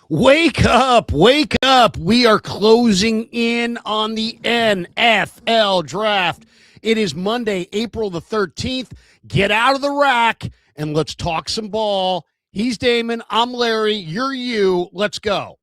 Wake up, wake up. We are closing in on the NFL draft. It is Monday, April the 13th. Get out of the rack and let's talk some ball. He's Damon. I'm Larry. You're you. Let's go.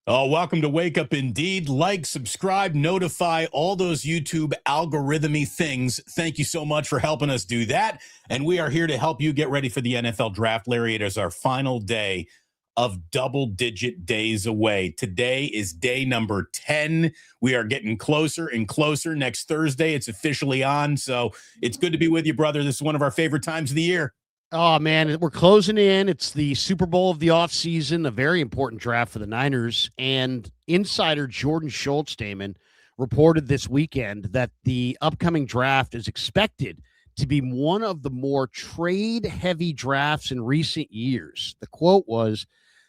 Oh, welcome to Wake Up Indeed. Like, subscribe, notify, all those YouTube algorithmy things. Thank you so much for helping us do that. And we are here to help you get ready for the NFL draft. Larry, it is our final day of double-digit days away. Today is day number 10. We are getting closer and closer. Next Thursday, it's officially on. So it's good to be with you, brother. This is one of our favorite times of the year. Oh, man, we're closing in. It's the Super Bowl of the offseason, a very important draft for the Niners. And insider Jordan Schultz, Damon, reported this weekend that the upcoming draft is expected to be one of the more trade-heavy drafts in recent years. The quote was,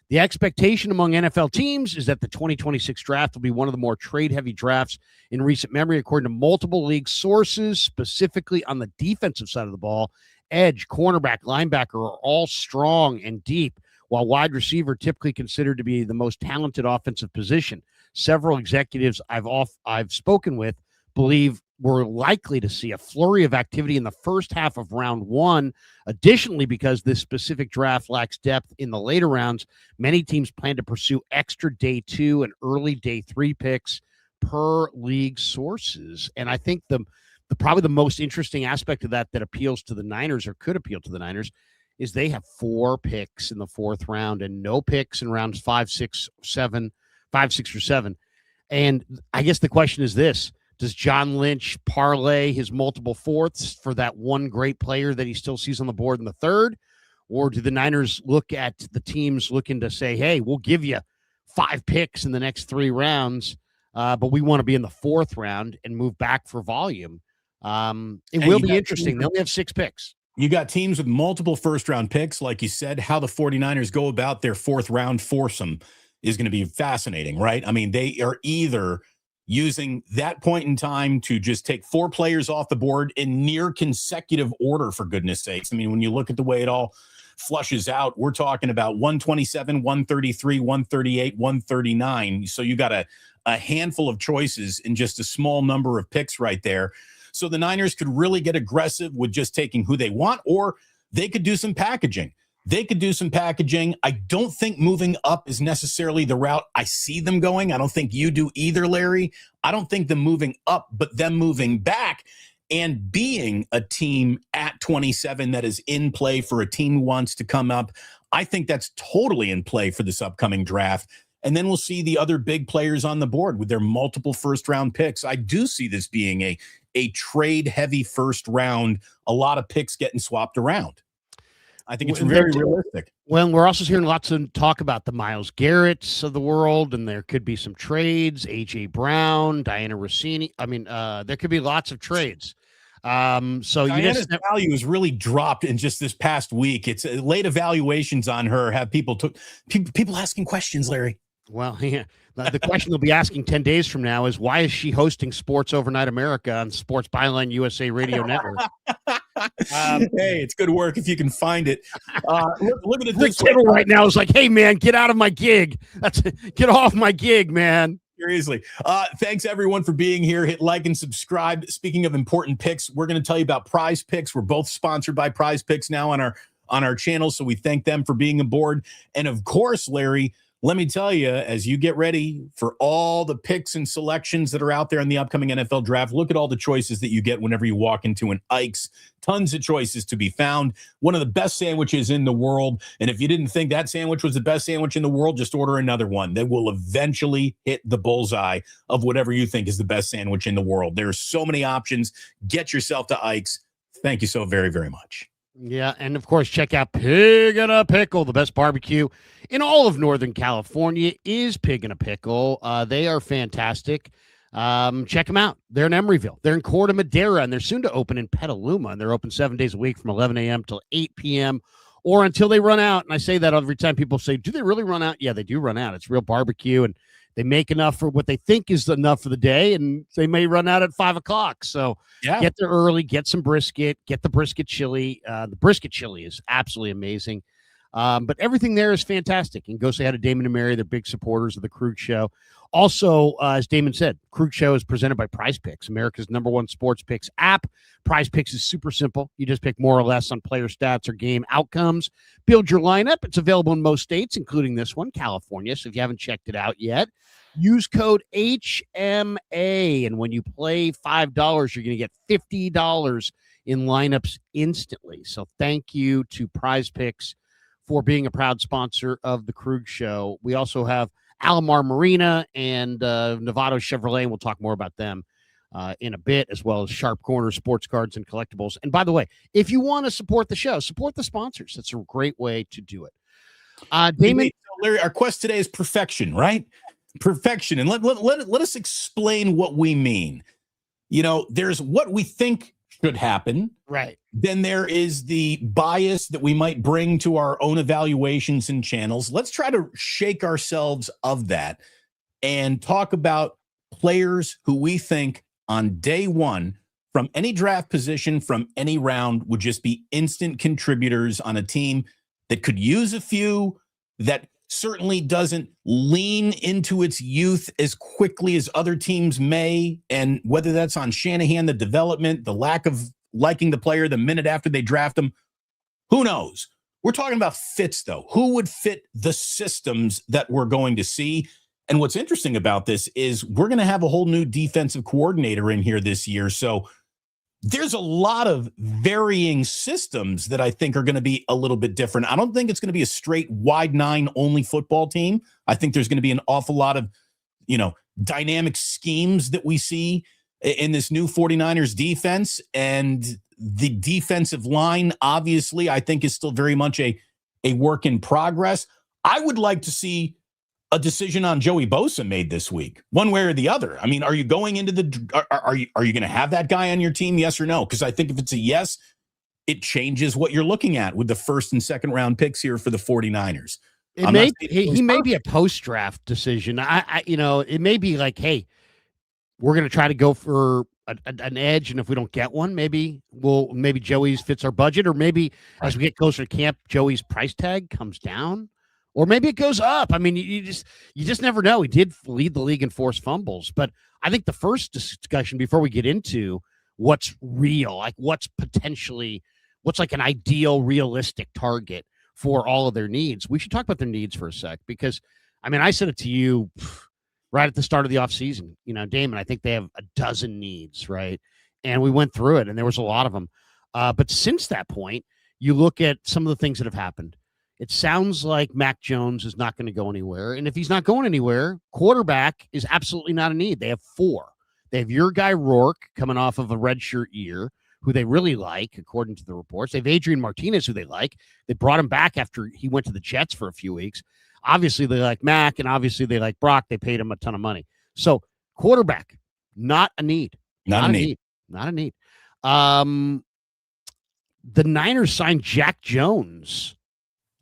"The expectation among NFL teams is that the 2026 draft will be one of the more trade-heavy drafts in recent memory, according to multiple league sources, specifically on the defensive side of the ball. Edge, cornerback, linebacker are all strong and deep, while wide receiver typically considered to be the most talented offensive position. Several executives I've spoken with believe we're likely to see a flurry of activity in the first half of round one. Additionally, because this specific draft lacks depth in the later rounds, many teams plan to pursue extra day 2 and early day 3 picks per league sources." And I think probably the most interesting aspect of that appeals to the Niners, or could appeal to the Niners, is they have 4 picks in the 4th round and no picks in rounds 5, 6, or 7. And I guess the question is this: does John Lynch parlay his multiple fourths for that one great player that he still sees on the board in the 3rd? Or do the Niners look at the teams looking to say, hey, we'll give you 5 picks in the next 3 rounds, but we want to be in the 4th round and move back for volume? It will be interesting. They only have 6 picks. You got teams with multiple first-round picks. Like you said, how the 49ers go about their 4th-round foursome is going to be fascinating, right? I mean, they are either using that point in time to just take 4 players off the board in near consecutive order, for goodness sakes. I mean, when you look at the way it all flushes out, we're talking about 127, 133, 138, 139. So you got a handful of choices in just a small number of picks right there. So the Niners could really get aggressive with just taking who they want, or they could do some packaging. I don't think moving up is necessarily the route I see them going. I don't think you do either, Larry. I don't think them moving up, but them moving back and being a team at 27 that is in play for a team who wants to come up. I think that's totally in play for this upcoming draft. And then we'll see the other big players on the board with their multiple first-round picks. I do see this being a trade-heavy first round, a lot of picks getting swapped around. I think it's very realistic. Well, we're also hearing lots of talk about the Myles Garretts of the world, and there could be some trades. A.J. Brown, Diana Rossini. I mean, there could be lots of trades. So Diana's value has really dropped in just this past week. It's late evaluations on her have people asking questions, Larry. Well, yeah. The question they'll be asking 10 days from now is, why is she hosting Sports Overnight America on Sports Byline USA Radio Network? Hey, it's good work if you can find it. Look at it this way. Right now is like, hey, man, get out of my gig. Get off my gig, man. Seriously. Thanks, everyone, for being here. Hit like and subscribe. Speaking of important picks, we're going to tell you about Prize Picks. We're both sponsored by Prize Picks now on our channel, so we thank them for being aboard. And, of course, Larry, let me tell you, as you get ready for all the picks and selections that are out there in the upcoming NFL draft, look at all the choices that you get whenever you walk into an Ike's. Tons of choices to be found. One of the best sandwiches in the world. And if you didn't think that sandwich was the best sandwich in the world, just order another one. That will eventually hit the bullseye of whatever you think is the best sandwich in the world. There are so many options. Get yourself to Ike's. Thank you so very, very much. Yeah, and of course, check out Pig and a Pickle. The best barbecue in all of Northern California is Pig and a Pickle. They are fantastic. Check them out. They're in Emeryville. They're in Corte Madera, and they're soon to open in Petaluma. And they're open 7 days a week from 11 a.m. till 8 p.m. or until they run out. And I say that every time people say, do they really run out? Yeah, they do run out. It's real barbecue, and They make enough for what they think is enough for the day, and they may run out at 5 o'clock. So get there early, get some brisket, get the brisket chili. The brisket chili is absolutely amazing. But everything there is fantastic. And go say hi to Damon and Mary. They're big supporters of the Krug Show. Also, as Damon said, Krug Show is presented by Prize Picks, America's #1 sports picks app. Prize Picks is super simple. You just pick more or less on player stats or game outcomes. Build your lineup. It's available in most states, including this one, California. So if you haven't checked it out yet, use code HMA. And when you play $5, you're going to get $50 in lineups instantly. So thank you to Prize Picks for being a proud sponsor of the Krug Show. We also have Alomar Marina and Novato Chevrolet, and we'll talk more about them in a bit, as well as Sharp Corner, sports cards, and collectibles. And by the way, if you want to support the show, support the sponsors. That's a great way to do it. Damon, Larry, our quest today is perfection, right? Perfection. And let us explain what we mean. There's what we think should happen. Right. Then there is the bias that we might bring to our own evaluations and channels. Let's try to shake ourselves of that and talk about players who we think on day one from any draft position, from any round, would just be instant contributors on a team that could use a few, that certainly doesn't lean into its youth as quickly as other teams may. And whether that's on Shanahan, the development, the lack of liking the player the minute after they draft them, who knows? We're talking about fits, though. Who would fit the systems that we're going to see? And what's interesting about this is we're going to have a whole new defensive coordinator in here this year. So there's a lot of varying systems that I think are going to be a little bit different. I don't think it's going to be a straight wide nine only football team. I think there's going to be an awful lot of, dynamic schemes that we see in this new 49ers defense. And the defensive line, obviously, I think is still very much a work in progress. I would like to see a decision on Joey Bosa made this week, one way or the other. I mean, are you going into are you going to have that guy on your team? Yes or no? Because I think if it's a yes, it changes what you're looking at with the first and second round picks here for the 49ers. He may be a post-draft decision. It may be like, hey, we're going to try to go for an edge, and if we don't get one, maybe Joey's fits our budget, or maybe as we get closer to camp, Joey's price tag comes down. Or maybe it goes up. I mean, you just never know. He did lead the league in forced fumbles. But I think the first discussion before we get into what's real, like what's like an ideal, realistic target for all of their needs, we should talk about their needs for a sec. Because, I mean, I said it to you right at the start of the offseason. Damon, I think they have a dozen needs, right? And we went through it, and there was a lot of them. But since that point, you look at some of the things that have happened. It sounds like Mac Jones is not going to go anywhere. And if he's not going anywhere, quarterback is absolutely not a need. They have 4. They have your guy Rourke coming off of a redshirt year, who they really like, according to the reports. They have Adrian Martinez, who they like. They brought him back after he went to the Jets for a few weeks. Obviously, they like Mac, and obviously they like Brock. They paid him a ton of money. So quarterback, not a need. Not a need. The Niners signed Jack Jones,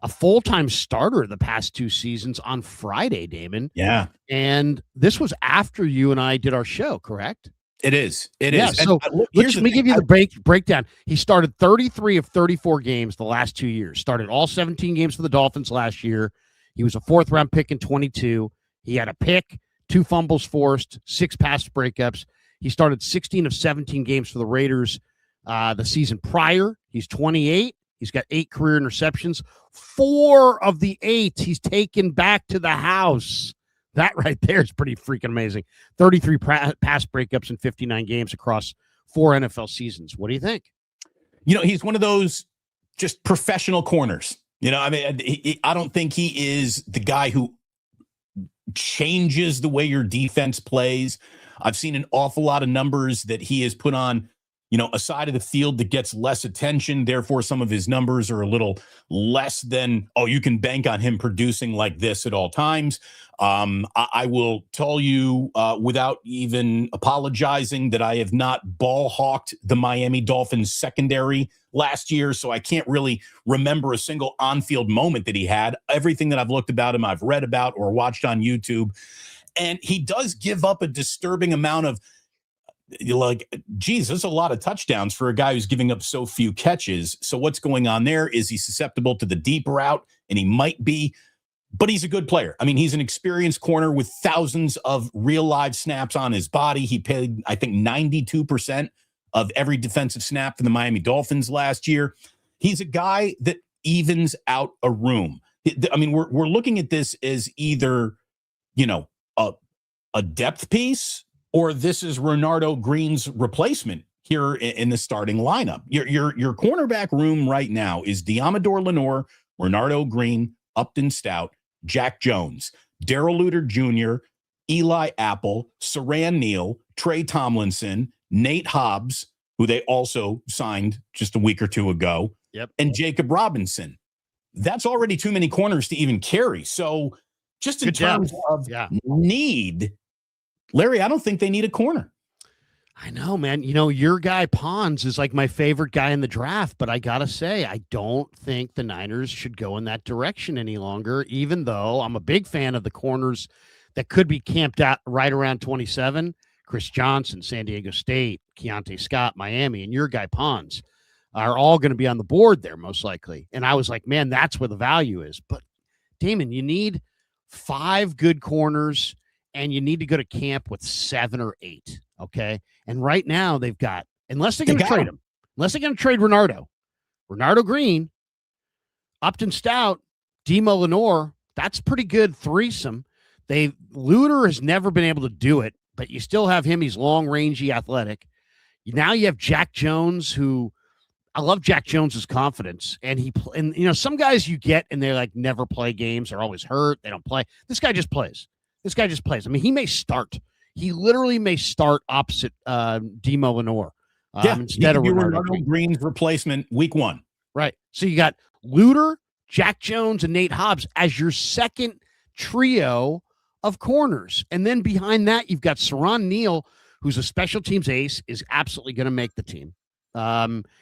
a full-time starter the past 2 seasons, on Friday, Damon. Yeah. And this was after you and I did our show, correct? It is. So let me give you the breakdown. He started 33 of 34 games the last 2 years. Started all 17 games for the Dolphins last year. He was a 4th-round pick in 22. He had a pick, 2 fumbles forced, 6 pass breakups. He started 16 of 17 games for the Raiders the season prior. He's 28. He's got 8 career interceptions. 4 of the 8 he's taken back to the house. That right there is pretty freaking amazing. 33 pass breakups in 59 games across 4 NFL seasons. What do you think? He's one of those just professional corners. I don't think he is the guy who changes the way your defense plays. I've seen an awful lot of numbers that he has put on a side of the field that gets less attention. Therefore, some of his numbers are a little less than, you can bank on him producing like this at all times. I will tell you without even apologizing that I have not ball hawked the Miami Dolphins secondary last year, so I can't really remember a single on-field moment that he had. Everything that I've looked about him, I've read about or watched on YouTube. And he does give up a disturbing amount of, like, geez, there's a lot of touchdowns for a guy who's giving up so few catches. So what's going on there? Is he susceptible to the deep route? And he might be, but he's a good player. I mean, he's an experienced corner with thousands of real live snaps on his body. He played, I think, 92% of every defensive snap for the Miami Dolphins last year. He's a guy that evens out a room. I mean, we're looking at this as either, a depth piece, or this is Renardo Green's replacement here in the starting lineup. Your cornerback room right now is Diamador Lenore, Renardo Green, Upton Stout, Jack Jones, Darrell Luter Jr., Eli Apple, Saran Neal, Trey Tomlinson, Nate Hobbs, who they also signed just a week or two ago, and Jacob Robinson. That's already too many corners to even carry. So just in terms of need, Larry, I don't think they need a corner. I know, man. Your guy Pons is like my favorite guy in the draft, but I got to say, I don't think the Niners should go in that direction any longer, even though I'm a big fan of the corners that could be camped out right around 27. Chris Johnson, San Diego State, Keontae Scott, Miami, and your guy Pons are all going to be on the board there most likely. And I was like, man, that's where the value is. But Damon, you need 5 good corners, and you need to go to camp with 7 or 8. Okay. And right now they've got, unless they're going to trade him, unless they're going to trade Renardo Green, Upton Stout, Demo Lenore, that's pretty good threesome. Luter has never been able to do it, but you still have him. He's long, rangy, athletic. Now you have Jack Jones, who I love Jack Jones's confidence. And some guys you get and they like never play games. They're always hurt. They don't play. This guy just plays. I mean, he may start. He literally may start opposite Demo Lenore instead of Renardo Green's replacement week 1. Right. So you got Luter, Jack Jones, and Nate Hobbs as your second trio of corners. And then behind that, you've got Saran Neal, who's a special teams ace, is absolutely going to make the team.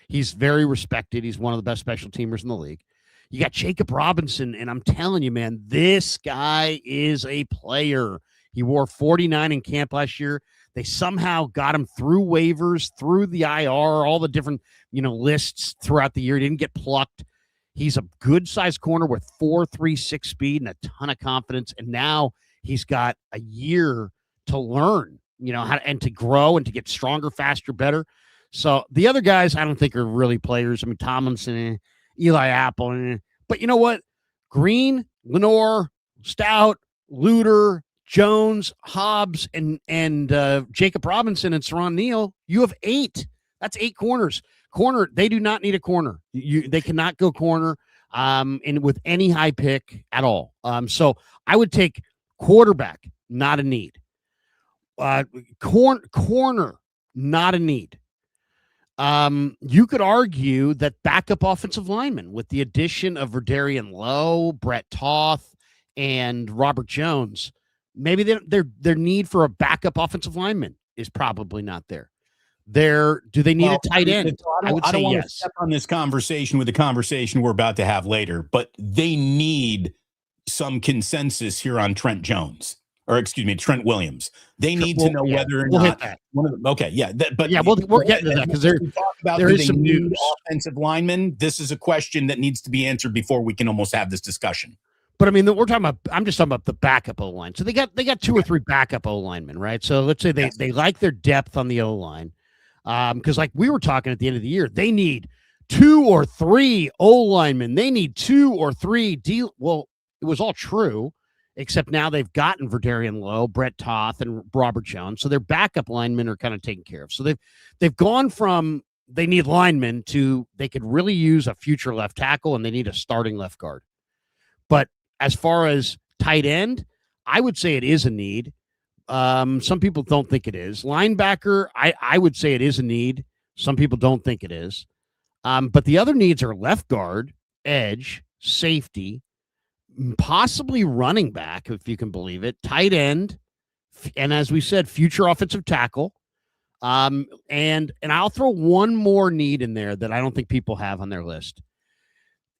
He's very respected. He's one of the best special teamers in the league. You got Jacob Robinson, and I'm telling you, man, this guy is a player. He wore 49 in camp last year. They somehow got him through waivers, through the IR, all the different, lists throughout the year. He didn't get plucked. He's a good-sized corner with 4.36 speed and a ton of confidence, and now he's got a year to learn, how to grow and to get stronger, faster, better. So the other guys I don't think are really players. I mean, Tomlinson, Eli Apple. But you know what? Green, Lenore, Stout, Luter, Jones, Hobbs, and Jacob Robinson and Saran Neal, you have 8. That's 8 corners. Corner, they do not need a corner. They cannot go corner and with any high pick at all. So I would take quarterback, not a need. Corner, not a need. You could argue that backup offensive lineman with the addition of Verdarian Lowe, Brett Toth, and Robert Jones, maybe their need for a backup offensive lineman is probably not there. Do they need a tight end? I don't want to step on this conversation with the conversation we're about to have later, but they need some consensus here on Trent Williams. They need to know whether or not one of them. Okay, yeah, we're getting to that because there is some news. Offensive linemen. This is a question that needs to be answered before we can almost have this discussion. But I mean, I'm just talking about the backup O line. So they got 2 or 3 backup O linemen, right? So let's say they like their depth on the O line, because like we were talking at the end of the year, they need 2 or 3 O linemen. They need 2 or 3 D. Well, it was all true, except now they've gotten Verdarian Lowe, Brett Toth, and Robert Jones. So their backup linemen are kind of taken care of. So they've gone from they need linemen to they could really use a future left tackle, and they need a starting left guard. But as far as tight end, I would say it is a need. Some people don't think it is. Linebacker, I would say it is a need. Some people don't think it is. But the other needs are left guard, edge, safety, possibly running back, if you can believe it, tight end, and as we said, future offensive tackle. And I'll throw one more need in there that I don't think people have on their list.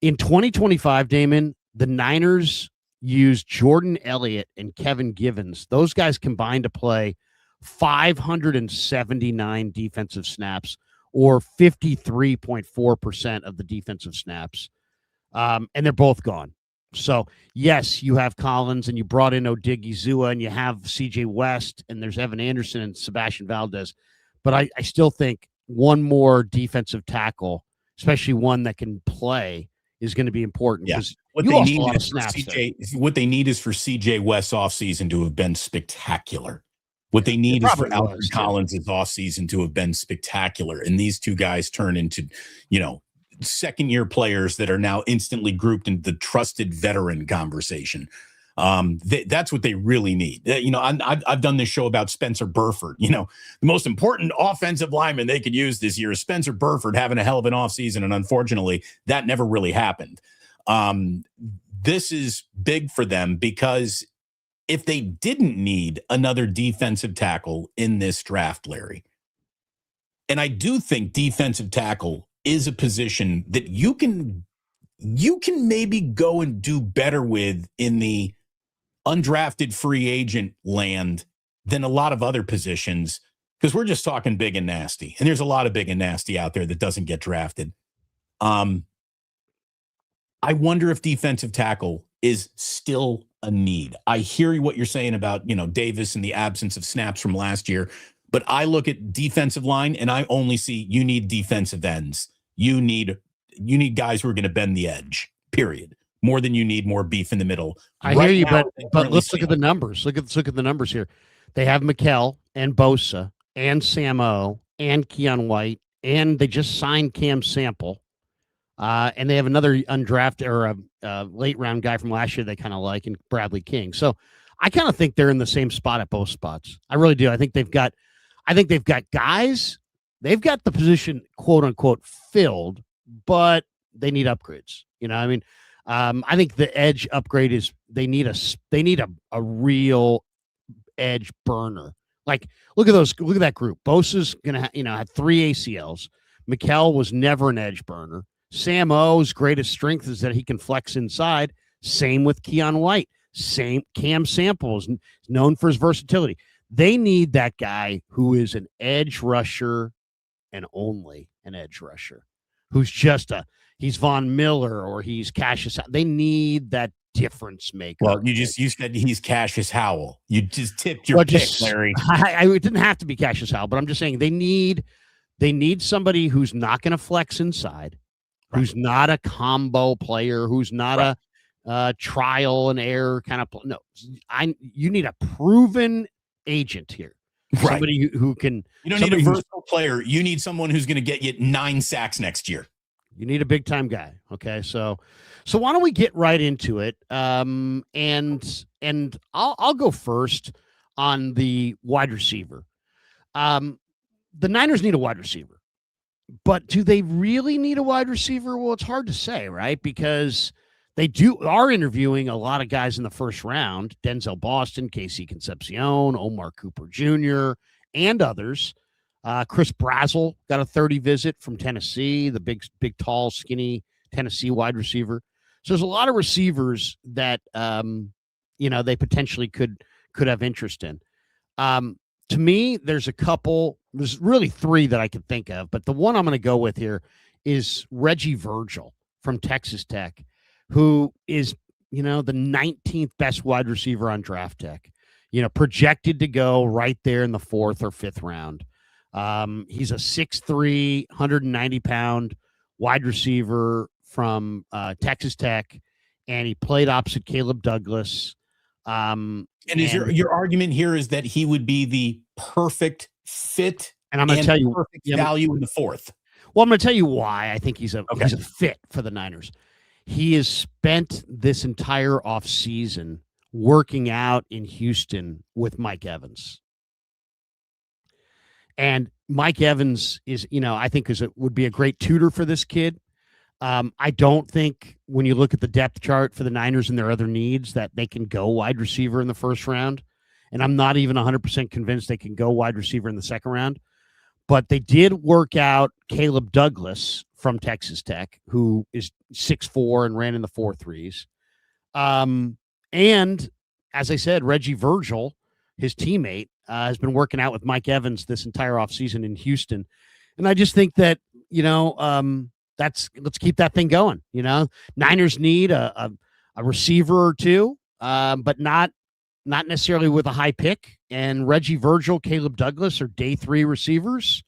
In 2025, Damon, the Niners used Jordan Elliott and Kevin Givens. Those guys combined to play 579 defensive snaps, or 53.4% of the defensive snaps. And they're both gone. So, yes, you have Collins and you brought in Odigizua and you have CJ West and there's Evan Anderson and Sebastian Valdez. But I still think one more defensive tackle, especially one that can play, is going to be important. Yeah. What they need is for CJ West's offseason to have been spectacular. What they need is for Alfred Collins' offseason to have been spectacular. And these two guys turn into, second-year players that are now instantly grouped into the trusted veteran conversation. That's what they really need. I've done this show about Spencer Burford. The most important offensive lineman they could use this year is Spencer Burford having a hell of an offseason, and unfortunately, that never really happened. This is big for them because if they didn't need another defensive tackle in this draft, Larry, and I do think defensive tackle is a position that you can maybe go and do better with in the undrafted free agent land than a lot of other positions, because we're just talking big and nasty. And there's a lot of big and nasty out there that doesn't get drafted. I wonder if defensive tackle is still a need. I hear what you're saying about, Davis and the absence of snaps from last year, but I look at defensive line and I only see you need defensive ends. You need guys who are going to bend the edge, period. More than you need more beef in the middle. I hear you, but let's look at the numbers. Look at the numbers here. They have Mikel and Bosa and Samo and Keon White, and they just signed Cam Sample. And they have another undrafted or a late round guy from last year they kind of like, and Bradley King. So I kind of think they're in the same spot at both spots. I really do. I think they've got guys. They've got the position, quote unquote, filled, but they need upgrades. I think the edge upgrade is they need a real edge burner. Like, look at that group. Bosa's gonna had 3 ACLs. Mikel was never an edge burner. Sam O's greatest strength is that he can flex inside. Same with Keon White. Same Cam Sample is known for his versatility. They need that guy who is an edge rusher and only an edge rusher, who's just he's Von Miller or he's Cassius. They need that difference maker. Well, you said he's Cassius Howell. You just tipped your pick, Larry. It didn't have to be Cassius Howell, but I'm just saying they need somebody who's not going to flex inside, right, who's not a combo player, who's not a trial and error kind of no. You need a proven agent here. Right. Somebody who can. You don't need a versatile player. You need someone who's going to get you 9 sacks next year. You need a big time guy. Okay, so why don't we get right into it? And I'll go first on the wide receiver. The Niners need a wide receiver, but do they really need a wide receiver? Well, it's hard to say, right? Because they are interviewing a lot of guys in the first round: Denzel Boston, Casey Concepcion, Omar Cooper Jr., and others. Chris Brazzell got a 30 visit from Tennessee, the big, tall, skinny Tennessee wide receiver. So there's a lot of receivers that they potentially could have interest in. To me, there's really 3 that I could think of, but the one I'm going to go with here is Reggie Virgil from Texas Tech, who is, the 19th best wide receiver on Draft Tech, projected to go right there in the 4th or 5th round. He's a 6'3", 190-pound wide receiver from Texas Tech, and he played opposite Caleb Douglas. And your argument here is that he would be the perfect fit, and I'm going to tell you perfect value in the 4th. Well, I'm going to tell you why I think he's a fit for the Niners. He has spent this entire offseason working out in Houston with Mike Evans. And Mike Evans is, I think would be a great tutor for this kid. I don't think when you look at the depth chart for the Niners and their other needs that they can go wide receiver in the first round. And I'm not even 100% convinced they can go wide receiver in the second round. But they did work out Caleb Douglas from Texas Tech, who is 6'4" and ran in the 4.3s. And as I said, Reggie Virgil, his teammate, has been working out with Mike Evans this entire offseason in Houston. And I just think that, let's keep that thing going. Niners need a receiver or two, but not necessarily with a high pick. And Reggie Virgil, Caleb Douglas are day 3 receivers.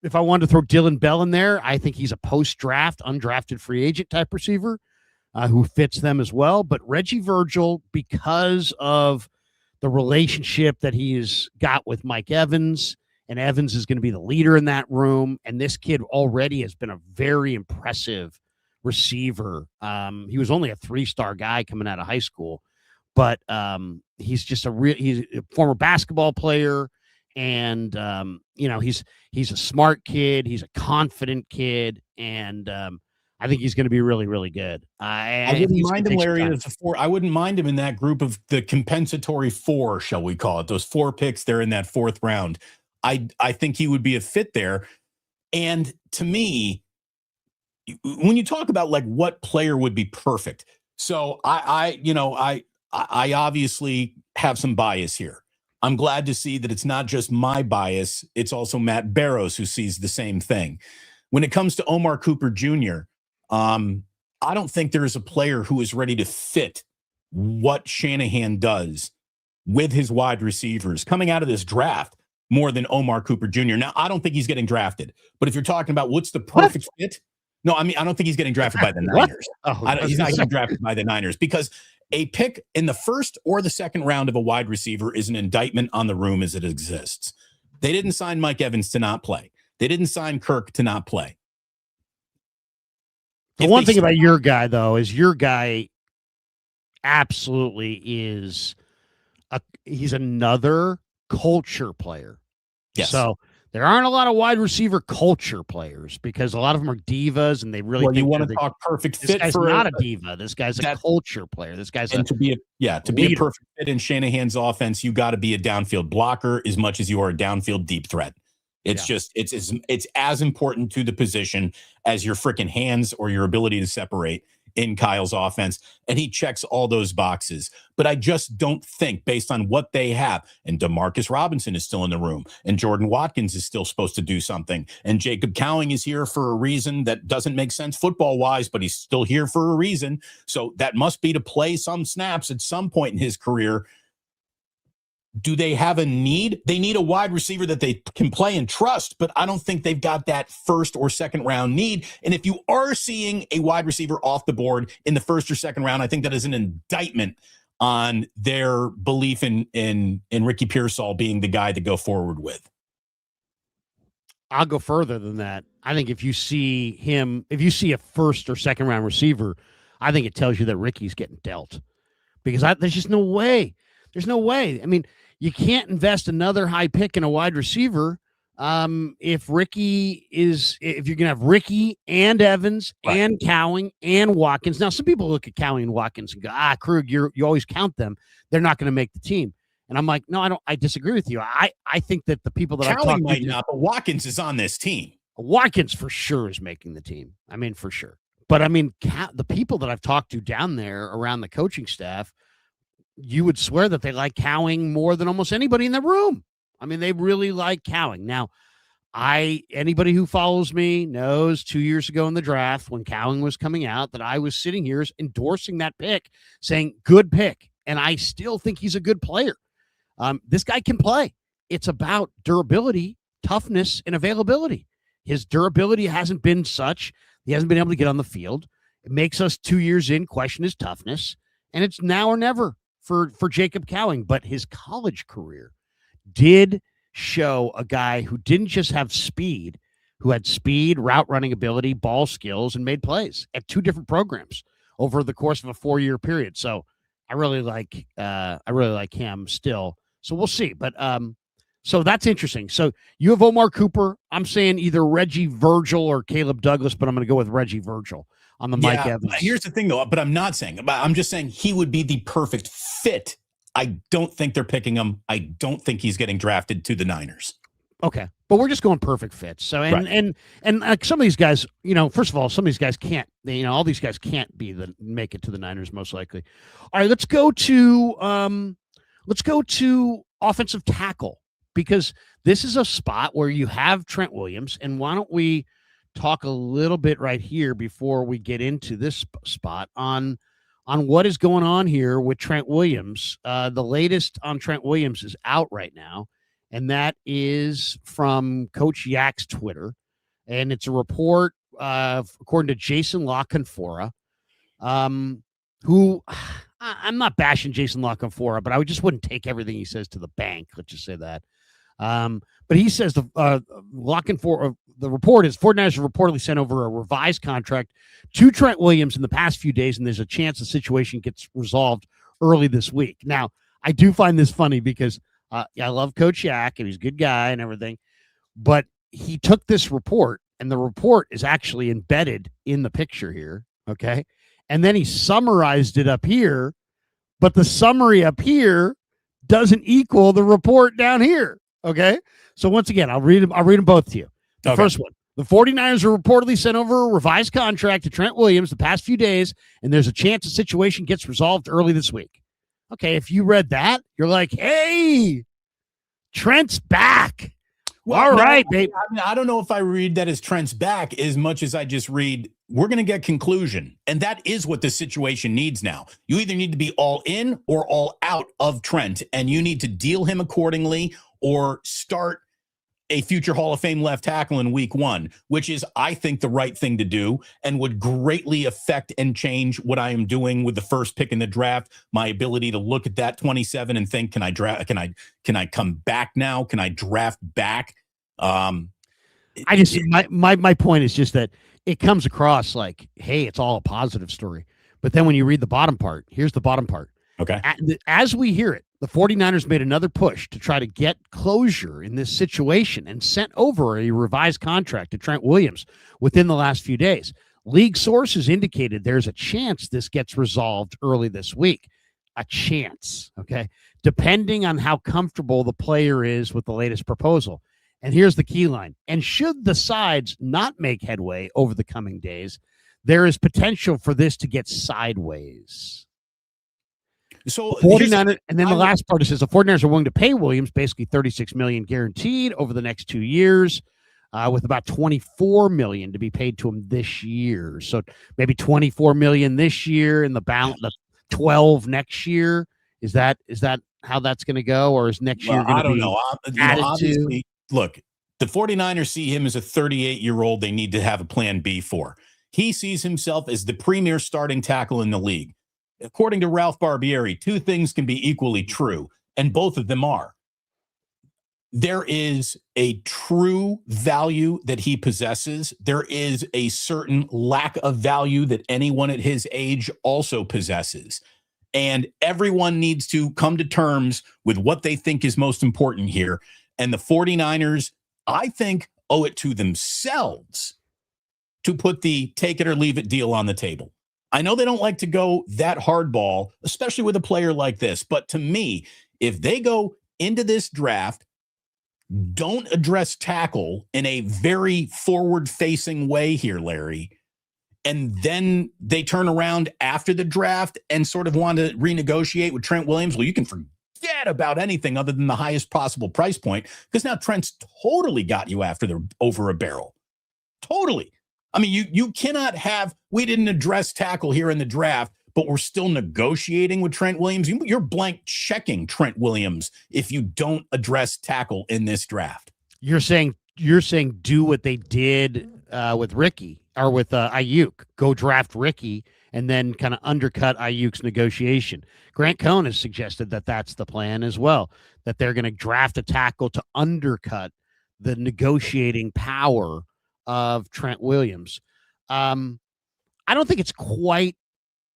If I wanted to throw Dylan Bell in there, I think he's a post-draft, undrafted free agent type receiver who fits them as well. But Reggie Virgil, because of the relationship that he's got with Mike Evans, and Evans is going to be the leader in that room, and this kid already has been a very impressive receiver. He was only a 3-star guy coming out of high school, but he's just he's a former basketball player, and he's a smart kid, he's a confident kid, and I think he's going to be really, really good. I wouldn't mind him, Larry, as a 4. I wouldn't mind him in that group of the compensatory 4, shall we call it? Those 4 picks there in that 4th round. I think he would be a fit there. And to me, when you talk about like what player would be perfect, so I obviously have some bias here. I'm glad to see that it's not just my bias; it's also Matt Barrows who sees the same thing. When it comes to Omar Cooper Jr., I don't think there is a player who is ready to fit what Shanahan does with his wide receivers coming out of this draft more than Omar Cooper Jr. Now, I don't think he's getting drafted, but if you're talking about what's the perfect fit, no, I mean, I don't think he's getting drafted by the Niners. He's not getting drafted by the Niners because a pick in the 1st or the 2nd round of a wide receiver is an indictment on the room as it exists. They didn't sign Mike Evans to not play. They didn't sign Kirk to not play. The one thing about your guy, though, is your guy absolutely is he's another culture player. Yes. So there aren't a lot of wide receiver culture players because a lot of them are divas, and they really you want to talk perfect fit. This guy's not a diva. This guy's a culture player. This guy's to be a perfect fit in Shanahan's offense, you got to be a downfield blocker as much as you are a downfield deep threat. It's just it's as important to the position as your freaking hands or your ability to separate in Kyle's offense. And he checks all those boxes. But I just don't think, based on what they have, and DeMarcus Robinson is still in the room, and Jordan Watkins is still supposed to do something, and Jacob Cowing is here for a reason that doesn't make sense football-wise, but he's still here for a reason. So that must be to play some snaps at some point in his career. Do they have a need? They need a wide receiver that they can play and trust, but I don't think they've got that 1st or 2nd round need. And if you are seeing a wide receiver off the board in the 1st or 2nd round, I think that is an indictment on their belief in Ricky Pearsall being the guy to go forward with. I'll go further than that. I think if you see a 1st or 2nd round receiver, I think it tells you that Ricky's getting dealt because there's just no way. There's no way. I mean, you can't invest another high pick in a wide receiver if you're going to have Ricky and Evans and Cowing and Watkins. Now, some people look at Cowing and Watkins and go, Krug, you always count them. They're not going to make the team. And I'm like, no, I disagree with you. I think that the people that I've talked to not, but Watkins is on this team. Watkins for sure is making the team. I mean, for sure. But I mean, the people that I've talked to down there around the coaching staff, you would swear that they like Cowing more than almost anybody in the room. I mean, they really like Cowing. Now, anybody who follows me knows 2 years ago in the draft when Cowing was coming out that I was sitting here endorsing that pick, saying good pick. And I still think he's a good player. This guy can play. It's about durability, toughness, and availability. His durability hasn't been such. He hasn't been able to get on the field. It makes us 2 years in question his toughness. And it's now or never for Jacob Cowing. But his college career did show a guy who didn't just have speed, who had speed, route running ability, ball skills, and made plays at 2 different programs over the course of a 4-year period. So I really like him still. So we'll see. But so that's interesting. So you have Omar Cooper. I'm saying either Reggie Virgil or Caleb Douglas, but I'm going to go with Reggie Virgil on the Mike Evans. Here's the thing, though, but I'm not saying, but I'm just saying he would be the perfect fit. I don't think they're picking him. I don't think he's getting drafted to the Niners. Okay. but we're just going perfect fits. So and some of these guys, first of all, some of these guys can't. All these guys can't make it to the Niners most likely. All right, let's go to offensive tackle, because this is a spot where you have Trent Williams, and why don't we talk a little bit right here before we get into this spot on what is going on here with Trent Williams. The latest on Trent Williams is out right now, and that is from Coach Yak's Twitter, and it's a report according to Jason La Canfora, who I'm not bashing Jason La Canfora, but I just wouldn't take everything he says to the bank. Let's just say that. But he says the report is 49ers have reportedly sent over a revised contract to Trent Williams in the past few days, and there's a chance the situation gets resolved early this week. Now, I do find this funny because I love Coach Yak, and he's a good guy and everything, but he took this report, and the report is actually embedded in the picture here, okay? And then he summarized it up here, but the summary up here doesn't equal the report down here, okay? So once again, I'll read them both to you. The first one, the 49ers are reportedly sent over a revised contract to Trent Williams the past few days, and there's a chance the situation gets resolved early this week. Okay, if you read that, you're like, hey, Trent's back. Well, all right, babe. I don't know if I read that as Trent's back as much as I just read we're going to get conclusion. And that is what the situation needs now. You either need to be all in or all out of Trent, and you need to deal him accordingly or start a future Hall of Fame left tackle in week 1, which is, I think, the right thing to do and would greatly affect and change what I am doing with the first pick in the draft. My ability to look at that 27 and think, can I come back now? Can I draft back? My point is just that it comes across like, hey, it's all a positive story. But then when you read the bottom part, here's the bottom part. Okay. As we hear it, the 49ers made another push to try to get closure in this situation and sent over a revised contract to Trent Williams within the last few days. League sources indicated there's a chance this gets resolved early this week. A chance, okay? Depending on how comfortable the player is with the latest proposal. And here's the key line. And should the sides not make headway over the coming days, there is potential for this to get sideways. So 49ers, and then the last part, it says the 49ers are willing to pay Williams basically $36 million guaranteed over the next 2 years, with about $24 million to be paid to him this year. So maybe $24 million this year and the balance, the 12 next year. Is that how that's going to go, or is next year going to be? I don't know. Obviously, look, the 49ers see him as a 38-year-old they need to have a plan B for. He sees himself as the premier starting tackle in the league. According to Ralph Barbieri, 2 things can be equally true, and both of them are. There is a true value that he possesses. There is a certain lack of value that anyone at his age also possesses. And everyone needs to come to terms with what they think is most important here. And the 49ers, I think, owe it to themselves to put the take it or leave it deal on the table. I know they don't like to go that hardball, especially with a player like this. But to me, if they go into this draft, don't address tackle in a very forward-facing way here, Larry, and then they turn around after the draft and sort of want to renegotiate with Trent Williams, well, you can forget about anything other than the highest possible price point, because now Trent's totally got you over a barrel. Totally. I mean, you cannot have, we didn't address tackle here in the draft, but we're still negotiating with Trent Williams. You're blank checking Trent Williams if you don't address tackle in this draft. You're saying do what they did with Ricky or with Aiyuk. Go draft Ricky and then kind of undercut Ayuk's negotiation. Grant Cohn has suggested that that's the plan as well, that they're going to draft a tackle to undercut the negotiating power of Trent Williams. I don't think it's quite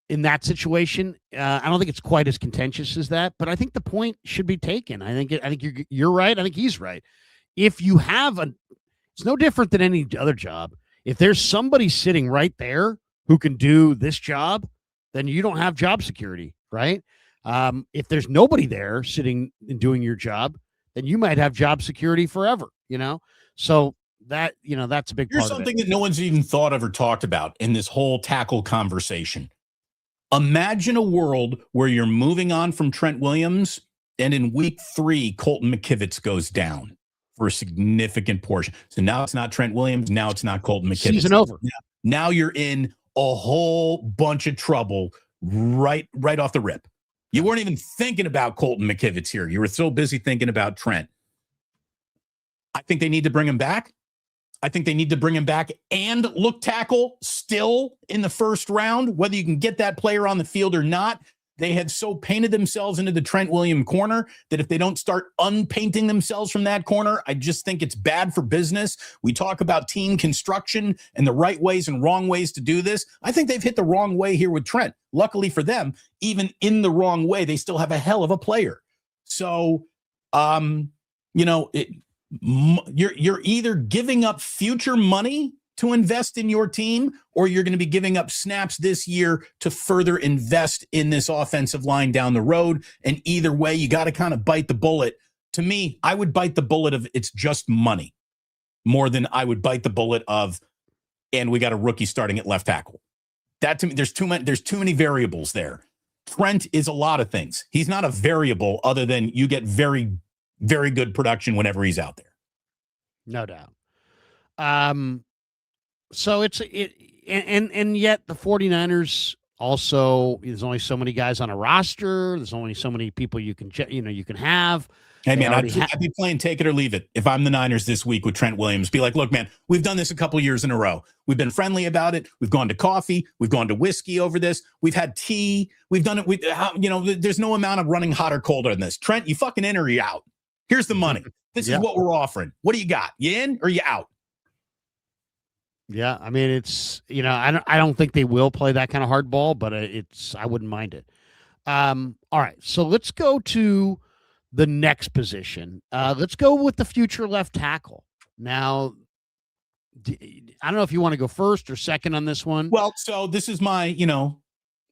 in that situation. I don't think it's quite as contentious as that, but I think the point should be taken. I think you're right. I think he's right. If you have it's no different than any other job. If there's somebody sitting right there who can do this job, then you don't have job security, right? If there's nobody there sitting and doing your job, then you might have job security forever, So that's a big Here's part of something it. that no one's even thought of or talked about in this whole tackle conversation. Imagine a world where you're moving on from Trent Williams, and in week 3, Colton McKivitz goes down for a significant portion. So now it's not Trent Williams. Now it's not Colton McKivitz. Season over. Now you're in a whole bunch of trouble right off the rip. You weren't even thinking about Colton McKivitz here. You were so busy thinking about Trent. I think they need to bring him back. I think they need to bring him back and look tackle still in the first round, whether you can get that player on the field or not. They have so painted themselves into the Trent Williams corner that if they don't start unpainting themselves from that corner, I just think it's bad for business. We talk about team construction and the right ways and wrong ways to do this. I think they've hit the wrong way here with Trent. Luckily for them, even in the wrong way, they still have a hell of a player. So, you're either giving up future money to invest in your team, or you're going to be giving up snaps this year to further invest in this offensive line down the road. And either way, you got to kind of bite the bullet. To me, I would bite the bullet of it's just money more than I would bite the bullet of, and we got a rookie starting at left tackle. That to me, there's too many variables there. Trent is a lot of things. He's not a variable other than you get very, very good production whenever he's out there. No doubt. So and yet the 49ers also, there's only so many guys on a roster. There's only so many people you can have. Hey, man, I'd be playing take it or leave it. If I'm the Niners this week with Trent Williams, be like, look, man, we've done this a couple years in a row. We've been friendly about it. We've gone to coffee. We've gone to whiskey over this. We've had tea. We've done it. There's no amount of running hot or cold on this. Trent, you fucking in or you out. Here's the money. This is what we're offering. What do you got? You in or you out? Yeah, I mean, it's, I don't think they will play that kind of hardball, but I wouldn't mind it. All right, so let's go to the next position. Let's go with the future left tackle. Now, I don't know if you want to go first or second on this one. Well, so this is my,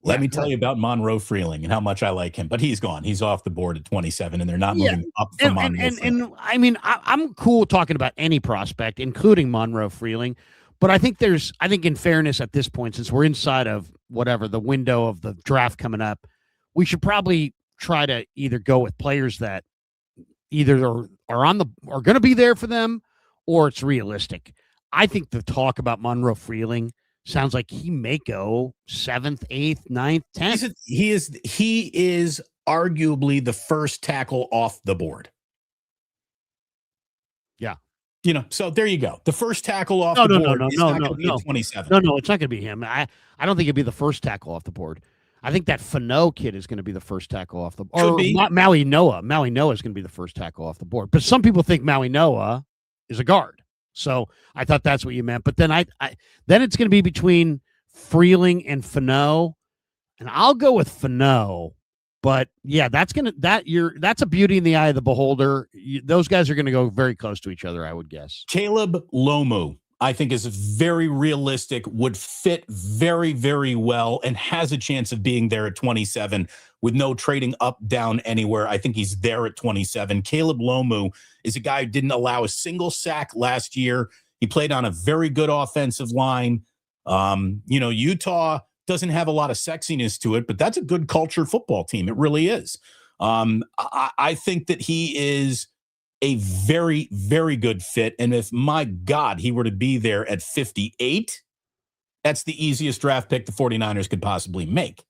let me tell you about Monroe Freeling and how much I like him. But he's gone. He's off the board at 27, and they're not moving up from Monroe Freeling. And I mean, I'm cool talking about any prospect, including Monroe Freeling. But I think in fairness at this point, since we're inside of whatever the window of the draft coming up, we should probably try to either go with players that either are going to be there for them, or it's realistic. I think the talk about Monroe Freeling sounds like he may go 7th, 8th, 9th, 10th. He is arguably the first tackle off the board. Yeah. So there you go. The first tackle off the board. No. 27. No, it's not going to be him. I don't think it'd be the first tackle off the board. I think that Fano kid is going to be the first tackle off the board. Or Maui Noah. Maui Noah is going to be the first tackle off the board. But some people think Maui Noah is a guard. So I thought that's what you meant. But then then it's going to be between Freeling and Fano, and I'll go with Fano. But yeah, that's a beauty in the eye of the beholder. Those guys are going to go very close to each other, I would guess. Caleb Lomu, I think, is very realistic, would fit very, very well, and has a chance of being there at 27 with no trading up, down anywhere. I think he's there at 27. Caleb Lomu is a guy who didn't allow a single sack last year. He played on a very good offensive line. Utah doesn't have a lot of sexiness to it, but that's a good culture football team. It really is. I think that he is a very, very good fit. And if, my God, he were to be there at 58, that's the easiest draft pick the 49ers could possibly make.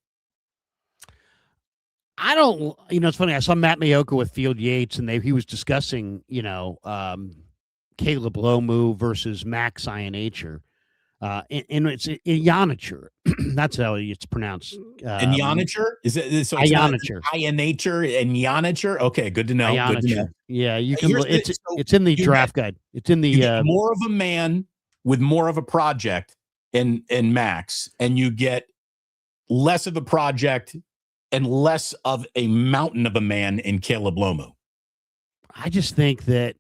It's funny. I saw Matt Mayoka with Field Yates, and he was discussing, Caleb Lomu versus Max Ionacher. And it's Ionacher. That's how it's pronounced. And Ionacher? Is it so? Ionacher. Ionacher and Ionacher. Okay, good to know. Good to know. Yeah, you can. It's in the draft guide. It's in the more of a man with more of a project in Max, and you get less of a project and less of a mountain of a man in Caleb Lomu. I just think that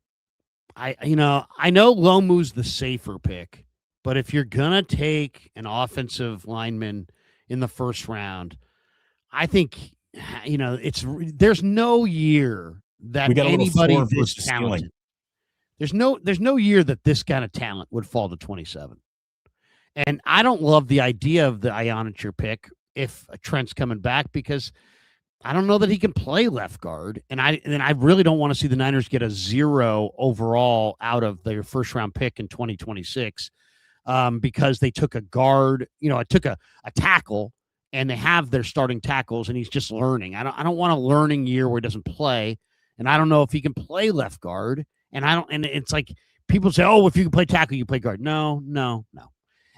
I know Lomu's the safer pick. But if you're going to take an offensive lineman in the first round, I think, there's no year that anybody this talented. There's no year that this kind of talent would fall to 27. And I don't love the idea of the Ionacher pick if Trent's coming back, because I don't know that he can play left guard. And I really don't want to see the Niners get a 0 overall out of their first round pick in 2026 because they took a guard, it took a tackle, and they have their starting tackles, and he's just learning. I don't want a learning year where he doesn't play. And I don't know if he can play left guard. And it's like people say, oh, if you can play tackle, you play guard. No.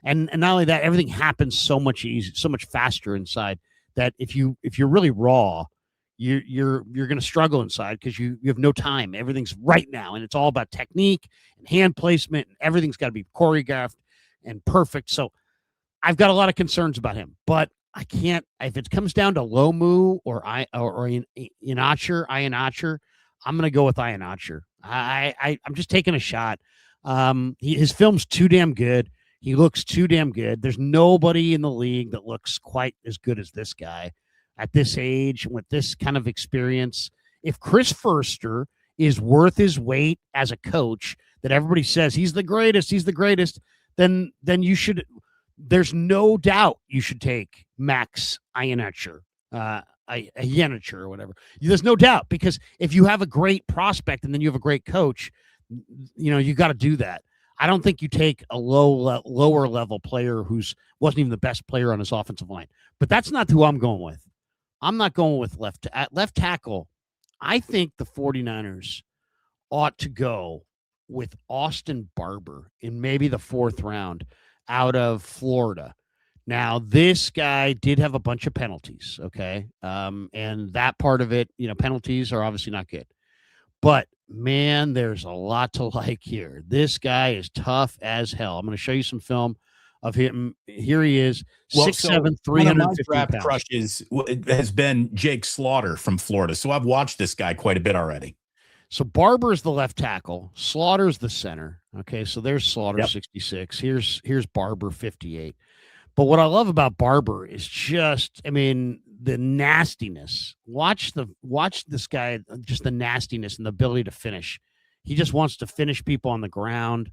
And not only that, everything happens so much easier, so much faster inside, that if you're really raw, you're going to struggle inside because you have no time. Everything's right now, and it's all about technique and hand placement, and everything's got to be choreographed and perfect. So I've got a lot of concerns about him, but I can't. If it comes down to Lomu or Ionacher, I'm going to go with Ionacher. I'm just taking a shot. His film's too damn good. He looks too damn good. There's nobody in the league that looks quite as good as this guy at this age with this kind of experience. If Chris Foerster is worth his weight as a coach, that everybody says he's the greatest, then you should. There's no doubt you should take Max Ionacher, Ionacher or whatever. There's no doubt, because if you have a great prospect and then you have a great coach, you got to do that. I don't think you take a lower level player who's wasn't even the best player on his offensive line. But that's not who I'm going with. I'm not going with left tackle. I think the 49ers ought to go with Austin Barber in maybe the 4th round out of Florida. Now, this guy did have a bunch of penalties, okay? And that part of it, penalties are obviously not good. But, man, there's a lot to like here. This guy is tough as hell. I'm going to show you some film of him. Here he is, 6'7", 350 pounds. Crushes has been Jake Slaughter from Florida. So I've watched this guy quite a bit already. So Barber's the left tackle. Slaughter's the center. Okay, so there's Slaughter, 66. Here's Barber, 58. But what I love about Barber is just, the nastiness. Watch this guy, just the nastiness and the ability to finish. He just wants to finish people on the ground.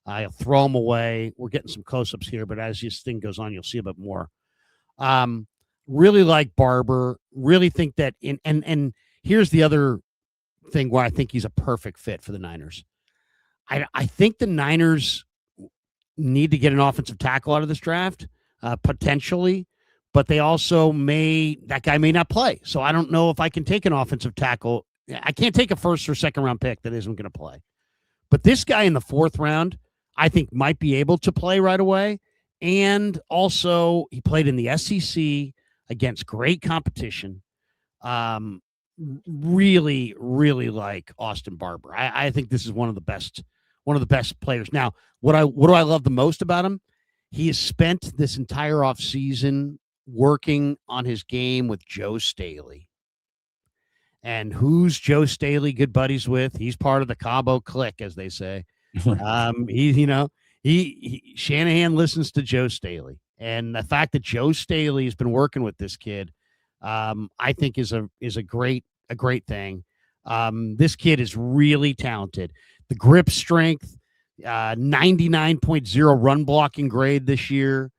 He'll throw them away. We're getting some close-ups here, but as this thing goes on, you'll see a bit more. Really like Barber. Really think that and here's the other thing where I think he's a perfect fit for the Niners. I think the Niners need to get an offensive tackle out of this draft, potentially, but they also that guy may not play. So I don't know if I can take an offensive tackle. I can't take a 1st or 2nd round pick that isn't going to play. But this guy in the 4th round, I think might be able to play right away. And also he played in the SEC against great competition. Really, really like Austin Barber. I think this is one of the best players. Now, what do I love the most about him? He has spent this entire offseason working on his game with Joe Staley. And who's Joe Staley good buddies with? He's part of the Cabo clique, as they say. Shanahan listens to Joe Staley. And the fact that Joe Staley has been working with this kid, I think is a great thing. This kid is really talented. The grip strength, 99.0 run blocking grade this year.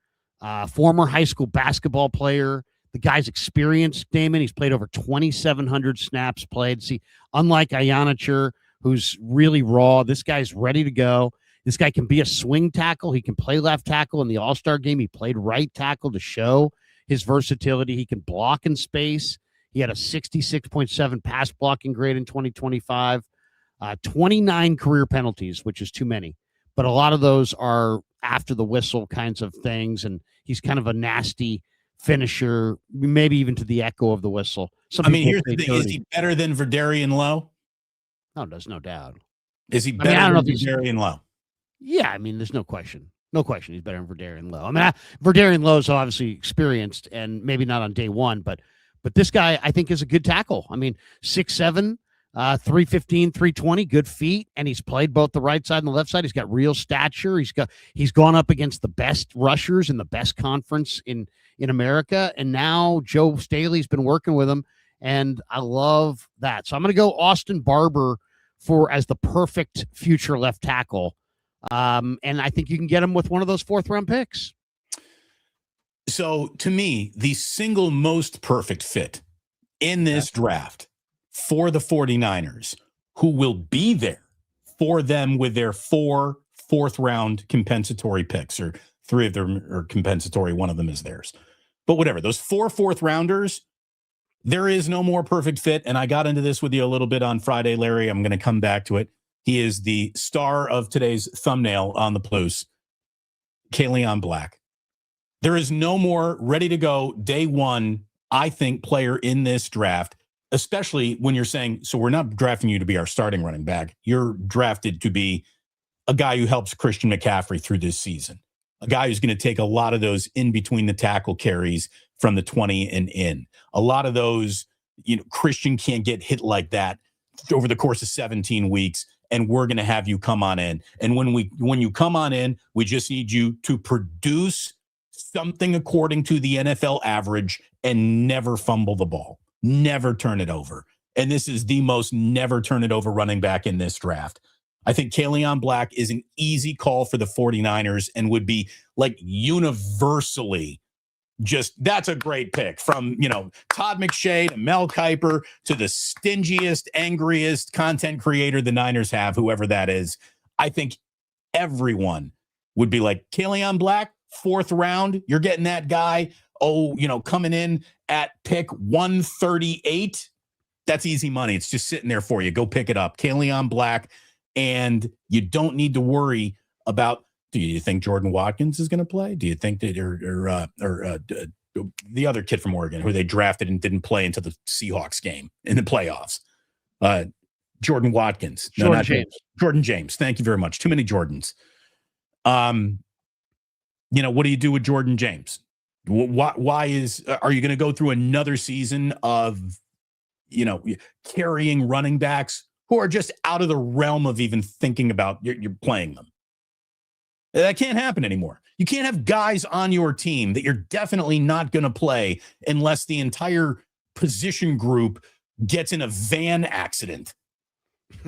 Former high school basketball player. The guy's experienced, Damon. He's played over 2,700 snaps played. See, unlike Ionacher, who's really raw, this guy's ready to go. This guy can be a swing tackle. He can play left tackle in the All-Star game. He played right tackle to show his versatility. He can block in space. He had a 66.7 pass blocking grade in 2025. 29 career penalties, which is too many. But a lot of those are after the whistle kinds of things, and he's kind of a nasty finisher, maybe even to the echo of the whistle. Here's the thing. Is he better than Verdarian Lowe? No, there's no doubt. Is he better than Verdarian Lowe? Yeah, there's no question. No question he's better than Verdarian Lowe. Verdarian Lowe's obviously experienced and maybe not on day one, but this guy I think is a good tackle. 6'7", 315, 320, good feet, and he's played both the right side and the left side. He's got real stature. He's gone up against the best rushers in the best conference in America, and now Joe Staley's been working with him, and I love that. So I'm going to go Austin Barber as the perfect future left tackle. And I think you can get him with one of those 4th-round picks. So to me, the single most perfect fit in this draft for the 49ers, who will be there for them with their 4 4th-round compensatory picks, or 3 of them are compensatory, 1 of them is theirs. But whatever, those 4 4th-rounders, there is no more perfect fit. And I got into this with you a little bit on Friday, Larry. I'm going to come back to it. He is the star of today's thumbnail on the Plus, Kadyn Black. There is no more ready to go day one, I think, player in this draft, especially when you're saying, so we're not drafting you to be our starting running back. You're drafted to be a guy who helps Christian McCaffrey through this season, a guy who's going to take a lot of those in between the tackle carries from the 20 and in. A lot of those, Christian can't get hit like that over the course of 17 weeks. And we're going to have you come on in. And when you come on in, we just need you to produce something according to the NFL average and never fumble the ball, never turn it over. And this is the most never turn it over running back in this draft. I think Kadyn Black is an easy call for the 49ers and would be like universally that's a great pick, from, Todd McShay to Mel Kiper to the stingiest, angriest content creator the Niners have, whoever that is. I think everyone would be like, Kadyn Black, 4th round, you're getting that guy. Coming in at pick 138. That's easy money. It's just sitting there for you. Go pick it up. Kadyn Black. And you don't need to worry about, do you think Jordan Watkins is going to play? Do you think that, or the other kid from Oregon who they drafted and didn't play until the Seahawks game in the playoffs? Jordan Watkins. Jordan James. Jordan James. Thank you very much. Too many Jordans. What do you do with Jordan James? Why are you going to go through another season of, carrying running backs who are just out of the realm of even thinking about you're playing them? That can't happen anymore. You can't have guys on your team that you're definitely not going to play unless the entire position group gets in a van accident.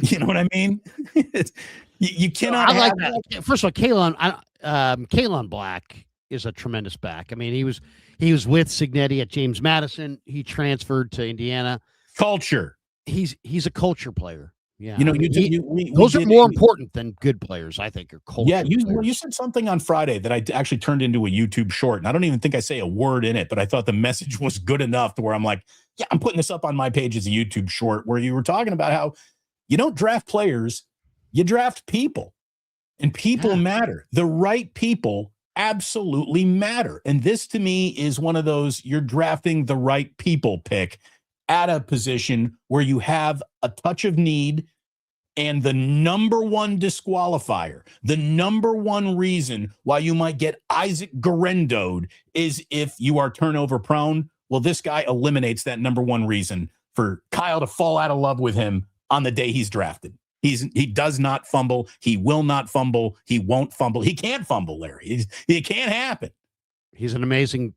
You know what I mean? you cannot. I like that. First of all, Kadyn Black is a tremendous back. I mean, he was with Cignetti at James Madison. He transferred to Indiana. Culture. He's a culture player. Yeah, those are more important than good players, I think. Are culture. Yeah, you said something on Friday that I actually turned into a YouTube short, and I don't even think I say a word in it, but I thought the message was good enough to where I'm like, yeah, I'm putting this up on my page as a YouTube short, where you were talking about how you don't draft players, you draft people, and people matter. The right people absolutely matter, and this to me is one of those you're drafting the right people pick at a position where you have a touch of need. And the number one disqualifier, the number one reason why you might get Isaac Guerendo'd is if you are turnover prone. Well, this guy eliminates that number one reason for Kyle to fall out of love with him on the day he's drafted. He does not fumble. He will not fumble. He won't fumble. He can't fumble, Larry. It can't happen. He's an amazing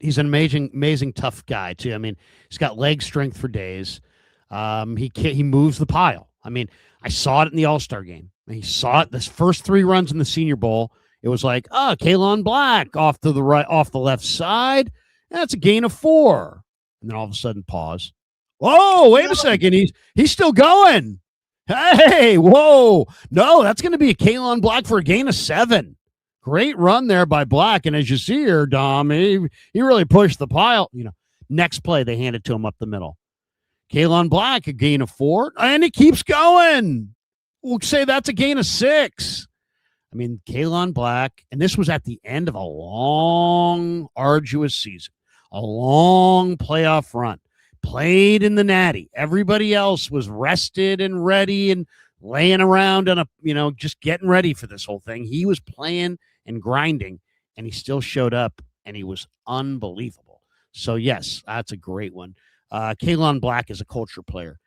tough guy too. I mean, he's got leg strength for days. He moves the pile. I mean, I saw it in the All-Star game. He saw it this first 3 runs in the Senior Bowl. It was like, Kadyn Black off to the right, off the left side. That's a gain of 4. And then all of a sudden, pause. Whoa, wait a second. He's still going. Hey, whoa. No, that's going to be a Kadyn Black for a gain of 7. Great run there by Black. And as you see here, Dom, he really pushed the pile. Next play, they hand it to him up the middle. Kadyn Black, a gain of 4, and he keeps going. We'll say that's a gain of 6. I mean, Kadyn Black, and this was at the end of a long, arduous season, a long playoff run, played in the Natty. Everybody else was rested and ready and laying around on just getting ready for this whole thing. He was playing and grinding, and he still showed up, and he was unbelievable. So, yes, that's a great one. Kadyn Black is a culture player.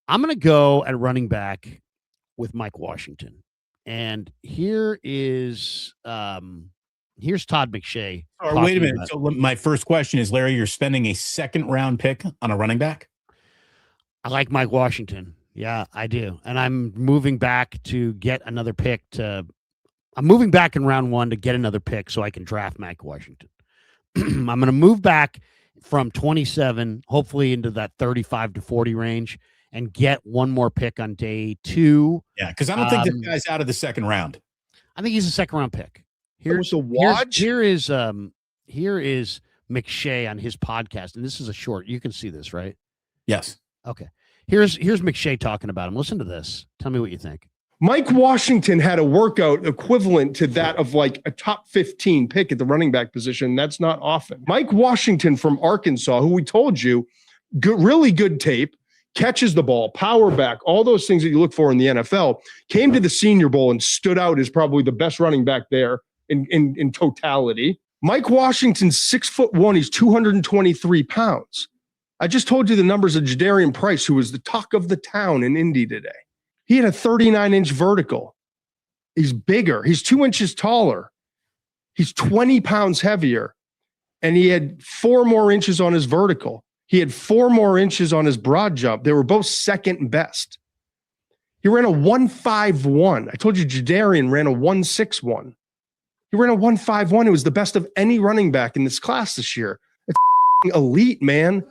I'm going to go at running back with Mike Washington. And here's Todd McShay. Oh, wait a minute. So my first question is, Larry, you're spending a 2nd round pick on a running back? I like Mike Washington. Yeah, I do. And I'm moving back to get another pick I'm moving back in round 1 to get another pick so I can draft Mike Washington. I'm going to move back from 27, hopefully into that 35 to 40 range, and get one more pick on day 2. Yeah, because I don't think this guy's out of the second round. I think he's a second round pick. Here is McShay on his podcast, and this is a short. You can see this, right? Yes. Okay. Here's McShay talking about him. Listen to this. Tell me what you think. Mike Washington had a workout equivalent to that of like a top 15 pick at the running back position. That's not often. Mike Washington from Arkansas, who we told you, really good tape, catches the ball, power back, all those things that you look for in the NFL, came to the Senior Bowl and stood out as probably the best running back there in totality. Mike Washington's 6'1", he's 223 pounds. I just told you the numbers of Jadarian Price, who was the talk of the town in Indy today. He had a 39-inch vertical. He's bigger. He's 2 inches taller. He's 20 pounds heavier. And he had 4 more inches on his vertical. He had 4 more inches on his broad jump. They were both second best. He ran a 1.51. I told you Jadarian ran a 1.61. He ran a 1.51. It was the best of any running back in this class this year. It's elite, man.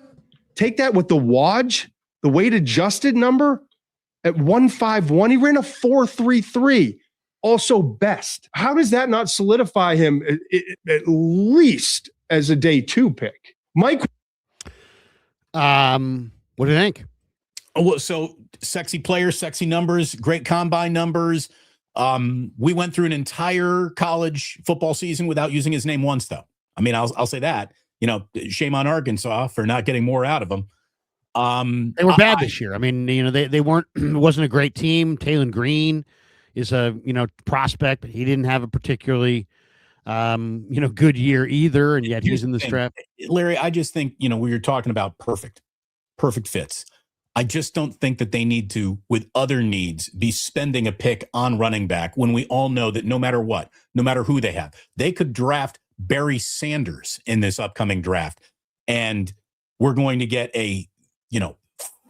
Take that with the WAJ, the weight adjusted number, at 1.51. He ran a 4.33. Also best. How does that not solidify him at least as a day 2 pick? Mike. What do you think? Well, so sexy player, sexy numbers, great combine numbers. We went through an entire college football season without using his name once, though. I mean, I'll say that. You know, shame on Arkansas for not getting more out of him. They were bad this year. I mean, you know, they weren't. It wasn't a great team. Taylon Green is a prospect, but he didn't have a particularly good year either, and yet he's in the draft. Larry, I just think we were talking about perfect fits. I just don't think that they need to, with other needs, be spending a pick on running back when we all know that no matter what, no matter who they have, they could draft Barry Sanders in this upcoming draft, and we're going to get a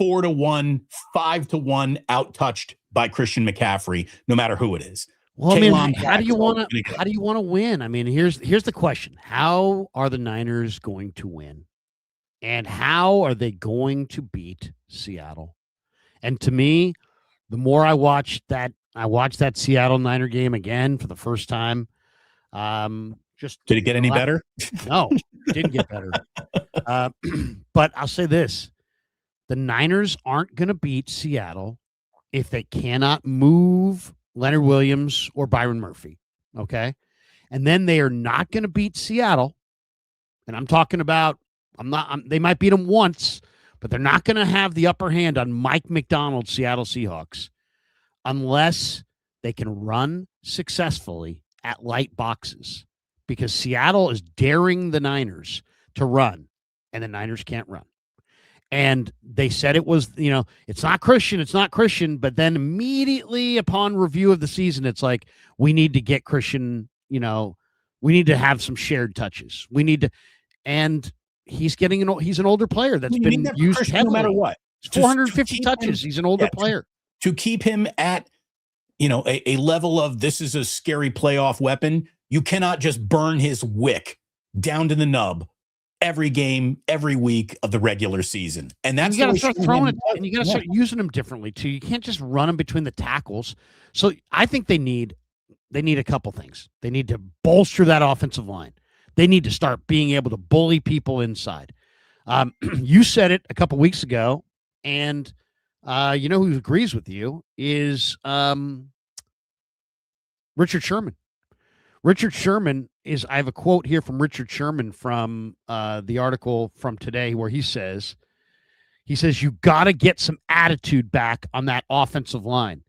4-1, 5-1 out-touched by Christian McCaffrey, no matter who it is. Well, I mean, how do you want to win? I mean, here's the question: how are the Niners going to win, and how are they going to beat Seattle? And to me, the more I watched that Seattle Niner game again for the first time. Did it get any better? No, it didn't get better. But I'll say this: the Niners aren't going to beat Seattle if they cannot move Leonard Williams or Byron Murphy. Okay. And then they are not going to beat Seattle. And I'm talking about, they might beat them once, but they're not going to have the upper hand on Mike McDonald's Seattle Seahawks unless they can run successfully at light boxes, because Seattle is daring the Niners to run and the Niners can't run. And they said it was, it's not Christian, but then immediately upon review of the season, it's like, we need to get Christian, we need to have some shared touches. We need to, and he's an older player that's been used heavily. No matter what. 450 touches. He's an older player. To keep him at, a level of, this is a scary playoff weapon. You cannot just burn his wick down to the nub every game, every week of the regular season. And that's, you got to start throwing it, and you got to start using them differently too. You can't just run them between the tackles. So I think they need a couple things. They need to bolster that offensive line. They need to start being able to bully people inside. You said it a couple weeks ago, and who agrees with you is Richard Sherman. Richard Sherman I have a quote here from Richard Sherman from the article from today where he says, you got to get some attitude back on that offensive line.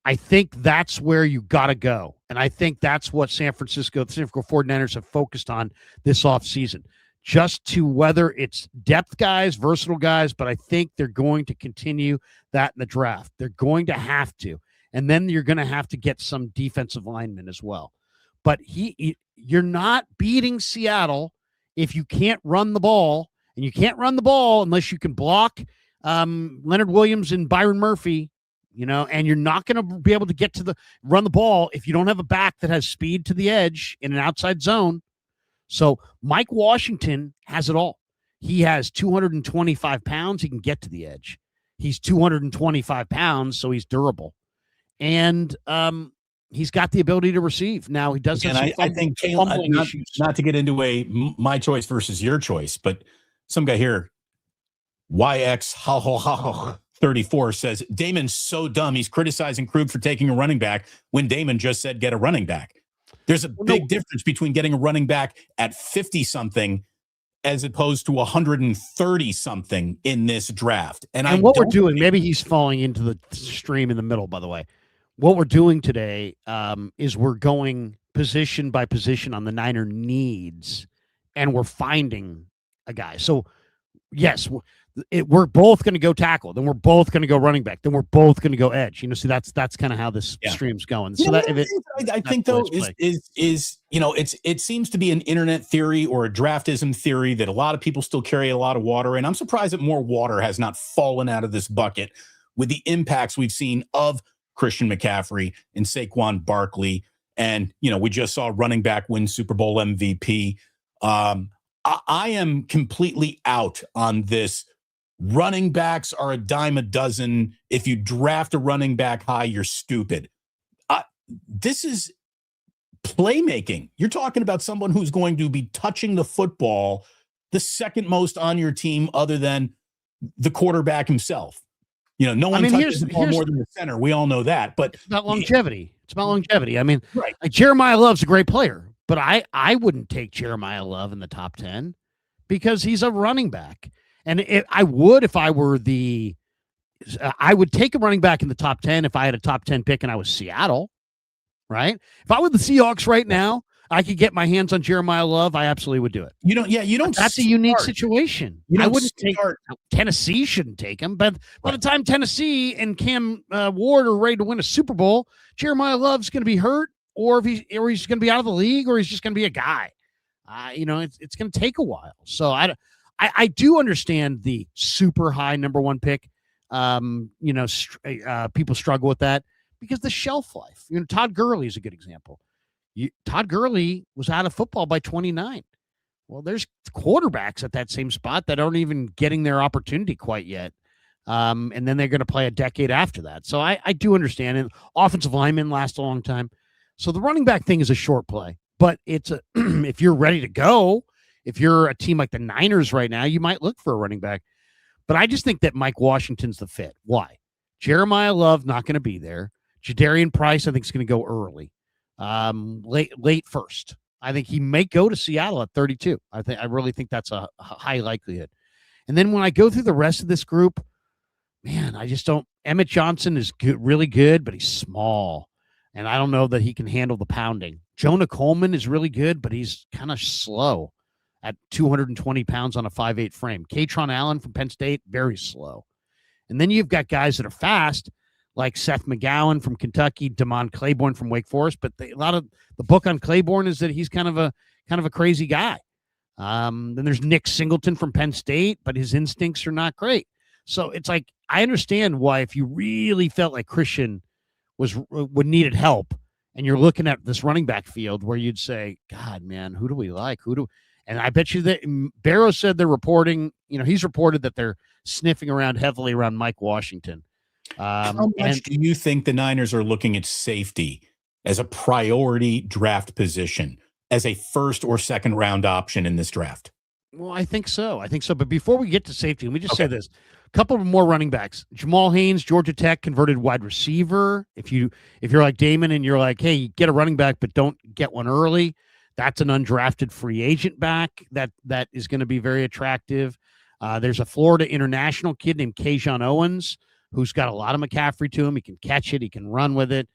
I think that's where you got to go. And I think that's what the San Francisco 49ers have focused on this offseason. Just to whether it's depth guys, versatile guys, but I think they're going to continue that in the draft. They're going to have to. And then you're going to have to get some defensive linemen as well. But you're not beating Seattle if you can't run the ball, and you can't run the ball unless you can block Leonard Williams and Byron Murphy and you're not going to be able to get to run the ball if you don't have a back that has speed to the edge in an outside zone. So Mike Washington has it all. He has 225 pounds. He can get to the edge. He's 225 pounds, so he's durable. And he's got the ability to receive. Now, he does have I think, not to get into my choice versus your choice, but some guy here, YX 34 says, Damon's so dumb. He's criticizing Krug for taking a running back when Damon just said get a running back. There's a big difference between getting a running back at 50-something as opposed to 130-something in this draft. And what we're doing, maybe he's falling into the stream in the middle, by the way. What we're doing today is we're going position by position on the Niner needs, and we're finding a guy. So, yes, we're both going to go tackle, then we're both going to go running back, then we're both going to go edge. So that's kind of how this stream's going. So I think though is it seems to be an internet theory or a draftism theory that a lot of people still carry a lot of water in. I'm surprised that more water has not fallen out of this bucket with the impacts we've seen of Christian McCaffrey and Saquon Barkley, and we just saw running back win Super Bowl MVP. I am completely out on this. Running backs are a dime a dozen. If you draft a running back high, you're stupid. This is playmaking. You're talking about someone who's going to be touching the football the second most on your team other than the quarterback himself. No one touches the ball more than the center. We all know that. But it's about longevity. It's about longevity. I mean, right. Like Jeremiah Love's a great player, but I wouldn't take Jeremiah Love in the top 10 because he's a running back. And I would if I were I would take a running back in the top 10 if I had a top 10 pick and I was Seattle, right? If I were the Seahawks right now, I could get my hands on Jeremiah Love. I absolutely would do it. You don't. That's a unique situation. I wouldn't take Tennessee shouldn't take him, but by the time Tennessee and Cam Ward are ready to win a Super Bowl, Jeremiah Love's going to be hurt, or he's going to be out of the league, or he's just going to be a guy. It's going to take a while. So I do understand the super high number one pick. People struggle with that because the shelf life. Todd Gurley is a good example. Todd Gurley was out of football by 29. Well, there's quarterbacks at that same spot that aren't even getting their opportunity quite yet. And then they're going to play a decade after that. So I do understand. And offensive linemen last a long time. So the running back thing is a short play. But it's if you're ready to go, if you're a team like the Niners right now, you might look for a running back. But I just think that Mike Washington's the fit. Why? Jeremiah Love not going to be there. Jadarian Price, I think, is going to go early, late first. I think he may go to Seattle at 32. I really think that's a high likelihood. And then when I go through the rest of this group, man, I just don't. Emmett Johnson is good, really good, but he's small, and I don't know that he can handle the pounding. Jonah Coleman is really good, but he's kind of slow at 220 pounds on a 5'8" frame. Katron Allen from Penn State, very slow. And then you've got guys that are fast, like Seth McGowan from Kentucky, Damon Claiborne from Wake Forest. But a lot of the book on Claiborne is that he's kind of a crazy guy. Then there's Nick Singleton from Penn State, but his instincts are not great. So it's like, I understand why if you really felt like Christian would needed help, and you're looking at this running back field where you'd say, God, man, who do we like? And I bet you that Barrow said they're reporting, he's reported that they're sniffing around heavily around Mike Washington. How much do you think the Niners are looking at safety as a priority draft position, as a first or second round option in this draft? Well, I think so. But before we get to safety, let me just say this. A couple of more running backs. Jamal Haynes, Georgia Tech, converted wide receiver. If you're like Damon and you're like, hey, get a running back, but don't get one early, that's an undrafted free agent back that is going to be very attractive. There's a Florida international kid named Kajon Owens who's got a lot of McCaffrey to him. He can catch it. He can run with it.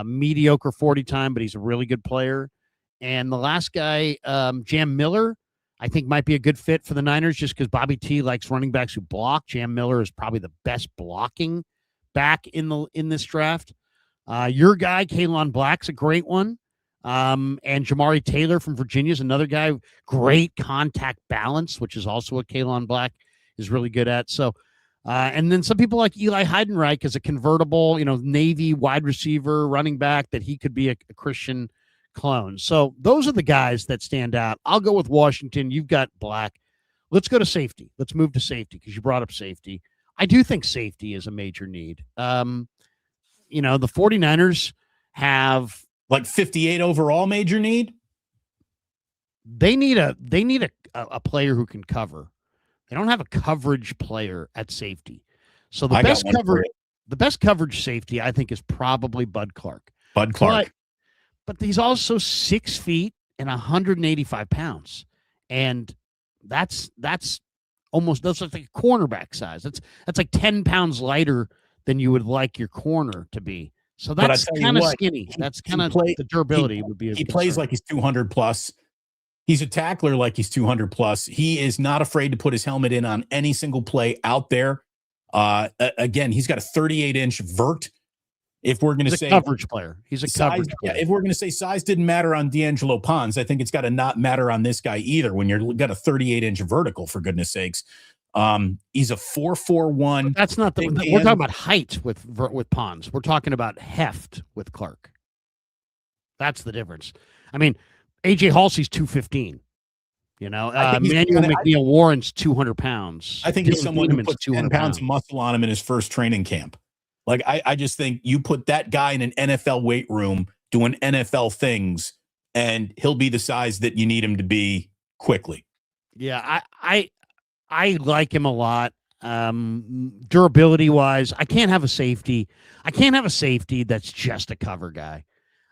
Mediocre 40 time, but he's a really good player. And the last guy, Jam Miller, I think might be a good fit for the Niners just because Bobby T likes running backs who block. Jam Miller is probably the best blocking back in this draft. Your guy, Kalon Black's a great one. And Jamari Taylor from Virginia is another guy. Great contact balance, which is also what Kalon Black is really good at. So And then some people like Eli Heidenreich as a convertible, Navy wide receiver, running back, that he could be a Christian clone. So those are the guys that stand out. I'll go with Washington. You've got Black. Let's go to safety. Let's move to safety because you brought up safety. I do think safety is a major need. The 49ers have like 58 overall major need. They need a player who can cover. They don't have a coverage player at safety. So the best coverage safety, I think, is probably Bud Clark. But he's also 6 feet and 185 pounds. And that's like a cornerback size. That's like 10 pounds lighter than you would like your corner to be. So that's kind of skinny. That's kind of the durability would be. He plays like he's 200 plus. He's a tackler like he's 200 plus. He is not afraid to put his helmet in on any single play out there. Again, he's got a 38-inch vert. If we're going to say coverage player, he's a coverage player. If we're going to say size didn't matter on D'Angelo Pons, I think it's got to not matter on this guy either. When you've got a 38-inch vertical, for goodness sakes, he's a 4.41. That's not we're talking about height with Pons. We're talking about heft with Clark. That's the difference. I mean, AJ Halsey's 215. Manuel McNeil Warren's 200 pounds. I think he's someone who put 10 pounds of muscle on him in his first training camp. Like, I just think you put that guy in an NFL weight room doing NFL things, and he'll be the size that you need him to be quickly. Yeah, I like him a lot. Durability wise, I can't have a safety. I can't have a safety that's just a cover guy.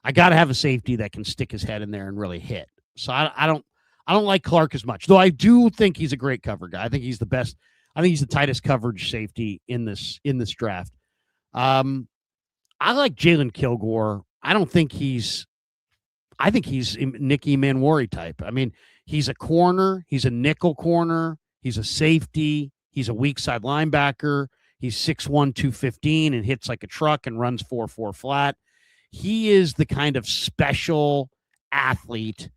I got to have a safety that can stick his head in there and really hit. So I don't like Clark as much, though I do think he's a great cover guy. I think he's the best. I think he's the tightest coverage safety in this draft. I like Jalen Kilgore. I think he's Nicky Manwari type. I mean, he's a corner. He's a nickel corner. He's a safety. He's a weak side linebacker. He's 6'1", 215 and hits like a truck and runs 4.4 flat. He is the kind of special athlete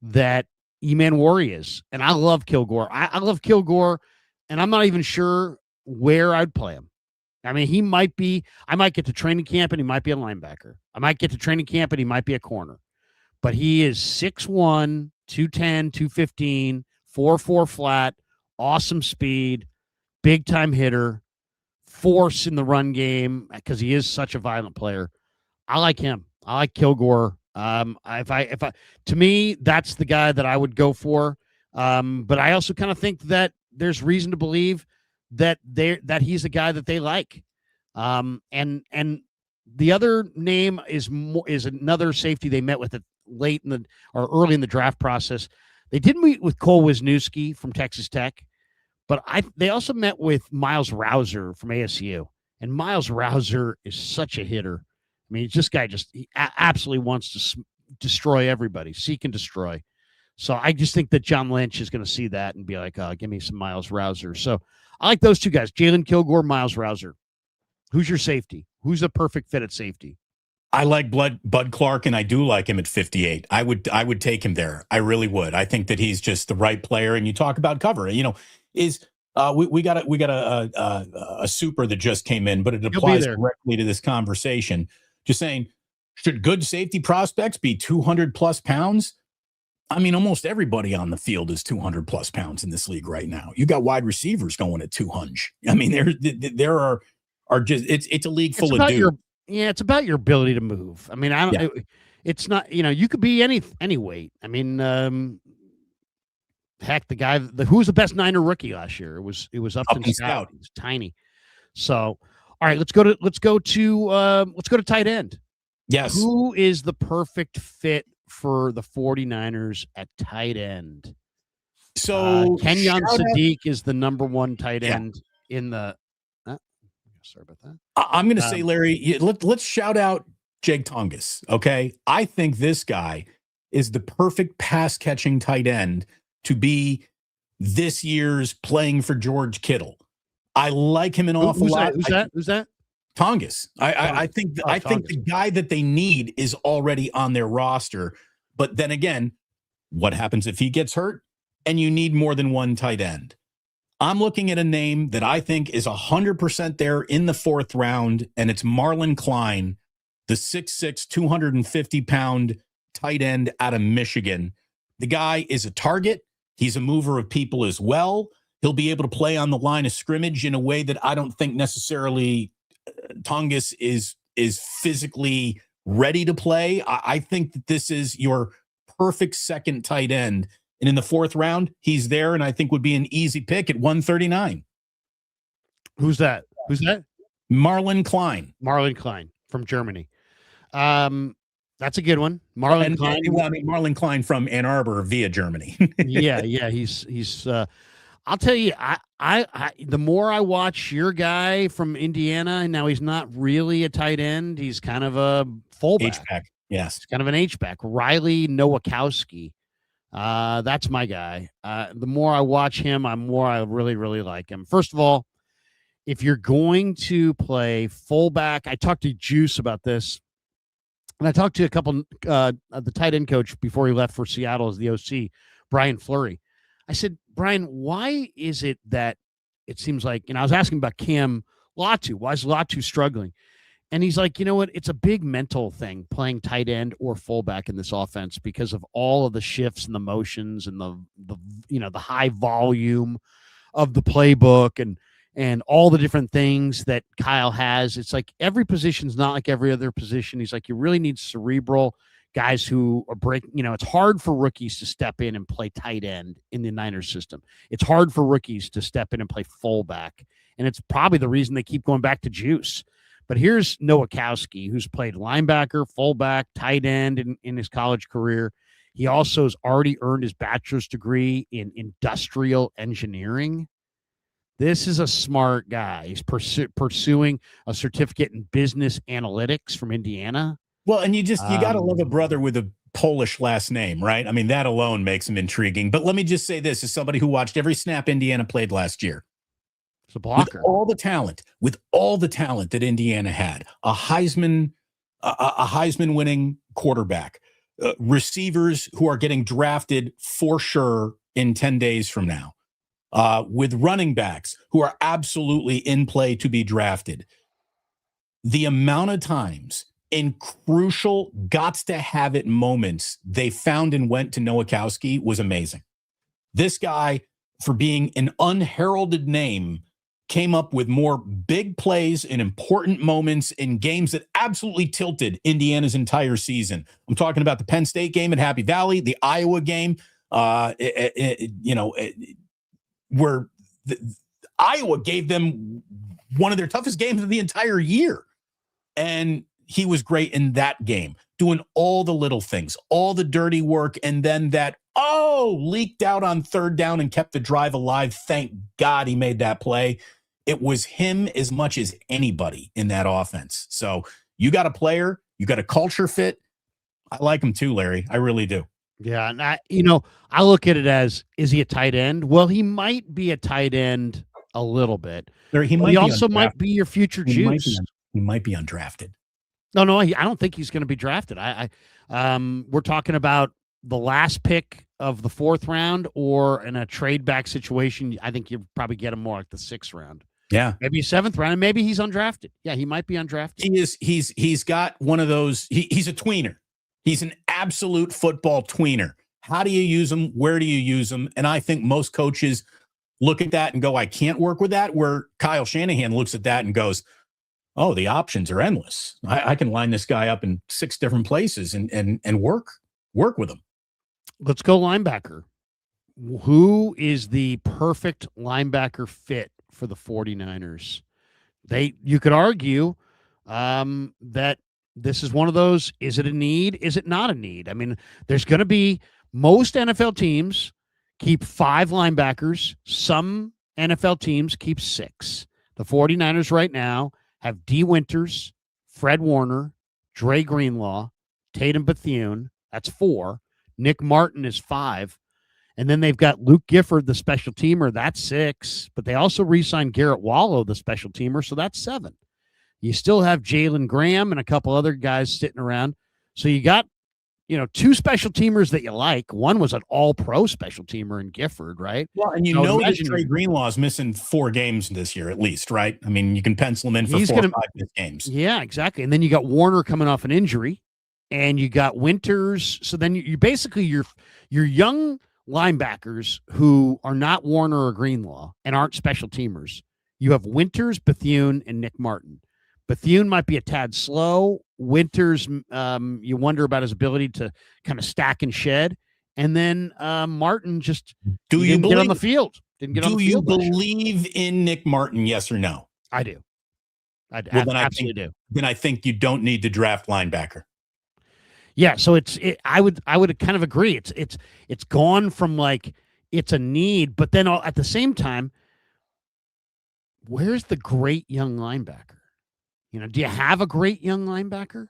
that Manwari is. And I love Kilgore. I love Kilgore, and I'm not even sure where I'd play him. I mean, I might get to training camp and he might be a linebacker. I might get to training camp and he might be a corner. But he is 6'1", 210, 215, 4.4 flat, awesome speed, big-time hitter, force in the run game because he is such a violent player. I like him. I like Kilgore. To me, that's the guy that I would go for. But I also kind of think that there's reason to believe that he's a guy that they like. And the other name is another safety they met with it early in the draft process. They did meet with Cole Wisniewski from Texas Tech, but they also met with Miles Rouser from ASU. And Miles Rouser is such a hitter. I mean, this guy he absolutely wants to destroy everybody, seek and destroy. So I just think that John Lynch is going to see that and be like, give me some Miles Rouser. So I like those two guys, Jalen Kilgore, Miles Rouser. Who's your safety? Who's a perfect fit at safety? I like Bud Clark, and I do like him at 58. I would take him there. I really would. I think that he's just the right player. And you talk about cover. We got a super that just came in, but it applies directly to this conversation. Just saying, should good safety prospects be 200 plus pounds? I mean, almost everybody on the field is 200 plus pounds in this league right now. You got wide receivers going at 200. I mean, there are just it's a league full of dudes. It's about your ability to move. I mean, it's not, you could be any weight. I mean, heck, the guy who was the best Niner rookie last year? It was Upton Scout. He was tiny. So, all right, let's go to tight end. Yes. Who is the perfect fit for the 49ers at tight end? So Kenyon Sadiq is the number one tight end in the. Sorry about that. I'm going to say, Larry, let's shout out Jake Tongas. Okay, I think this guy is the perfect pass catching tight end to be this year's playing for George Kittle. I like him an awful lot. Who's that? Tongas. I think the guy that they need is already on their roster. But then again, what happens if he gets hurt and you need more than one tight end? I'm looking at a name that I think is 100% there in the 4th round, and it's Marlon Klein, the 6'6", 250-pound tight end out of Michigan. The guy is a target. He's a mover of people as well. He'll be able to play on the line of scrimmage in a way that I don't think necessarily Tongus is physically ready to play. I think that this is your perfect second tight end. And in the 4th round, he's there, and I think would be an easy pick at 139. Who's that? Marlon Klein. Marlon Klein from Germany. That's a good one. Marlon Klein. Well, I mean, Marlon Klein from Ann Arbor via Germany. yeah. He's. I'll tell you, I the more I watch your guy from Indiana, and now he's not really a tight end. He's kind of a fullback. H-back. Yes. He's kind of an H-back. Riley Nowakowski. That's my guy. The more I watch him, I really, really like him. First of all, if you're going to play fullback, I talked to Juice about this, and I talked to a couple of the tight end coach before he left for Seattle as the OC, Brian Fleury. I said, Brian, why is it that it seems like, I was asking about Cam Latu. Why is Latu struggling? And he's like, you know what? It's a big mental thing playing tight end or fullback in this offense because of all of the shifts and the motions and the high volume of the playbook and all the different things that Kyle has. It's like every position's not like every other position. He's like, you really need cerebral guys who are breaking. It's hard for rookies to step in and play tight end in the Niners system. It's hard for rookies to step in and play fullback. And it's probably the reason they keep going back to Juice. But here's Nowakowski, who's played linebacker, fullback, tight end in his college career. He also has already earned his bachelor's degree in industrial engineering. This is a smart guy. He's pursuing a certificate in business analytics from Indiana. Well, and you got to love a brother with a Polish last name, right? I mean, that alone makes him intriguing. But let me just say this as somebody who watched every snap Indiana played last year. It's a blocker. With all the talent that Indiana had, a Heisman winning quarterback, receivers who are getting drafted for sure in 10 days from now, with running backs who are absolutely in play to be drafted. The amount of times in crucial gots-to-have-it moments they found and went to Nowakowski was amazing. This guy, for being an unheralded name, came up with more big plays in important moments in games that absolutely tilted Indiana's entire season. I'm talking about the Penn State game at Happy Valley, the Iowa game, where Iowa gave them one of their toughest games of the entire year. And he was great in that game, doing all the little things, all the dirty work, and then leaked out on 3rd down and kept the drive alive. Thank God he made that play. It was him as much as anybody in that offense. So you got a player, you got a culture fit. I like him too, Larry. I really do. Yeah, and I look at it as, is he a tight end? Well, he might be a tight end a little bit. He also might be your future Juice. He might be undrafted. No, I don't think he's going to be drafted. We're talking about the last pick of the 4th round, or in a trade back situation. I think you probably get him more like the 6th round. Yeah, maybe 7th round, and maybe he's undrafted. Yeah, he might be undrafted. He is. He's got one of those. He's a tweener. He's an absolute football tweener. How do you use him? Where do you use him? And I think most coaches look at that and go, I can't work with that. Where Kyle Shanahan looks at that and goes, oh, the options are endless. I can line this guy up in 6 different places and work with him. Let's go linebacker. Who is the perfect linebacker fit for the 49ers? You could argue that this is one of those, is it a need? Is it not a need? I mean, there's going to be, most NFL teams keep 5 linebackers. Some NFL teams keep 6. The 49ers right now have D. Winters, Fred Warner, Dre Greenlaw, Tatum Bethune. That's 4. Nick Martin is 5. And then they've got Luke Gifford, the special teamer. That's 6. But they also re-signed Garrett Wallow, the special teamer. So that's 7. You still have Jalen Graham and a couple other guys sitting around. So you got two special teamers that you like. One was an all-pro special teamer in Gifford, right? Well, and So that Trey Greenlaw is missing 4 games this year at least, right? I mean, you can pencil him in for 4 or 5 games. Yeah, exactly. And then you got Warner coming off an injury, and you got Winters. So then you basically your young linebackers who are not Warner or Greenlaw and aren't special teamers. You have Winters, Bethune, and Nick Martin. Bethune might be a tad slow. Winters, you wonder about his ability to kind of stack and shed. And then Martin just didn't get on the field. Do you believe in Nick Martin, yes or no? I do. I absolutely do. Then I think you don't need to draft linebacker. Yeah, so I would kind of agree. It's gone from like it's a need, but then at the same time, where's the great young linebacker? Do you have a great young linebacker?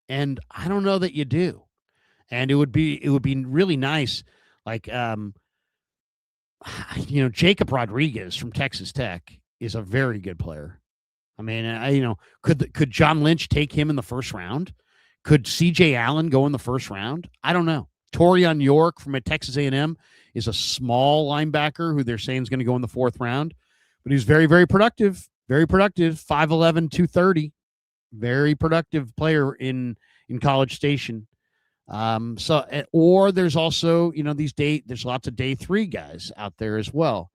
And I don't know that you do. And it would be really nice, like Jacob Rodriguez from Texas Tech is a very good player. I mean, could John Lynch take him in the first round? Could C.J. Allen go in the first round? I don't know. Torian York from Texas A&M is a small linebacker who they're saying is going to go in the 4th round, but he's very, very productive. Very productive. 5'11", 230. Very productive player in College Station. Or there's also there's lots of day 3 guys out there as well.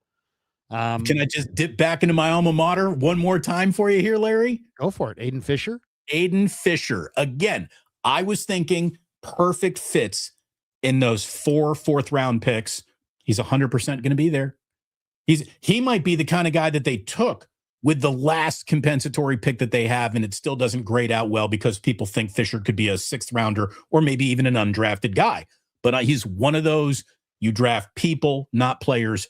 Can I just dip back into my alma mater one more time for you here, Larry? Go for it. Aiden Fisher. Again, I was thinking perfect fits in those 4 4th-round picks. He's 100% going to be there. He might be the kind of guy that they took with the last compensatory pick that they have, and it still doesn't grade out well because people think Fisher could be a 6th-rounder or maybe even an undrafted guy. But he's one of those, you draft people, not players.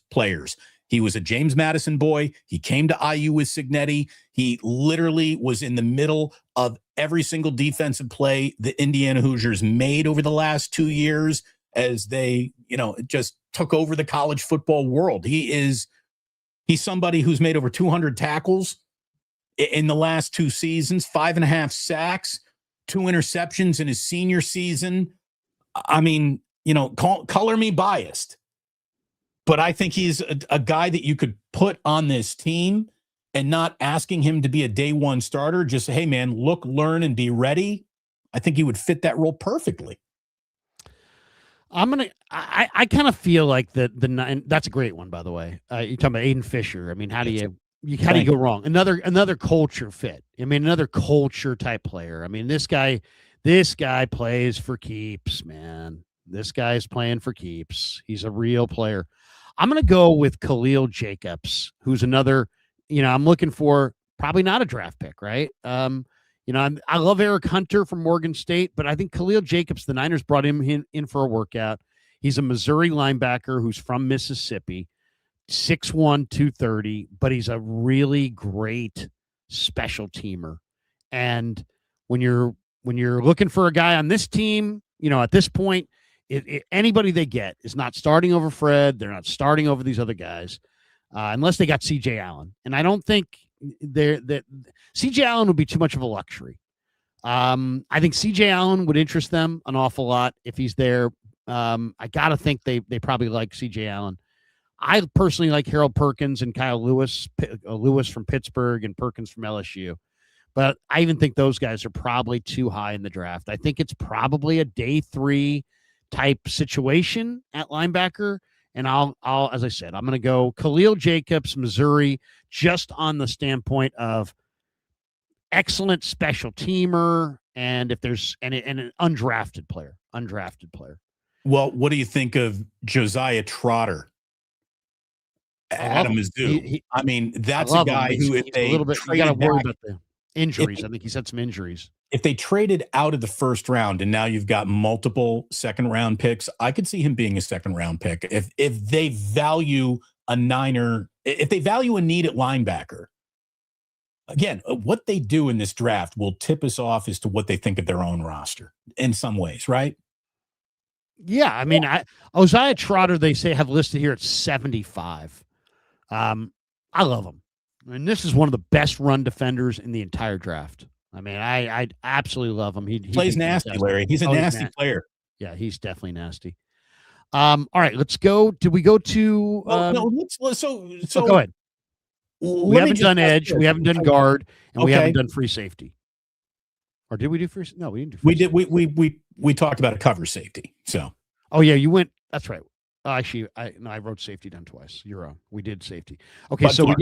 He was a James Madison boy. He came to IU with Cignetti. He literally was in the middle of every single defensive play the Indiana Hoosiers made over the last 2 years as they, just took over the college football world. He's somebody who's made over 200 tackles in the last 2 seasons, 5.5 sacks, 2 interceptions in his senior season. I mean, color me biased, but I think he's a guy that you could put on this team and not asking him to be a day 1 starter. Just, hey, man, look, learn, and be ready. I think he would fit that role perfectly. I kind of feel like the 9. That's a great one, by the way. You're talking about Aiden Fisher. I mean, how do you go wrong? Another culture fit. I mean, another culture type player. I mean, this guy plays for keeps, man. This guy's playing for keeps. He's a real player. I'm going to go with Khalil Jacobs, who's another, I'm looking for probably not a draft pick, right? I love Eric Hunter from Morgan State, but I think Khalil Jacobs, the Niners brought him in for a workout. He's a Missouri linebacker who's from Mississippi, 6'1", 230, but he's a really great special teamer. And when you're looking for a guy on this team, at this point, anybody they get is not starting over Fred. They're not starting over these other guys unless they got C.J. Allen. And I don't think that C.J. Allen would be too much of a luxury. I think C.J. Allen would interest them an awful lot if he's there. I got to think they probably like C.J. Allen. I personally like Harold Perkins and Kyle Lewis from Pittsburgh and Perkins from LSU. But I even think those guys are probably too high in the draft. I think it's probably a day 3 type situation at linebacker. And I'll as I said, I'm going to go Khalil Jacobs, Missouri, just on the standpoint of excellent special teamer. And if there's and an undrafted player. Well, what do you think of Josiah Trotter out of Mizzou? I mean, that's a guy who, if they you got to worry about the injuries. I think he's had some injuries. If they traded out of the 1st round and now you've got multiple 2nd-round picks, I could see him being a 2nd-round pick. If they value a Niner, if they value a need at linebacker, again, what they do in this draft will tip us off as to what they think of their own roster in some ways, right? Yeah, I mean, Josiah Trotter, they say have listed here at 75. I love him. I mean, this is one of the best run defenders in the entire draft. I mean, I absolutely love him. He plays nasty, Larry. He's a nasty player. Yeah, he's definitely nasty. All right, let's go. Did we go to? No, let's Go ahead. We haven't done edge. This. We haven't done guard, and we haven't Okay. done free safety. Or did we do free? No, we didn't do free. We did. We talked about a cover safety. So. Oh yeah, you went. That's right. Actually, I wrote safety down twice. You're wrong. We did safety. Okay, But so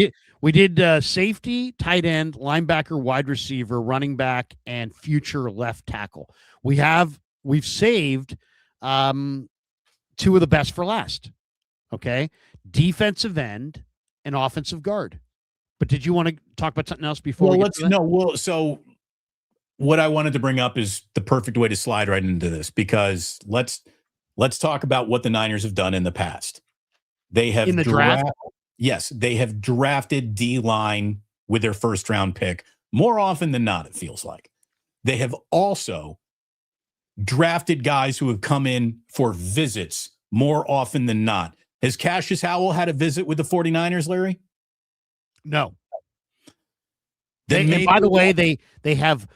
we did safety, tight end, linebacker, wide receiver, running back, and future left tackle. We've saved two of the best for last. Okay, defensive end and offensive guard. But did you want to talk about something else before? So what I wanted to bring up is the perfect way to slide right into this, because let's talk about what the Niners have done in the past. They have in the draft. Yes, they have drafted D-line with their first round pick more often than not, it feels like. They have also drafted guys who have come in for visits more often than not. Has Cassius Howell had a visit with the 49ers, Larry? No. By the way, they have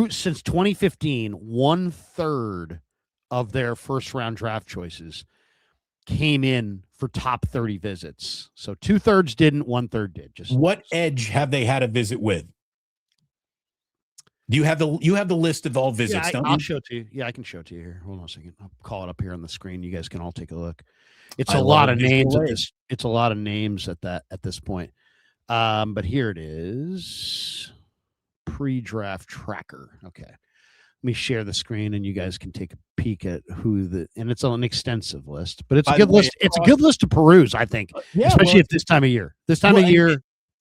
since 2015, 1/3 of their first round draft choices came in for top 30 visits. So 2/3 didn't, 1/3 did. What edge have they had a visit with? Do you have the list of all visits? Yeah, I'll show it to you. Yeah, I can show it to you here. Hold on a second. I'll call it up here on the screen. You guys can all take a look. It's a lot of names at this. It's a lot of names at this point. But here it is. Pre-draft tracker. Okay. Let me share the screen and you guys can take a peek at and it's an extensive list, but it's a good list. It's a good list to peruse, I think, especially at this time of year.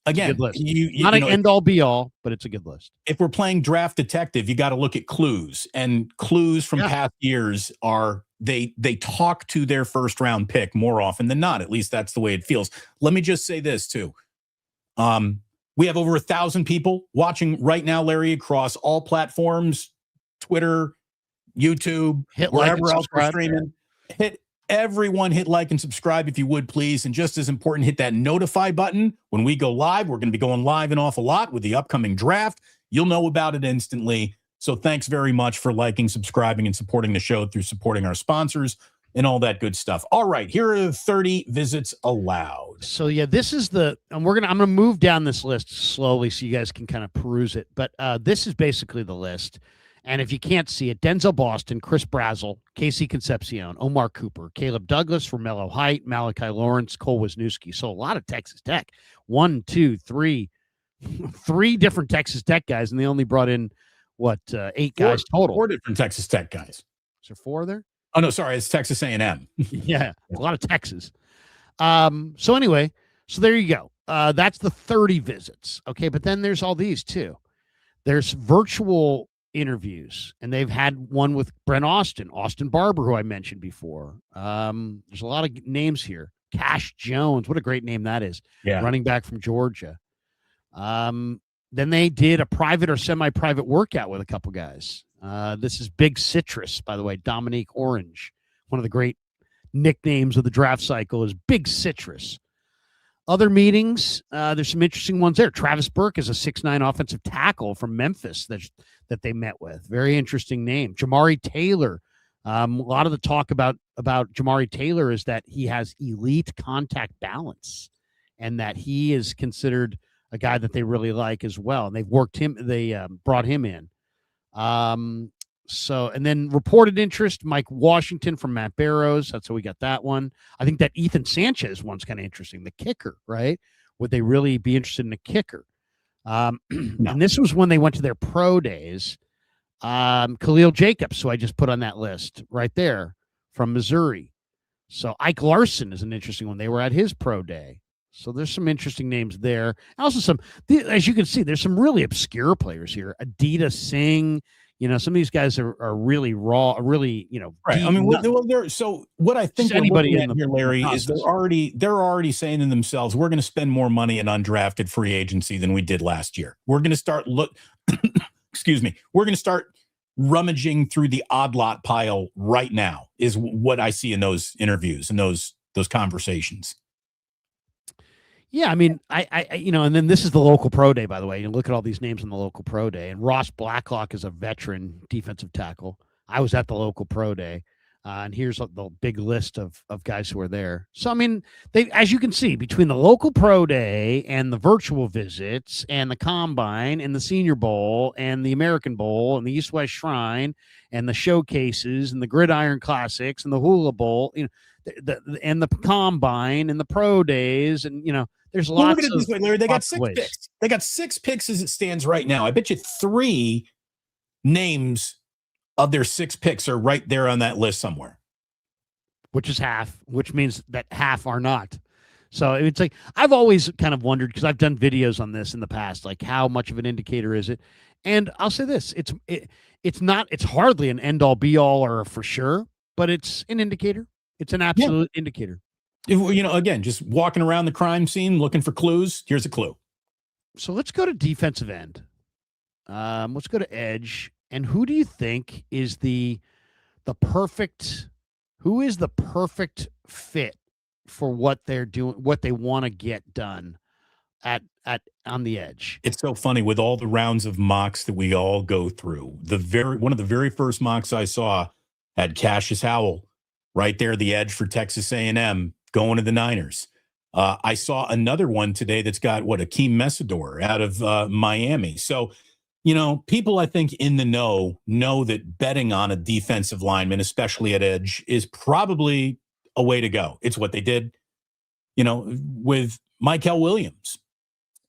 Again, not an end all be all, but it's a good list. If we're playing draft detective, you got to look at clues, and clues from past years are they talk to their first round pick more often than not. At least that's the way it feels. Let me just say this too. We have over 1,000 people watching right now, Larry, across all platforms. Twitter, YouTube, wherever else we're streaming. Hit like and subscribe if you would, please. And just as important, hit that notify button when we go live. We're going to be going live an awful lot with the upcoming draft. You'll know about it instantly. So thanks very much for liking, subscribing, and supporting the show through supporting our sponsors and all that good stuff. All right, here are the 30 visits allowed. So yeah, this is I'm going to move down this list slowly so you guys can kind of peruse it. But this is basically the list. And if you can't see it, Denzel Boston, Chris Brazzell, Casey Concepcion, Omar Cooper, Caleb Douglas, Romello Height, Malachi Lawrence, Cole Wisniewski. So a lot of Texas Tech. 1, 2, 3, 3 different Texas Tech guys, and they only brought in, 8 guys total. 4 different Texas Tech guys. Is there 4 there? Oh, no, sorry. It's Texas A&M. Yeah, a lot of Texas. So anyway, there you go. That's the 30 visits. Okay, but then there's all these too. There's virtual interviews, and they've had one with Brent Austin Barber, who I mentioned before. There's a lot of names here. Cash Jones, what a great name that is. Yeah. Running back from Georgia. Then they did a private or semi-private workout with a couple guys. This is Big Citrus, by the way, Dominique Orange. One of the great nicknames of the draft cycle is Big Citrus. Other meetings, there's some interesting ones there. Travis Burke is a 6'9" offensive tackle from Memphis that they met with. Very interesting name. Jamari Taylor. A lot of the talk about Jamari Taylor is that he has elite contact balance and that he is considered a guy that they really like as well. And they brought him in. And then reported interest, Mike Washington from Matt Barrows. That's how we got that one. I think that Ethan Sanchez one's kind of interesting. The kicker, right? Would they really be interested in a kicker? No. And this was when they went to their pro days. Khalil Jacobs, who I just put on that list right there from Missouri. So Ike Larson is an interesting one. They were at his pro day. So there's some interesting names there. Also as you can see, there's some really obscure players here. Adita Singh. Some of these guys are really raw, really, right. I mean, so what I think anybody in here, Larry, is they're already saying to themselves, we're going to spend more money in undrafted free agency than we did last year. We're going to start excuse me. We're going to start rummaging through the odd lot pile right now is what I see in those interviews and those conversations. Yeah, I mean, I and then this is the local pro day, by the way. You look at all these names on the local pro day, and Ross Blacklock is a veteran defensive tackle. I was at the local pro day. And here's the big list of guys who are there. So, I mean, they, as you can see, between the local pro day and the virtual visits and the combine and the Senior Bowl and the American Bowl and the East West Shrine and the showcases and the Gridiron Classics and the Hula Bowl, and the combine and the pro days, and there's lots. Look at it this way, Larry. They got 6 ways. picks. They got 6 picks as it stands right now. I bet you 3 names of their 6 picks are right there on that list somewhere. Which is half, which means that half are not. So it's like, I've always kind of wondered, because I've done videos on this in the past, like how much of an indicator is it? And I'll say this, it's hardly an end all be all or for sure, but it's an indicator. It's an absolute indicator. Again, just walking around the crime scene looking for clues. Here's a clue. So let's go to defensive end. Let's go to edge. And who do you think is the perfect fit for what they're doing, what they want to get done on the edge? It's so funny with all the rounds of mocks that we all go through. One of the very first mocks I saw had Cassius Howell right there, the edge for Texas A&M going to the Niners. I saw another one today that's got Akeem Mesidor out of Miami. So, people I think in the know that betting on a defensive lineman, especially at edge, is probably a way to go. It's what they did, with Caleb Williams.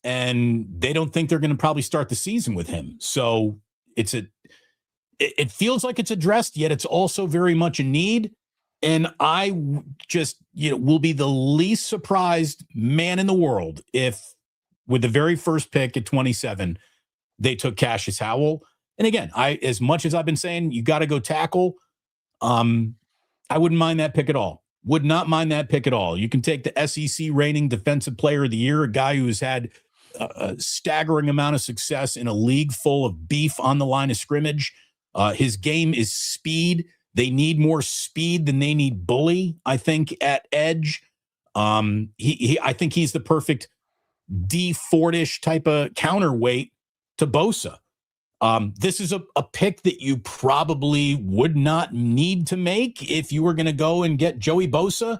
And they don't think they're going to probably start the season with him. So it feels like it's addressed, yet it's also very much a need. And I just, will be the least surprised man in the world if with the very first pick at 27, they took Cassius Howell. And again, as much as I've been saying, you got to go tackle. I wouldn't mind that pick at all. Would not mind that pick at all. You can take the SEC reigning defensive player of the year, a guy who has had a staggering amount of success in a league full of beef on the line of scrimmage. His game is speed. They need more speed than they need bully, I think, at edge. I think he's the perfect D Fordish type of counterweight to Bosa. This is a pick that you probably would not need to make if you were going to go and get Joey Bosa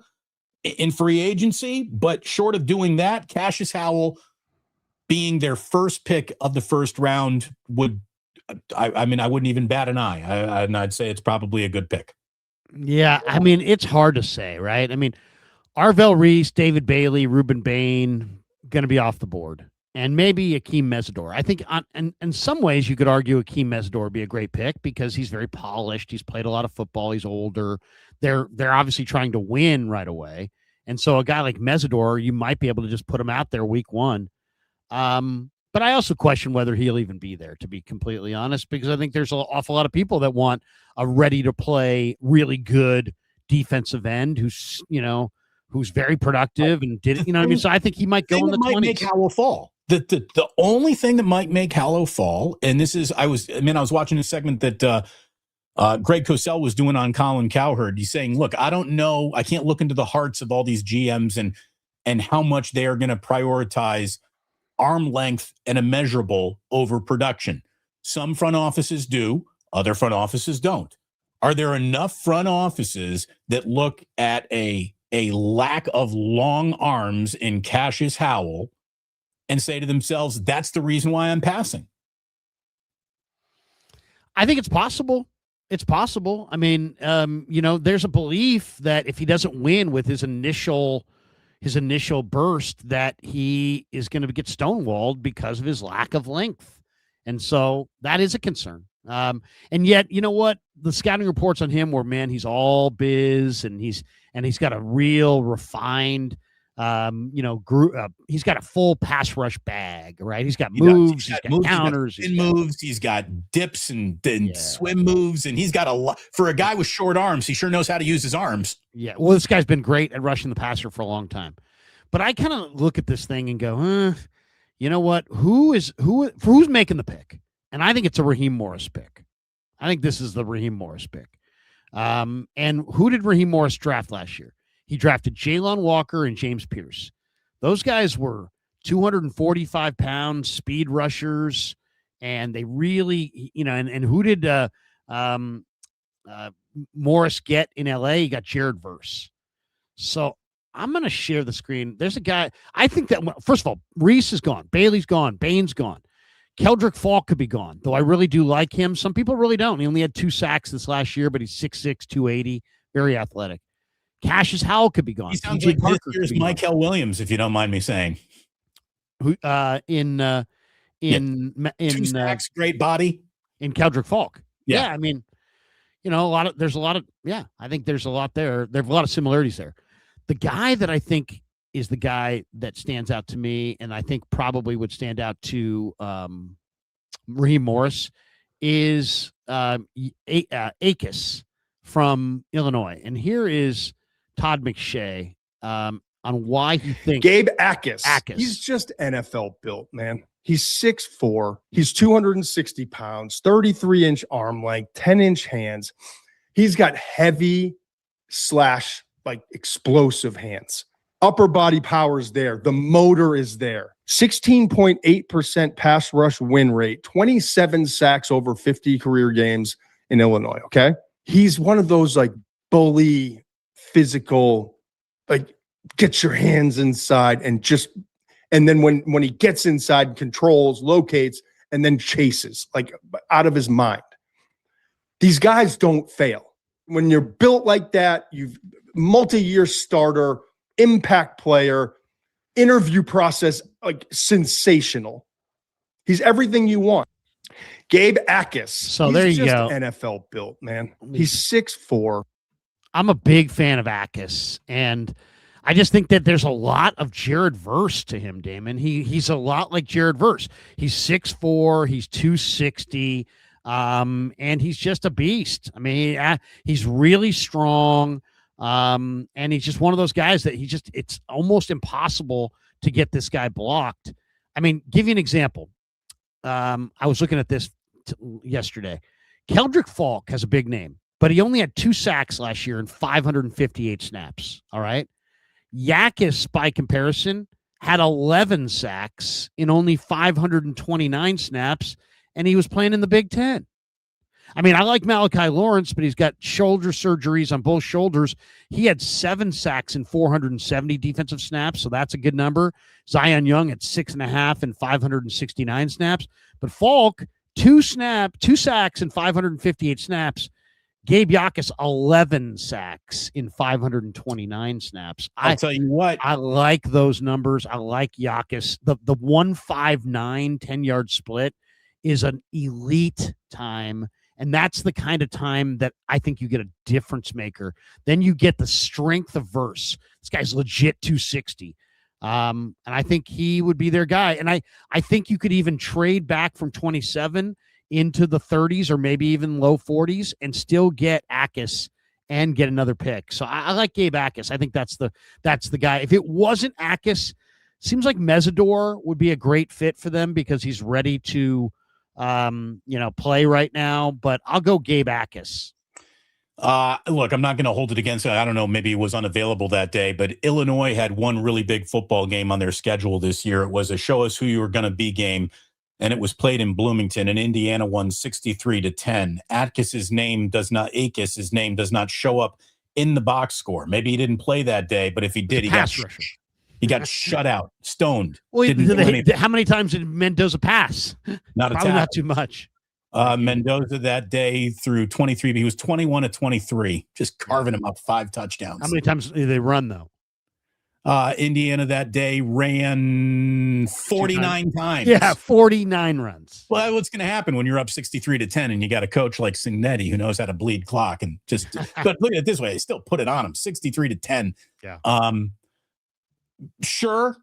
in free agency. But short of doing that, Cassius Howell being their first pick of the first round would, I wouldn't even bat an eye. I'd say it's probably a good pick. Yeah, it's hard to say, right? Arvell Reese, David Bailey, Ruben Bain, going to be off the board. And maybe Akeem Mesidor. I think in some ways you could argue Akeem Mesidor would be a great pick because he's very polished. He's played a lot of football. He's older. They're obviously trying to win right away. And so a guy like Mesidor, you might be able to just put him out there week 1. But I also question whether he'll even be there, to be completely honest, because I think there's an awful lot of people that want a ready-to-play, really good defensive end who's very productive and did it. So I think he might go in the 20s. Might make Howell fall. The only thing that might make Howell fall, and this is, I was watching a segment that Greg Cosell was doing on Colin Cowherd. He's saying, look, I don't know, I can't look into the hearts of all these GMs and how much they are going to prioritize arm length and immeasurable over production. Some front offices do, other front offices don't. Are there enough front offices that look at a lack of long arms in Cassius Howell and say to themselves, that's the reason why I'm passing? I think it's possible. It's possible. There's a belief that if he doesn't win with his initial burst, that he is going to get stonewalled because of his lack of length. And so that is a concern. And yet, you know what? The scouting reports on him were, man, he's all biz and he's got a real refined, he's got a full pass rush bag, right? He's got moves, he's got counters, he's got dips and swim moves, and he's got a lot. For a guy with short arms, he sure knows how to use his arms. Yeah, well, this guy's been great at rushing the passer for a long time. But I kind of look at this thing and go, you know what? Who's making the pick? And I think it's a Raheem Morris pick. I think this is the Raheem Morris pick. And who did Raheem Morris draft last year? He drafted Jalen Walker and James Pierce. Those guys were 245-pound speed rushers, and they really, and who did Morris get in LA, you got Jared Verse. So I'm going to share the screen. There's a guy. I think that, first of all, Reese is gone. Bailey's gone. Bain's gone. Keldrick Falk could be gone, though I really do like him. Some people really don't. He only had 2 sacks this last year, but he's 6'6", 280, very athletic. Cassius Howell could be gone. He sounds like this year's Michael Williams, if you don't mind me saying. Who 2 sacks, great body. In Keldrick Falk. Yeah. I mean, there's a lot of, I think there's a lot there. There's a lot of similarities there. The guy that I think is the guy that stands out to me, and I think probably would stand out to Raheem Morris, is Akis from Illinois. And here is Todd McShay on why he thinks Gabe Akis. He's just NFL built, man. He's 6'4". He's 260 pounds, 33-inch arm length, 10-inch hands. He's got heavy / explosive hands. Upper body power is there. The motor is there. 16.8% pass rush win rate, 27 sacks over 50 career games in Illinois, okay? He's one of those bully, physical, get your hands inside and then when he gets inside, controls, locates, and then chases, out of his mind. These guys don't fail. When you're built like that, you've multi-year starter, impact player, interview process, sensational. He's everything you want. Gabe Akis. So there you go. NFL built, man. He's 6'4". I'm a big fan of Akis, and I just think that there's a lot of Jared Verse to him, Damon. He's a lot like Jared Verse. He's 6'4", he's 260, and he's just a beast. I mean, he's really strong. And he's just one of those guys that it's almost impossible to get this guy blocked. I mean, give you an example. I was looking at this yesterday. Keldrick Falk has a big name, but he only had 2 sacks last year in 558 snaps. All right. Yakis, by comparison, had 11 sacks in only 529 snaps, and he was playing in the Big Ten. I mean, I like Malachi Lawrence, but he's got shoulder surgeries on both shoulders. He had 7 sacks in 470 defensive snaps, so that's a good number. Zion Young at 6.5 in 569 snaps. But Falk, 2 sacks in 558 snaps. Gabe Yakis, 11 sacks in 529 snaps. I'll tell you what. I like those numbers. I like Yakis. The 159 10-yard split is an elite time. And that's the kind of time that I think you get a difference maker. Then you get the strength of Verse. This guy's legit 260. And I think he would be their guy. And I think you could even trade back from 27 into the 30s or maybe even low 40s and still get Akis and get another pick. So I like Gabe Akis. I think that's the guy. If it wasn't Akis, seems like Mesidor would be a great fit for them because he's ready to play right now, but I'll go Gabe Akis. Look, I'm not going to hold it against it. I don't know. Maybe it was unavailable that day, but Illinois had one really big football game on their schedule this year. It was a show us who you were going to be game, and it was played in Bloomington, and Indiana won 63-10. Akis's name does not show up in the box score. Maybe he didn't play that day, but if he did, he got shut out, stoned. Well, how many times did Mendoza pass? Probably not too much. Mendoza that day threw 23, but he was 21-23, just carving him up 5 touchdowns. How many times did they run, though? Indiana that day ran 49 times. Yeah, 49 runs. Well, what's going to happen when you're up 63-10 and you got a coach like Signetti who knows how to bleed clock and just but look at it this way, they still put it on him 63-10. Yeah. Sure.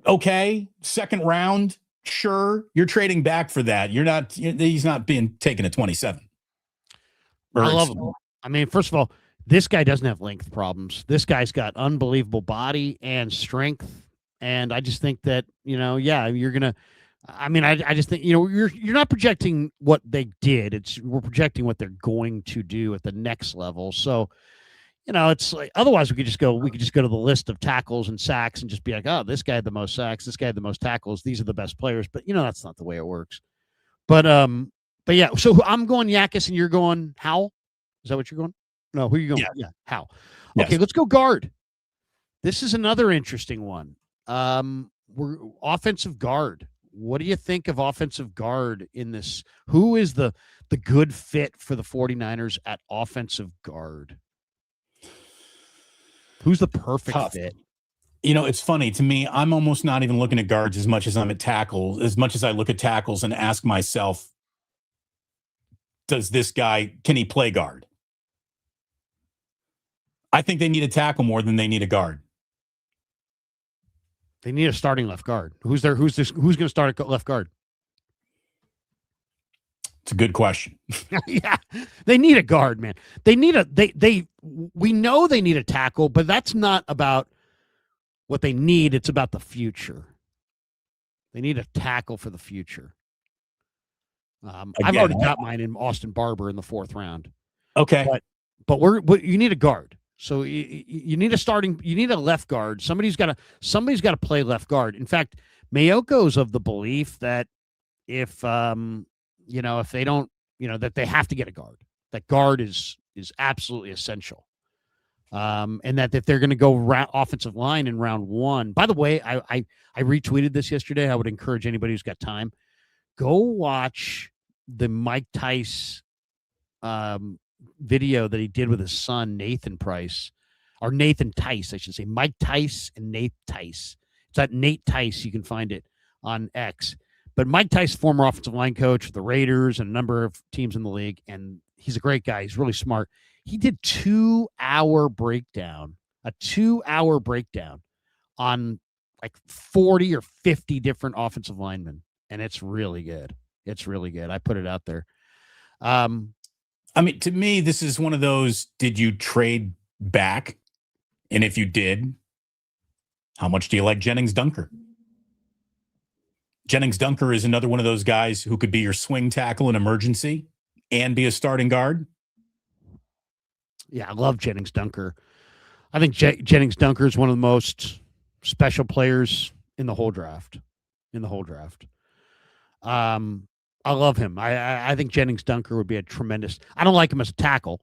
Okay. Second round. Sure. You're trading back for that. He's not being taken at 27. I love him. I mean, first of all, this guy doesn't have length problems. This guy's got unbelievable body and strength. And I just think that, you're going to, I just think, you're not projecting what they did. We're projecting what they're going to do at the next level. So, it's like, otherwise we could just go to the list of tackles and sacks and just be like, oh, this guy had the most sacks, this guy had the most tackles. These are the best players. But that's not the way it works. But yeah, so I'm going Yakis and you're going Howell. Is that what you're going? No, who are you going? Yeah. How? Yes. Okay, let's go guard. This is another interesting one. We're offensive guard. What do you think of offensive guard in this? Who is the good fit for the 49ers at offensive guard? Who's the perfect fit? You know, it's funny to me. I'm almost not even looking at guards as much as I'm at tackles, as much as I look at tackles and ask myself, does this guy, can he play guard? I think they need a tackle more than they need a guard. They need a starting left guard. Who's going to start at left guard? It's a good question. Yeah, they need a guard, man. They need we know they need a tackle, but that's not about what they need. It's about the future. They need a tackle for the future. I've already got mine in Austin Barber in the 4th round. Okay. But you need a guard. So you need a left guard. Somebody's got to play left guard. In fact, Mayoko's of the belief that if they don't, that they have to get a guard. That guard is absolutely essential. And that if they're going to go offensive line in round 1. By the way, I retweeted this yesterday. I would encourage anybody who's got time, go watch the Mike Tice video that he did with his son, Nathan Tice, I should say. Mike Tice and Nate Tice. It's at Nate Tice. You can find it on X. But Mike Tice, former offensive line coach for the Raiders and a number of teams in the league, and he's a great guy. He's really smart. He did a 2-hour breakdown on like 40 or 50 different offensive linemen, and it's really good. It's really good. I put it out there. I mean, to me, this is one of those, did you trade back? And if you did, how much do you like Jennings Dunker? Jennings Dunker is another one of those guys who could be your swing tackle in emergency and be a starting guard. Yeah, I love Jennings Dunker. I think Jennings Dunker is one of the most special players in the whole draft. I love him. I think Jennings Dunker would be a tremendous. I don't like him as a tackle.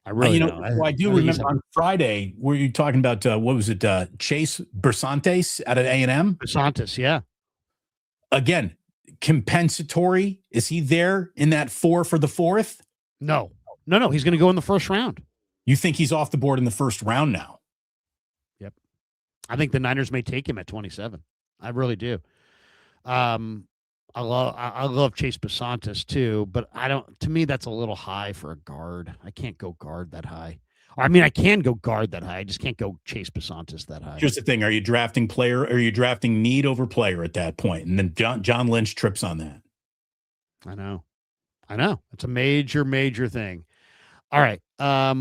I really don't. I do remember on Friday, were you talking about what was it? Chase Bersantes out of A&M? Bersantes, yeah. Again, compensatory. Is he there in that 4 for the 4th? No. He's going to go in the 1st round. You think he's off the board in the 1st round now? Yep. I think the Niners may take him at 27. I really do. I love Chase Bersantes too, but to me, that's a little high for a guard. I can't go guard that high. Or, I mean, I can go guard that high. I just can't go Chase Bersantes that high. Here's the thing. Are you drafting player or are you drafting need over player at that point? And then John Lynch trips on that. I know. It's a major thing. All right. I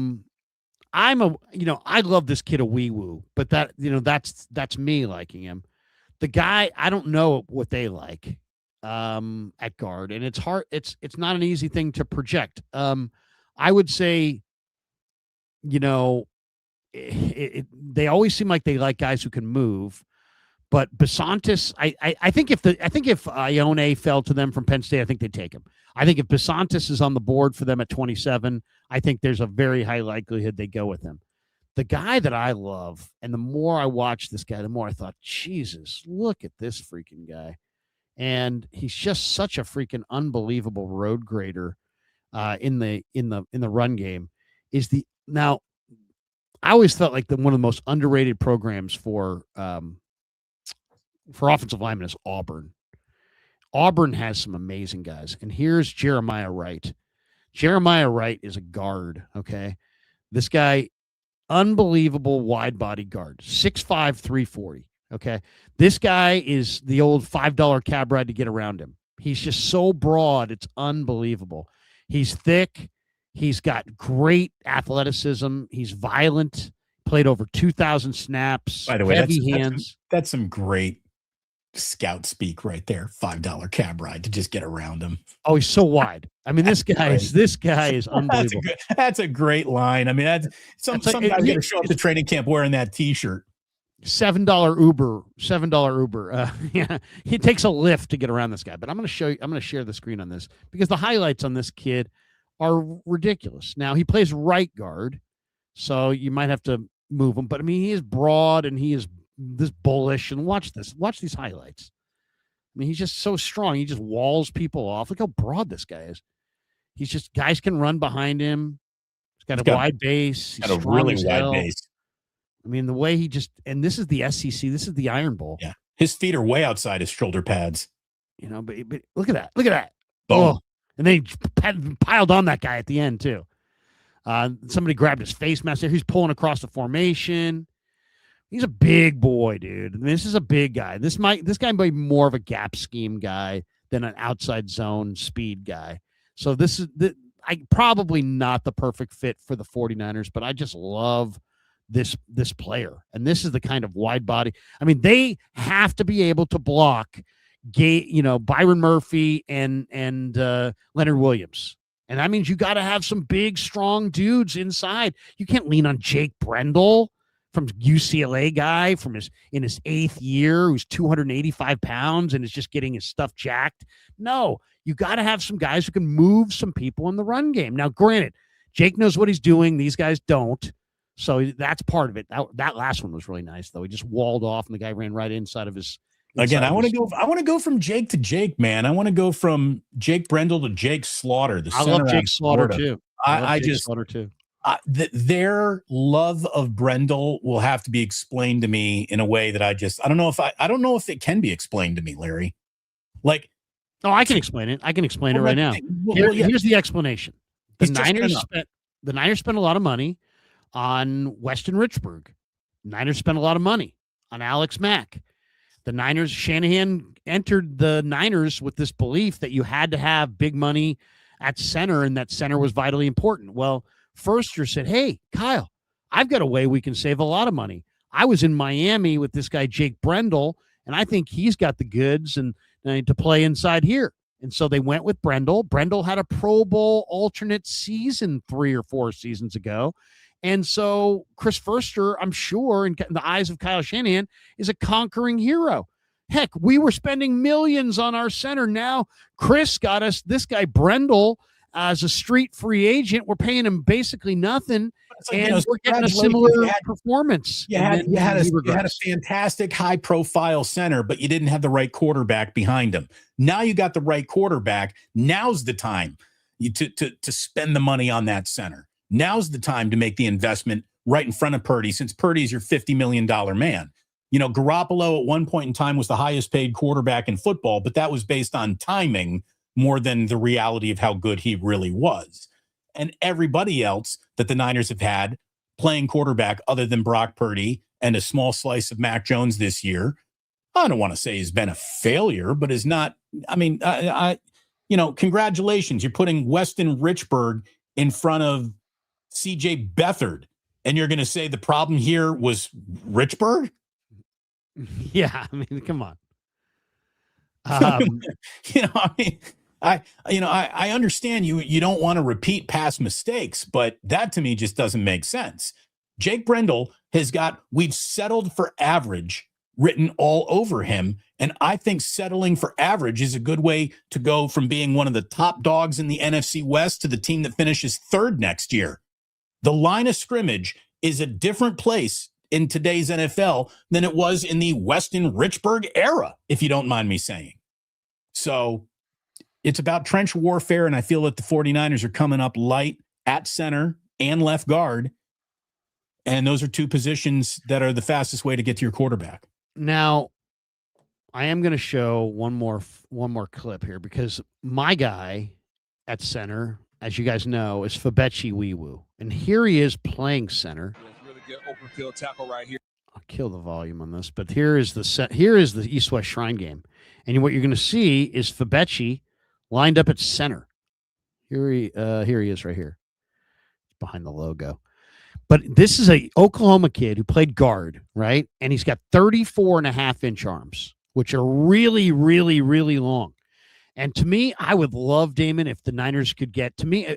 love this kid a wee woo, but that's me liking him. The guy, I don't know what they like at guard, and it's hard. It's not an easy thing to project. I would say, they always seem like they like guys who can move, but Bersantes, I think if Ione fell to them from Penn State, I think they'd take him. I think if Bersantes is on the board for them at 27, I think there's a very high likelihood they go with him. The guy that I love, and the more I watched this guy, the more I thought, Jesus, look at this freaking guy. And he's just such a freaking unbelievable road grader in the run game. Now, I always felt like one of the most underrated programs for offensive linemen is Auburn. Auburn has some amazing guys. And here's Jeremiah Wright. Jeremiah Wright is a guard, okay? This guy, unbelievable wide body guard, 6'5", 340, okay? This guy is the old $5 cab ride to get around him. He's just so broad, it's unbelievable. He's thick. He's got great athleticism. He's violent. Played over 2,000 snaps. By the way, heavy hands. That's some great scout speak right there. $5 cab ride to just get around him. Oh, he's so wide. I mean, this guy is unbelievable. That's a great line. I mean, some guy's going to show up to training camp wearing that T-shirt. $7 Uber. Yeah, he takes a lift to get around this guy. But I'm going to share the screen on this because the highlights on this kid are ridiculous. Now, he plays right guard, so you might have to move him. But, I mean, he is broad and he is this bullish. And watch this. Watch these highlights. I mean, he's just so strong. He just walls people off. Look how broad this guy is. He's just, guys can run behind him. He's got a wide base. He's got a really wide base. I mean, the way he just, and this is the SEC. This is the Iron Bowl. Yeah. His feet are way outside his shoulder pads. You know, but look at that. Look at that. Boom. Oh, and then he piled on that guy at the end, too. Somebody grabbed his face mask there. He's pulling across the formation. He's a big boy, dude. I mean, this is a big guy. This guy might be more of a gap scheme guy than an outside zone speed guy. So this is probably not the perfect fit for the 49ers, but I just love this player. And this is the kind of wide body. I mean, they have to be able to block Byron Murphy and Leonard Williams. And that means you got to have some big, strong dudes inside. You can't lean on Jake Brendel, from UCLA guy in his 8th year, who's 285 pounds and is just getting his stuff jacked. No, you got to have some guys who can move some people in the run game. Now, granted, Jake knows what he's doing. These guys don't. So that's part of it. That last one was really nice, though. He just walled off and the guy ran right inside of his. Again, I want to go from Jake to Jake, man. I want to go from Jake Brendel to Jake Slaughter. I love Jake Slaughter too. Slaughter too. Their love of Brendel will have to be explained to me in a way that I don't know if it can be explained to me, Larry. Like, I can explain it. I can explain it right now. Here's the explanation. The Niners spent a lot of money on Weston Richburg. Niners spent a lot of money on Alex Mack. Shanahan entered the Niners with this belief that you had to have big money at center and that center was vitally important. Well, Firster said, hey, Kyle, I've got a way we can save a lot of money. I was in Miami with this guy, Jake Brendel, and I think he's got the goods and to play inside here. And so they went with Brendel. Brendel had a Pro Bowl alternate season 3 or 4 seasons ago. And so Chris Firster, I'm sure, in the eyes of Kyle Shanahan, is a conquering hero. Heck, we were spending millions on our center. Now Chris got us this guy, Brendel, as a street free agent. We're paying him basically nothing, and we're getting a similar performance. You had a fantastic high profile center, but you didn't have the right quarterback behind him. Now you got the right quarterback. Now's the time to spend the money on that center. Now's the time to make the investment right in front of Purdy, since Purdy is your $50 million man. Garoppolo at one point in time was the highest paid quarterback in football, but that was based on timing more than the reality of how good he really was. And everybody else that the Niners have had playing quarterback other than Brock Purdy and a small slice of Mac Jones this year, I don't want to say has been a failure, but is not, congratulations. You're putting Weston Richburg in front of CJ Beathard, and you're going to say the problem here was Richburg? Yeah, I mean, come on. I understand you don't want to repeat past mistakes, but that to me just doesn't make sense. Jake Brendel we've settled for average written all over him. And I think settling for average is a good way to go from being one of the top dogs in the NFC West to the team that finishes 3rd next year. The line of scrimmage is a different place in today's NFL than it was in the Weston Richburg era, if you don't mind me saying. So it's about trench warfare, and I feel that the 49ers are coming up light at center and left guard, and those are 2 positions that are the fastest way to get to your quarterback. Now, I am going to show one more clip here, because my guy at center, as you guys know, is Fabechi Wiwu. And here he is playing center. Really good open field tackle right here. I'll kill the volume on this, but here is the East-West Shrine game. And what you're going to see is Fabechi lined up at center. Here he is right here. Behind the logo. But this is a Oklahoma kid who played guard, right? And he's got 34.5-inch arms, which are really, really, really long. And to me, I would love, Damon, if the Niners could get, to me,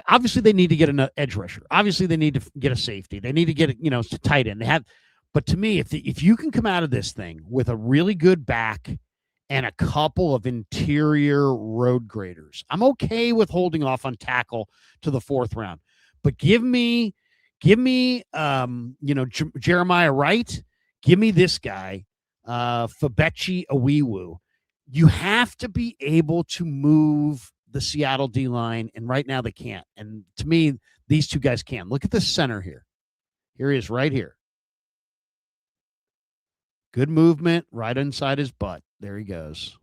obviously they need to get an edge rusher. Obviously they need to get a safety. They need to get, a tight end. But to me, if you can come out of this thing with a really good back and a couple of interior road graders. I'm okay with holding off on tackle to the 4th round, but give me, Jeremiah Wright. Give me this guy, Fabechi Awiwu. You have to be able to move the Seattle D-line, and right now they can't. And to me, these two guys can. Look at the center here. Here he is right here. Good movement right inside his butt. There he goes.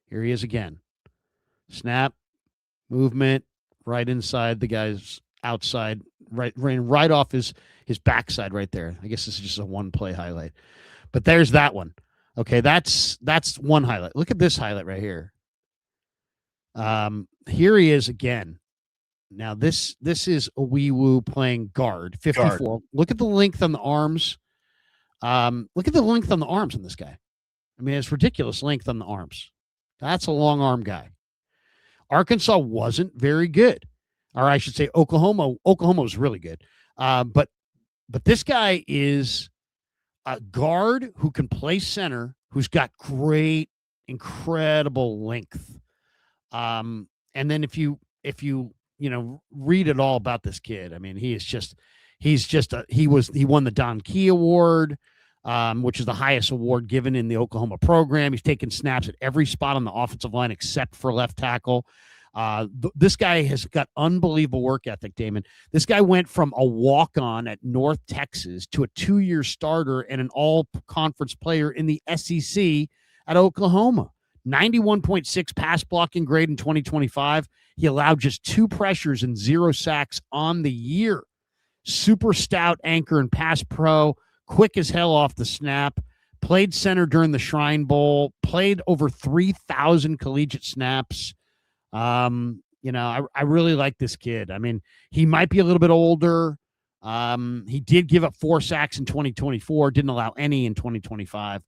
Here he is again. Snap, movement, right inside the guy's outside, right off his backside right there. I guess this is just a one-play highlight. But there's that one. Okay, that's one highlight. Look at this highlight right here. Here he is again. Now this is Awiwu playing guard, 54. Guard. Look at the length on the arms. Look at the length on the arms on this guy. I mean, it's ridiculous length on the arms. That's a long arm guy. Arkansas wasn't very good. Or I should say Oklahoma was really good. But this guy is a guard who can play center, who's got great, incredible length. And then if you read it all about this kid, I mean, he won the Don Key Award, which is the highest award given in the Oklahoma program. He's taken snaps at every spot on the offensive line except for left tackle. This guy has got unbelievable work ethic, Damon. This guy went from a walk-on at North Texas to a 2-year starter and an all-conference player in the SEC at Oklahoma. 91.6 pass blocking grade in 2025. He allowed just 2 pressures and 0 sacks on the year. Super stout anchor and pass pro, quick as hell off the snap, played center during the Shrine Bowl, played over 3,000 collegiate snaps. I really like this kid. I mean, he might be a little bit older. He did give up 4 sacks in 2024, didn't allow any in 2025.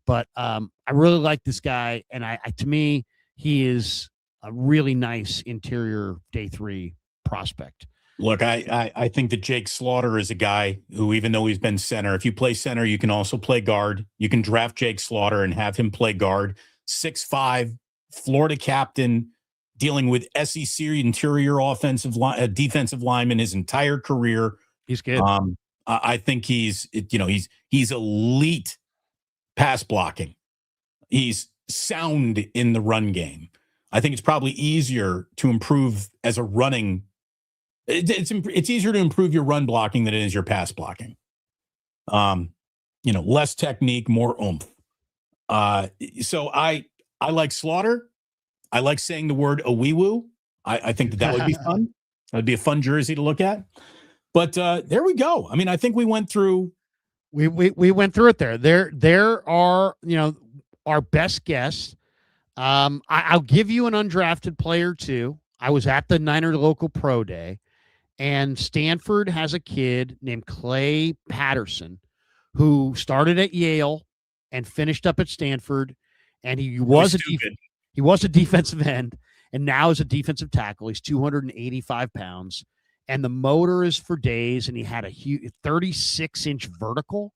But I really like this guy, and to me, he is a really nice interior day 3 prospect. Look, I think that Jake Slaughter is a guy who, even though he's been center, if you play center, you can also play guard. You can draft Jake Slaughter and have him play guard. 6'5", Florida captain, dealing with SEC interior defensive lineman his entire career. He's good. I think he's elite pass blocking. He's sound in the run game. I think it's probably easier to improve as a running. It's easier to improve your run blocking than it is your pass blocking. Less technique, more oomph. So I like Slaughter. I like saying the word Awiwu. I think that would be fun. That'd be a fun jersey to look at. But there we go. I mean, I think we went through. We went through it there. There are, our best guess. I'll give you an undrafted player too. I was at the Niner local pro day, and Stanford has a kid named Clay Patterson who started at Yale and finished up at Stanford, and he was a defensive end and now is a defensive tackle. He's 285 pounds, and the motor is for days, and he had a huge 36-inch vertical.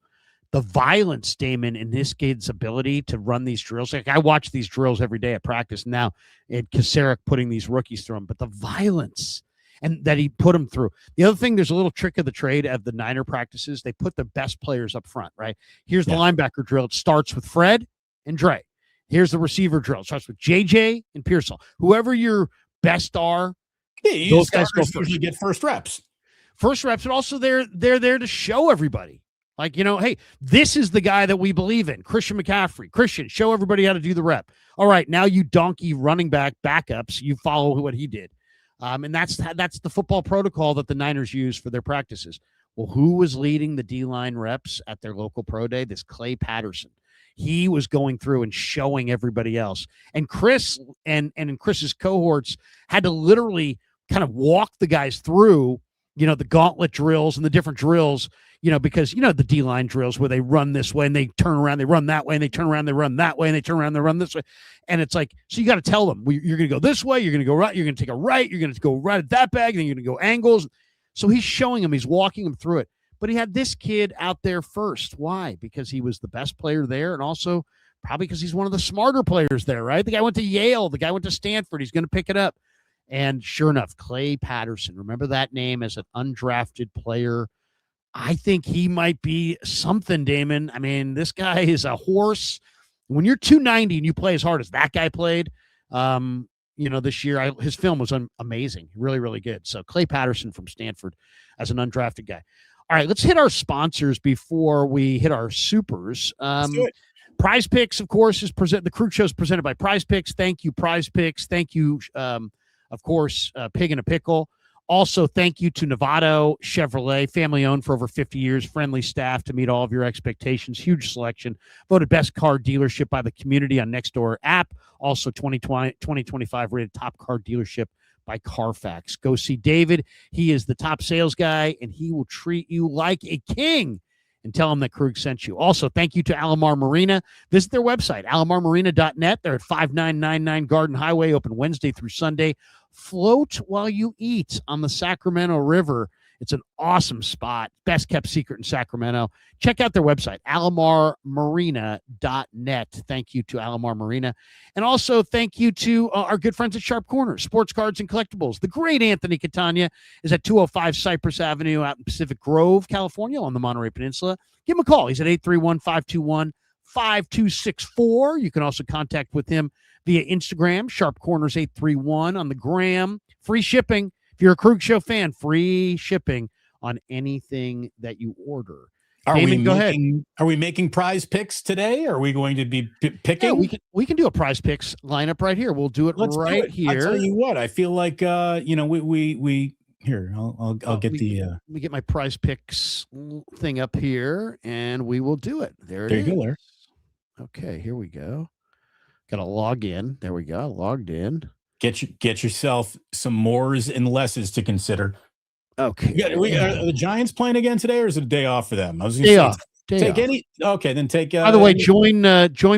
The violence, Damon, in this kid's ability to run these drills. Like, I watch these drills every day at practice now, and Kasarik putting these rookies through them, but the violence and that he put them through. The other thing, there's a little trick of the trade of the Niner practices. They put the best players up front, right? Here's the linebacker drill. It starts with Fred and Dre. Here's the receiver drill. It starts with JJ and Pearsall. Whoever your best are, those guys usually get first reps. First reps, and also they're there to show everybody. Like, hey, this is the guy that we believe in. Christian McCaffrey. Christian, show everybody how to do the rep. All right, now you donkey running back backups, you follow what he did. And that's the football protocol that the Niners use for their practices. Well, who was leading the D-line reps at their local pro day? This Clay Patterson. He was going through and showing everybody else. And Chris and Chris's cohorts had to literally kind of walk the guys through, the gauntlet drills and the different drills, because, the D-line drills where they run this way and they turn around, they run that way, and they turn around, they run that way, and they turn around, they run this way. And it's like, so you got to tell them, you're going to go this way, you're going to go right, you're going to take a right, you're going to go right at that bag, and then you're going to go angles. So he's showing them, he's walking them through it. but he had this kid out there first. Why? Because he was the best player there, and also probably because he's one of the smarter players there, right? The guy went to Yale. The guy went to Stanford. He's going to pick it up. And sure enough, Clay Patterson, remember that name as an undrafted player. I think he might be something, Damon. I mean, this guy is a horse. When you're 290 and you play as hard as that guy played, this year, his film was amazing. Really, really good. So Clay Patterson from Stanford as an undrafted guy. All right, let's hit our sponsors before we hit our supers. Let's do it. Prize Picks, of course, is the Krug Show is presented by Prize Picks. Thank you, Prize Picks. Thank you, of course, Pig in a Pickle. Also, thank you to Novato Chevrolet, family-owned for over 50 years, friendly staff to meet all of your expectations, huge selection, voted best car dealership by the community on Nextdoor app, also 2025 rated top car dealership by Carfax. Go see David. He is the top sales guy, and he will treat you like a king. And tell them that Krug sent you. Also, thank you to Alomar Marina. Visit their website, alomarmarina.net. They're at 5999 Garden Highway, open Wednesday through Sunday. Float while you eat on the Sacramento River. It's an awesome spot. Best kept secret in Sacramento. Check out their website, alomarmarina.net. Thank you to Alomar Marina. And also thank you to our good friends at Sharp Corners, Sports Cards and Collectibles. The great Anthony Catania is at 205 Cypress Avenue out in Pacific Grove, California on the Monterey Peninsula. Give him a call. He's at 831-521-5264. You can also contact with him via Instagram, Sharp Corners 831 on the gram. Free shipping. If you're a Krug Show fan, free shipping on anything that you order. Damon, go ahead. Are we making prize picks today? Are we going to be picking? Yeah, we can do a prize picks lineup right here. We'll do it right here. I'll tell you what. I feel like we here. I'll get the. Let me get my prize picks thing up here, and we will do it. There you go, Larry. Okay, here we go. Got to log in. There we go. Logged in. Get yourself some mores and lesses to consider. Okay. Are the Giants playing again today, or is it a day off for them? I was day off. Okay, then take. By the way, join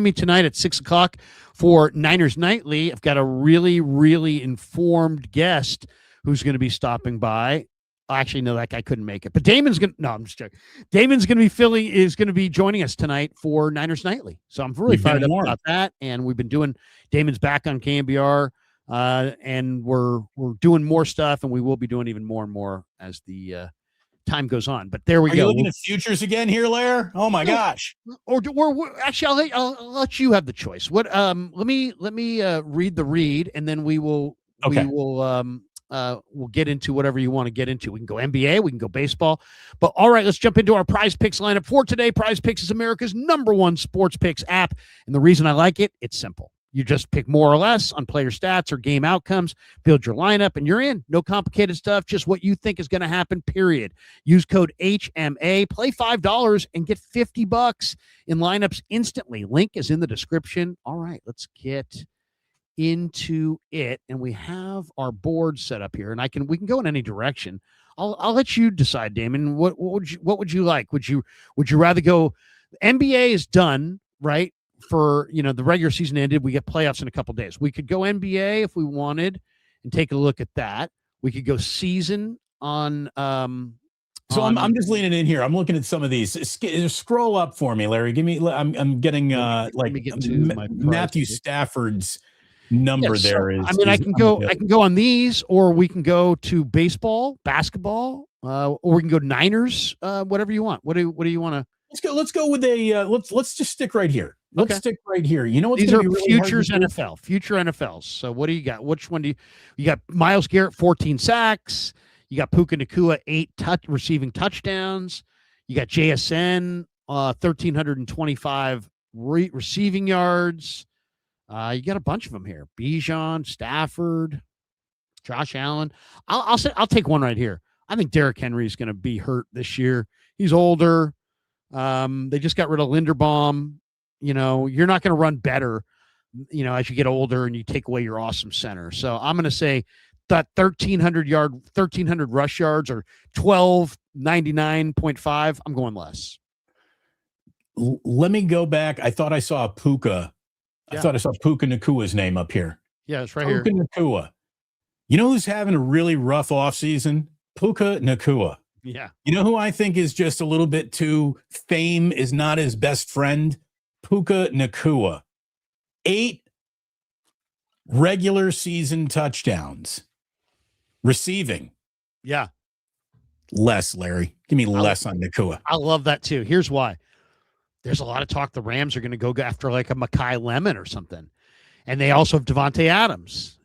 me tonight at 6:00 for Niners Nightly. I've got a really, really informed guest who's going to be stopping by. Actually, no, that guy couldn't make it. But Damon's going to, no, I'm just joking. Damon's going to be joining us tonight for Niners Nightly. So I'm really fired up about that. And we've been doing, Damon's back on KMBR, and we're doing more stuff, and we will be doing even more and more as the time goes on. But there we go. Are you looking at futures again here, Lair? Oh my gosh. Or actually, I'll let you have the choice. What, let me read the read, and then we'll get into whatever you want to get into. We can go NBA, we can go baseball. But all right, let's jump into our Prize Picks lineup for today. Prize Picks is America's #1 sports picks app. And the reason I like it, it's simple. You just pick more or less on player stats or game outcomes, build your lineup, and you're in. No complicated stuff, just what you think is going to happen, period. Use code HMA, play $5, and get $50 in lineups instantly. Link is in the description. All right, let's get into it, and we have our board set up here, and we can go in any direction. I'll let you decide, Damon. What would you like? Would you rather go? NBA is done, right? For the regular season ended. We get playoffs in a couple days. We could go NBA if we wanted and take a look at that. We could go season on. So I'm just leaning in here. I'm looking at some of these. Scroll up for me, Larry. Give me. I'm getting Matthew Stafford's number. Yeah, there is. I mean, I can go on these, or we can go to baseball, basketball, or we can go Niners. Whatever you want. What do you want to? Let's go with a. Let's just stick right here. Let's stick right here. You know what's these are really futures NFL, future NFLs. So what do you got? Which one do you got? Myles Garrett 14 sacks. You got Puka Nacua 8 receiving touchdowns. You got JSN 1,325 receiving yards. You got a bunch of them here. Bijan, Stafford, Josh Allen. I'll take one right here. I think Derrick Henry is going to be hurt this year. He's older. They just got rid of Linderbaum. You're not going to run better, as you get older and you take away your awesome center. So I'm going to say that 1,300 rush yards or 1,299.5. I'm going less. Let me go back. I thought I saw a Puka. Yeah. I thought I saw Puka Nakua's name up here. Yeah, it's right Puka here. Nacua. You know who's having a really rough offseason? Puka Nacua. Yeah. You know who I think is just a little bit too fame is not his best friend? Puka Nacua. 8 regular season touchdowns. Receiving. Yeah. Less, Larry. Give me less on Nacua. I love that too. Here's why. There's a lot of talk the Rams are going to go after like a Mekhi Lemon or something. And they also have Devontae Adams.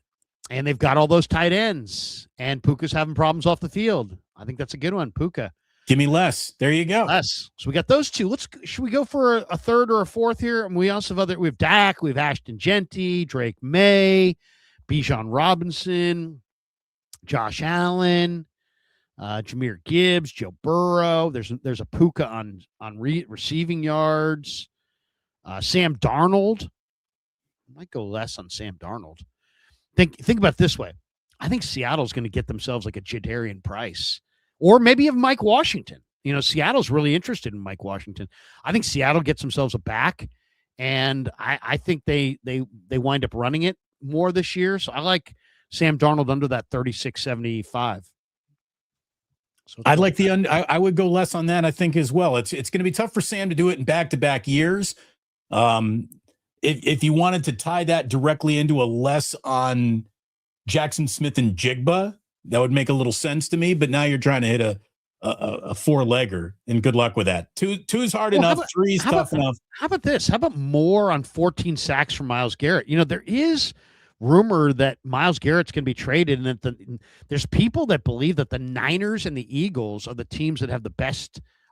And they've got all those tight ends. And Puka's having problems off the field. I think that's a good one, Puka. Give me less. There you go. Less. So we got those two. Should we go for a third or a fourth here? And we also have we have Dak, we have Ashton Genty, Drake May, Bijan Robinson, Josh Allen, Jahmyr Gibbs, Joe Burrow. There's a Puka on receiving yards. Sam Darnold. I might go less on Sam Darnold. Think about it this way. I think Seattle's going to get themselves like a Jadarian Price, or maybe of Mike Washington. You know, Seattle's really interested in Mike Washington. I think Seattle gets themselves a back, and I think they wind up running it more this year. So I like Sam Darnold under that 36.75. So I'd like I would go less on that, I think, as well. It's going to be tough for Sam to do it in back-to-back years. If you wanted to tie that directly into a less on Jackson Smith and Jigba, that would make a little sense to me. But now you're trying to hit a four-legger, and good luck with that. Two's hard enough. Three's tough enough. How about this? How about more on 14 sacks from Myles Garrett? You know, there is rumor that Myles Garrett's going to be traded, and that there's people that believe that the Niners and the Eagles are the teams that have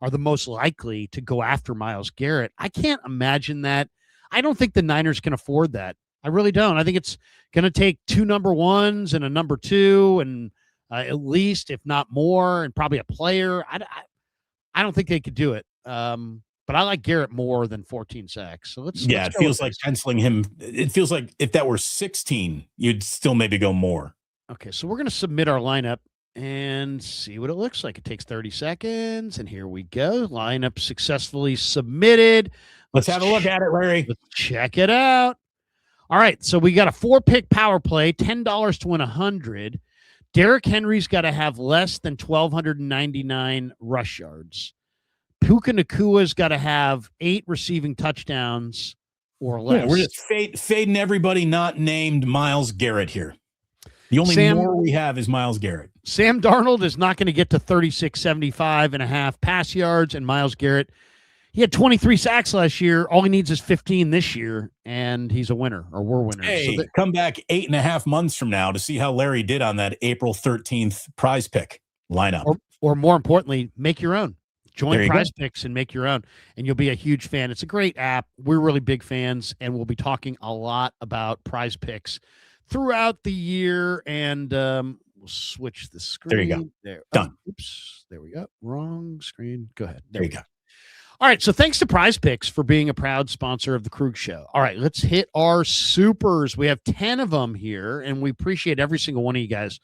are the most likely to go after Myles Garrett. I can't imagine that. I don't think the Niners can afford that. I really don't. I think it's going to take 2 number ones and a number 2, and at least, if not more, and probably a player. I don't think they could do it. But I like Garrett more than 14 sacks. So let's it feels like penciling him. It feels like if that were 16, you'd still maybe go more. Okay, so we're going to submit our lineup and see what it looks like. It takes 30 seconds, and here we go. Lineup successfully submitted. Let's have a look at it, Larry. Let's check it out. All right, so we got a 4-pick power play, $10 to win 100. Derrick Henry's got to have less than 1,299 rush yards. Puka Nacua's got to have 8 receiving touchdowns or less. Yeah, we're just fading everybody not named Myles Garrett here. The only more we have is Myles Garrett. Sam Darnold is not going to get to 36.75.5 pass yards, and Myles Garrett, he had 23 sacks last year. All he needs is 15 this year, and he's a winner, or we're winners. Hey, come back 8.5 months from now to see how Larry did on that April 13th prize pick lineup. Or more importantly, make your own. Join Prize go. Picks and make your own, and you'll be a huge fan. It's a great app. We're really big fans, and we'll be talking a lot about Prize Picks throughout the year. And we'll switch the screen. There you go. There. Done. Oops. There we go. Wrong screen. Go ahead. There you go. All right, so thanks to Prize Picks for being a proud sponsor of the Krug Show. All right, let's hit our supers. We have 10 of them here, and we appreciate every single one of you guys.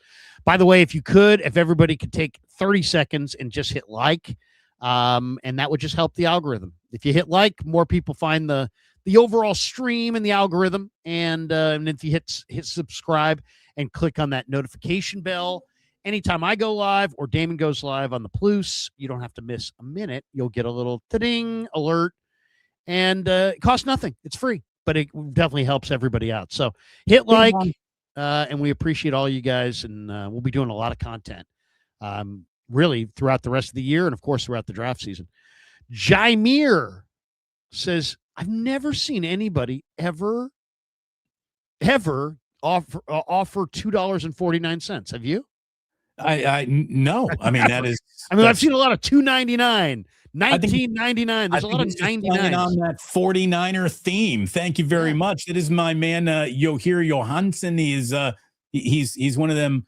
By the way, if everybody could take 30 seconds and just hit like, and that would just help the algorithm. If you hit like, more people find the overall stream and the algorithm, and if you hit subscribe and click on that notification bell, anytime I go live or Damon goes live on the Plus, you don't have to miss a minute. You'll get a little ding alert, and it costs nothing. It's free, but it definitely helps everybody out. So hit like, and we appreciate all you guys, and we'll be doing a lot of content really throughout the rest of the year and, of course, throughout the draft season. Jaimir says, I've never seen anybody ever offer $2.49. Have you? No. I mean, that is. I've seen a lot of $2.99, $19.99. There's a lot of 99 on that 49er theme. Thank you very much. That is my man, Yohir Johansson. He's one of them.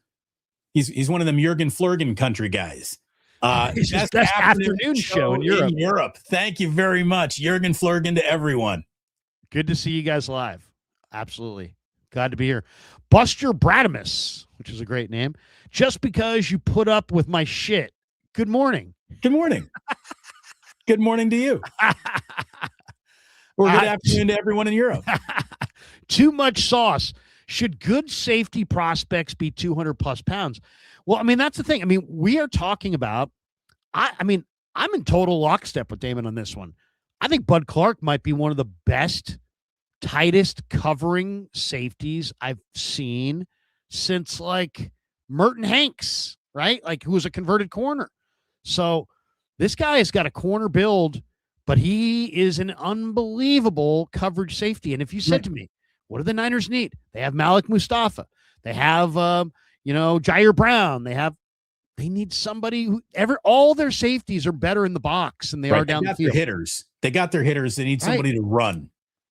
He's one of them Jurgen Flurgen country guys. Best afternoon show in Europe. Thank you very much, Jurgen Flurgen, to everyone. Good to see you guys live. Absolutely. Glad to be here. Buster Bradamus, which is a great name. Just because you put up with my shit. Good morning. Good morning. Good morning to you. Or good afternoon to everyone in Europe. Too much sauce. Should good safety prospects be 200 plus pounds? Well, I mean, that's the thing. I mean, we are talking about I mean, I'm in total lockstep with Damon on this one. I think Bud Clark might be one of the best, tightest covering safeties I've seen since like Merton Hanks, right? Like who was a converted corner. So this guy has got a corner build, but he is an unbelievable coverage safety. And if you said to me, what do the Niners need? They have Malik Mustafa. They have, Jair Brown. They need somebody who all their safeties are better in the box than they are down the field. Hitters. They got their hitters. They need somebody to run.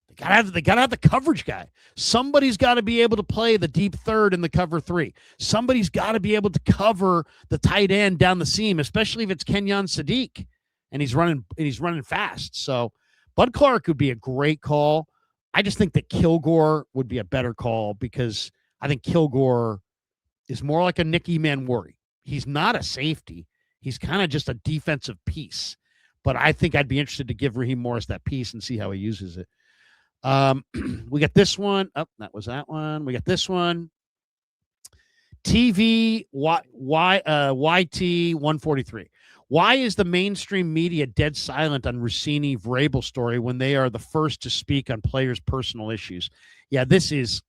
They gotta have the coverage guy. Somebody's got to be able to play the deep third in the cover 3. Somebody's got to be able to cover the tight end down the seam, especially if it's Kenyon Sadiq and he's running fast. So Bud Clark would be a great call. I just think that Kilgore would be a better call because I think Kilgore is more like a Nicky Manwari. He's not a safety. He's kind of just a defensive piece. But I think I'd be interested to give Raheem Morris that piece and see how he uses it. We got this one. Oh, that was that one. We got this one. YT 143. Why is the mainstream media dead silent on Rossini Vrabel story when they are the first to speak on players' personal issues? Yeah,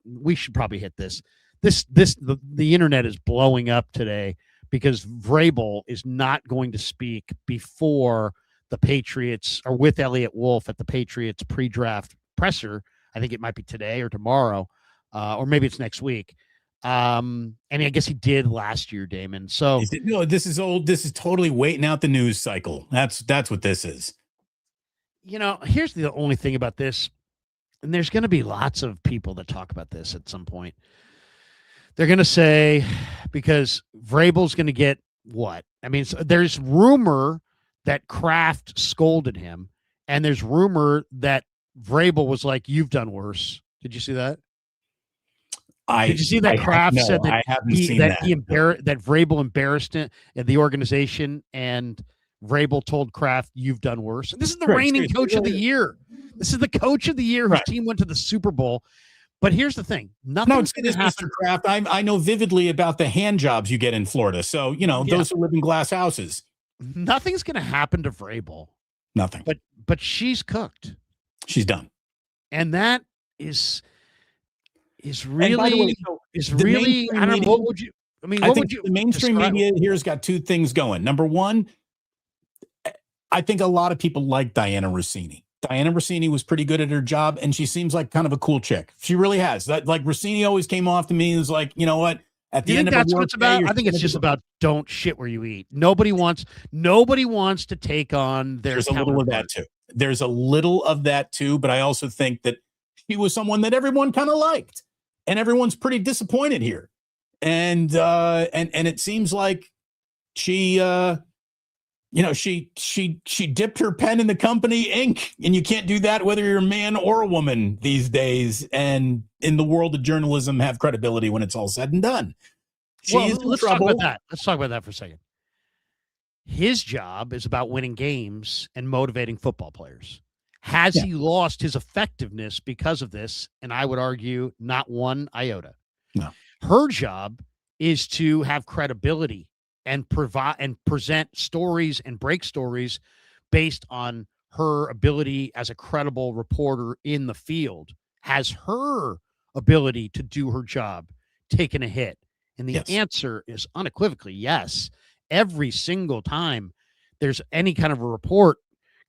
we should probably hit this. The internet is blowing up today because Vrabel is not going to speak before the Patriots or with Elliott Wolf at the Patriots pre-draft presser. I think it might be today or tomorrow, or maybe it's next week. And I guess he did last year, Damon. So no, this is old. This is totally waiting out the news cycle. That's what this is. Here's the only thing about this, and there's going to be lots of people that talk about this at some point. They're going to say, because Vrabel's going to get what? I mean, so there's rumor that Kraft scolded him, and there's rumor that Vrabel was like, "You've done worse." Did you see that? Did you see that Kraft said that that Vrabel embarrassed the organization, and Vrabel told Kraft, "You've done worse." And this is the reigning coach of the year. This is the coach of the year whose team went to the Super Bowl. But here's the thing: nothing's going to happen. Mr. Kraft, I know vividly about the hand jobs you get in Florida. So those who live in glass houses. Nothing's going to happen to Vrabel. Nothing. But she's cooked. She's done. And that is really I don't know, what would you the mainstream media here has got two things going. Number one, I think a lot of people like Diana Rossini. Diana Rossini was pretty good at her job, and she seems like kind of a cool chick. She really has. That, like, Rossini always came off to me and was like, you know what? At the end of that's what it's about. I think it's just about don't shit where you eat. Nobody wants to take on their. There's a little of that too. There's a little of that too, but I also think that she was someone that everyone kind of liked, and everyone's pretty disappointed here. And it seems like she dipped her pen in the company ink, and you can't do that whether you're a man or a woman these days. And in the world of journalism, have credibility when it's all said and done. Let's talk about that. Let's talk about that for a second. His job is about winning games and motivating football players. Has he lost his effectiveness because of this? And I would argue not one iota. No. Her job is to have credibility and provide and present stories and break stories based on her ability as a credible reporter in the field. Has her ability to do her job taken a hit? And the answer is unequivocally yes. Every single time there's any kind of a report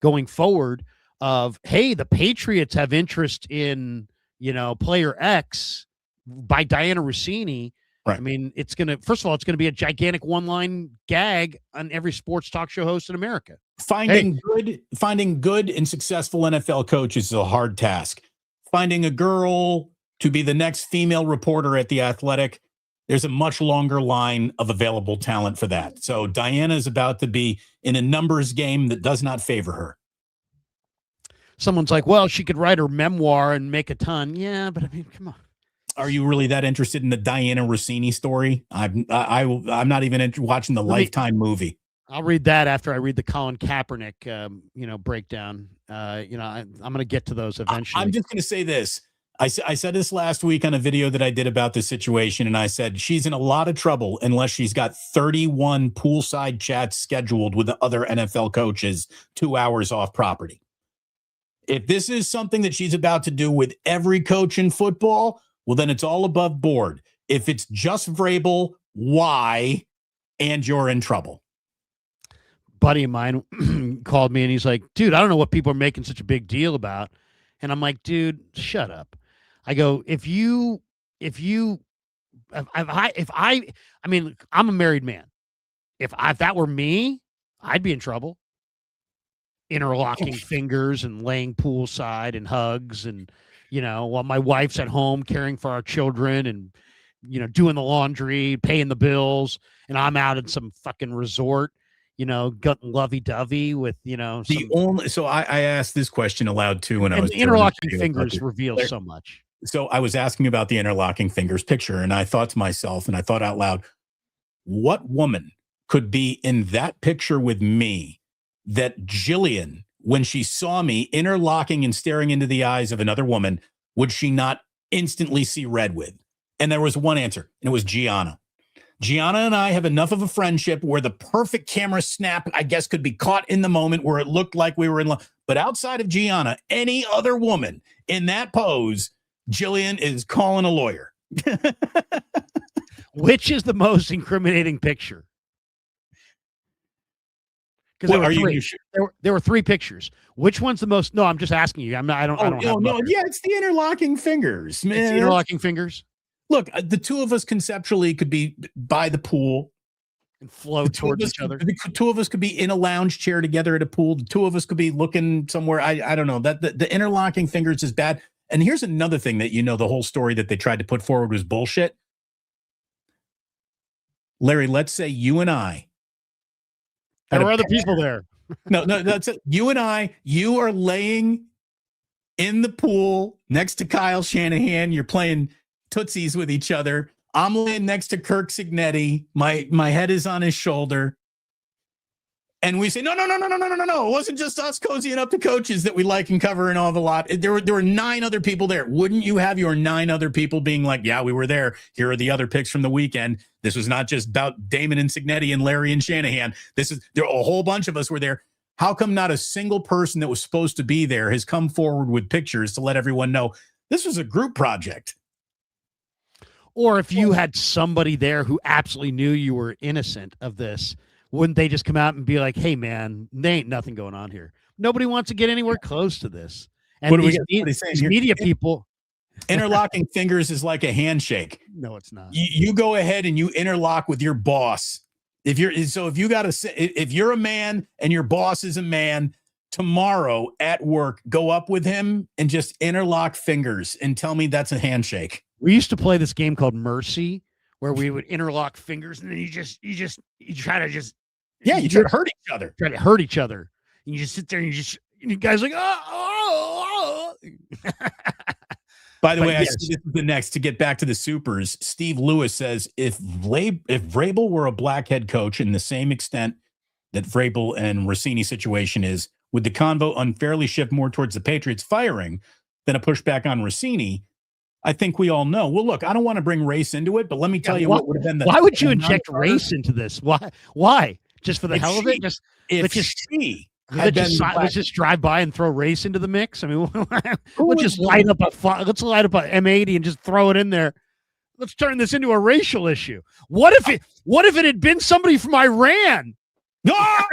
going forward of, hey, the Patriots have interest in, player X by Diana Rossini. Right. I mean, it's going to be a gigantic one-line gag on every sports talk show host in America. Finding good and successful NFL coaches is a hard task. Finding a girl to be the next female reporter at The Athletic, there's a much longer line of available talent for that. So Diana is about to be in a numbers game that does not favor her. Someone's like, well, she could write her memoir and make a ton. Yeah, but I mean, come on. Are you really that interested in the Diana Rossini story? I'm not even watching the Lifetime movie. I'll read that after I read the Colin Kaepernick, breakdown. I'm going to get to those eventually. I'm just going to say this. I said this last week on a video that I did about this situation, and I said she's in a lot of trouble unless she's got 31 poolside chats scheduled with the other NFL coaches 2 hours off property. If this is something that she's about to do with every coach in football, well, then it's all above board. If it's just Vrabel, why? And you're in trouble. Buddy of mine called me and he's like, dude, I don't know what people are making such a big deal about. And I'm like, dude, shut up. I go, I mean, I'm a married man. If that were me, I'd be in trouble. Interlocking fingers and laying poolside and hugs and, while my wife's at home caring for our children and, doing the laundry, paying the bills, and I'm out at some fucking resort, got lovey-dovey with, So I asked this question aloud too when I was interlocking fingers reveal so much. So I was asking about the interlocking fingers picture, and I thought to myself, and I thought out loud, what woman could be in that picture with me that Jillian, when she saw me interlocking and staring into the eyes of another woman, would she not instantly see red with? And there was one answer, and it was Gianna. Gianna and I have enough of a friendship where the perfect camera snap, I guess, could be caught in the moment where it looked like we were in love. But outside of Gianna, any other woman in that pose, Jillian is calling a lawyer. Which is the most incriminating picture? Because there were three pictures. Which one's the most? No, I'm just asking you. I don't. Yeah, it's the interlocking fingers, man. It's the interlocking fingers. Look, the two of us conceptually could be by the pool and float towards each other. The two of us could be in a lounge chair together at a pool. The two of us could be looking somewhere. I don't know. That the interlocking fingers is bad. And here's another thing that the whole story that they tried to put forward was bullshit. Larry, let's say you and I. There were other people there. No, that's it. You and I, you are laying in the pool next to Kyle Shanahan. You're playing Tootsies with each other. I'm laying next to Kirk Signetti. My head is on his shoulder. And we say, no. It wasn't just us cozying up to coaches that we like and cover and all the lot. There were 9 other people there. Wouldn't you have your 9 other people being like, yeah, we were there. Here are the other picks from the weekend. This was not just about Damon and Signetti and Larry and Shanahan. There a whole bunch of us were there. How come not a single person that was supposed to be there has come forward with pictures to let everyone know this was a group project? Or if you had somebody there who absolutely knew you were innocent of this, wouldn't they just come out and be like, hey, man, there ain't nothing going on here. Nobody wants to get anywhere close to this. And what these media people. Interlocking fingers is like a handshake. No, it's not. You go ahead and you interlock with your boss. If you're a man and your boss is a man, tomorrow at work, go up with him and just interlock fingers and tell me that's a handshake. We used to play this game called Mercy, where we would interlock fingers, and then you try to hurt each other. Try to hurt each other. And you just sit there and you guys like, oh. By the way, yes. I see this is the next to get back to the supers. Steve Lewis says if Vrabel were a black head coach in the same extent that Vrabel and Rossini situation is, would the convo unfairly shift more towards the Patriots firing than a pushback on Rossini? I think we all know. Well, look, I don't want to bring race into it, but let me tell you what would have been why would you inject race into this? Why? Just for the hell of it? Let's just drive by and throw race into the mix. I mean, let's light up a M80 and just throw it in there. Let's turn this into a racial issue. What if it had been somebody from Iran? Oh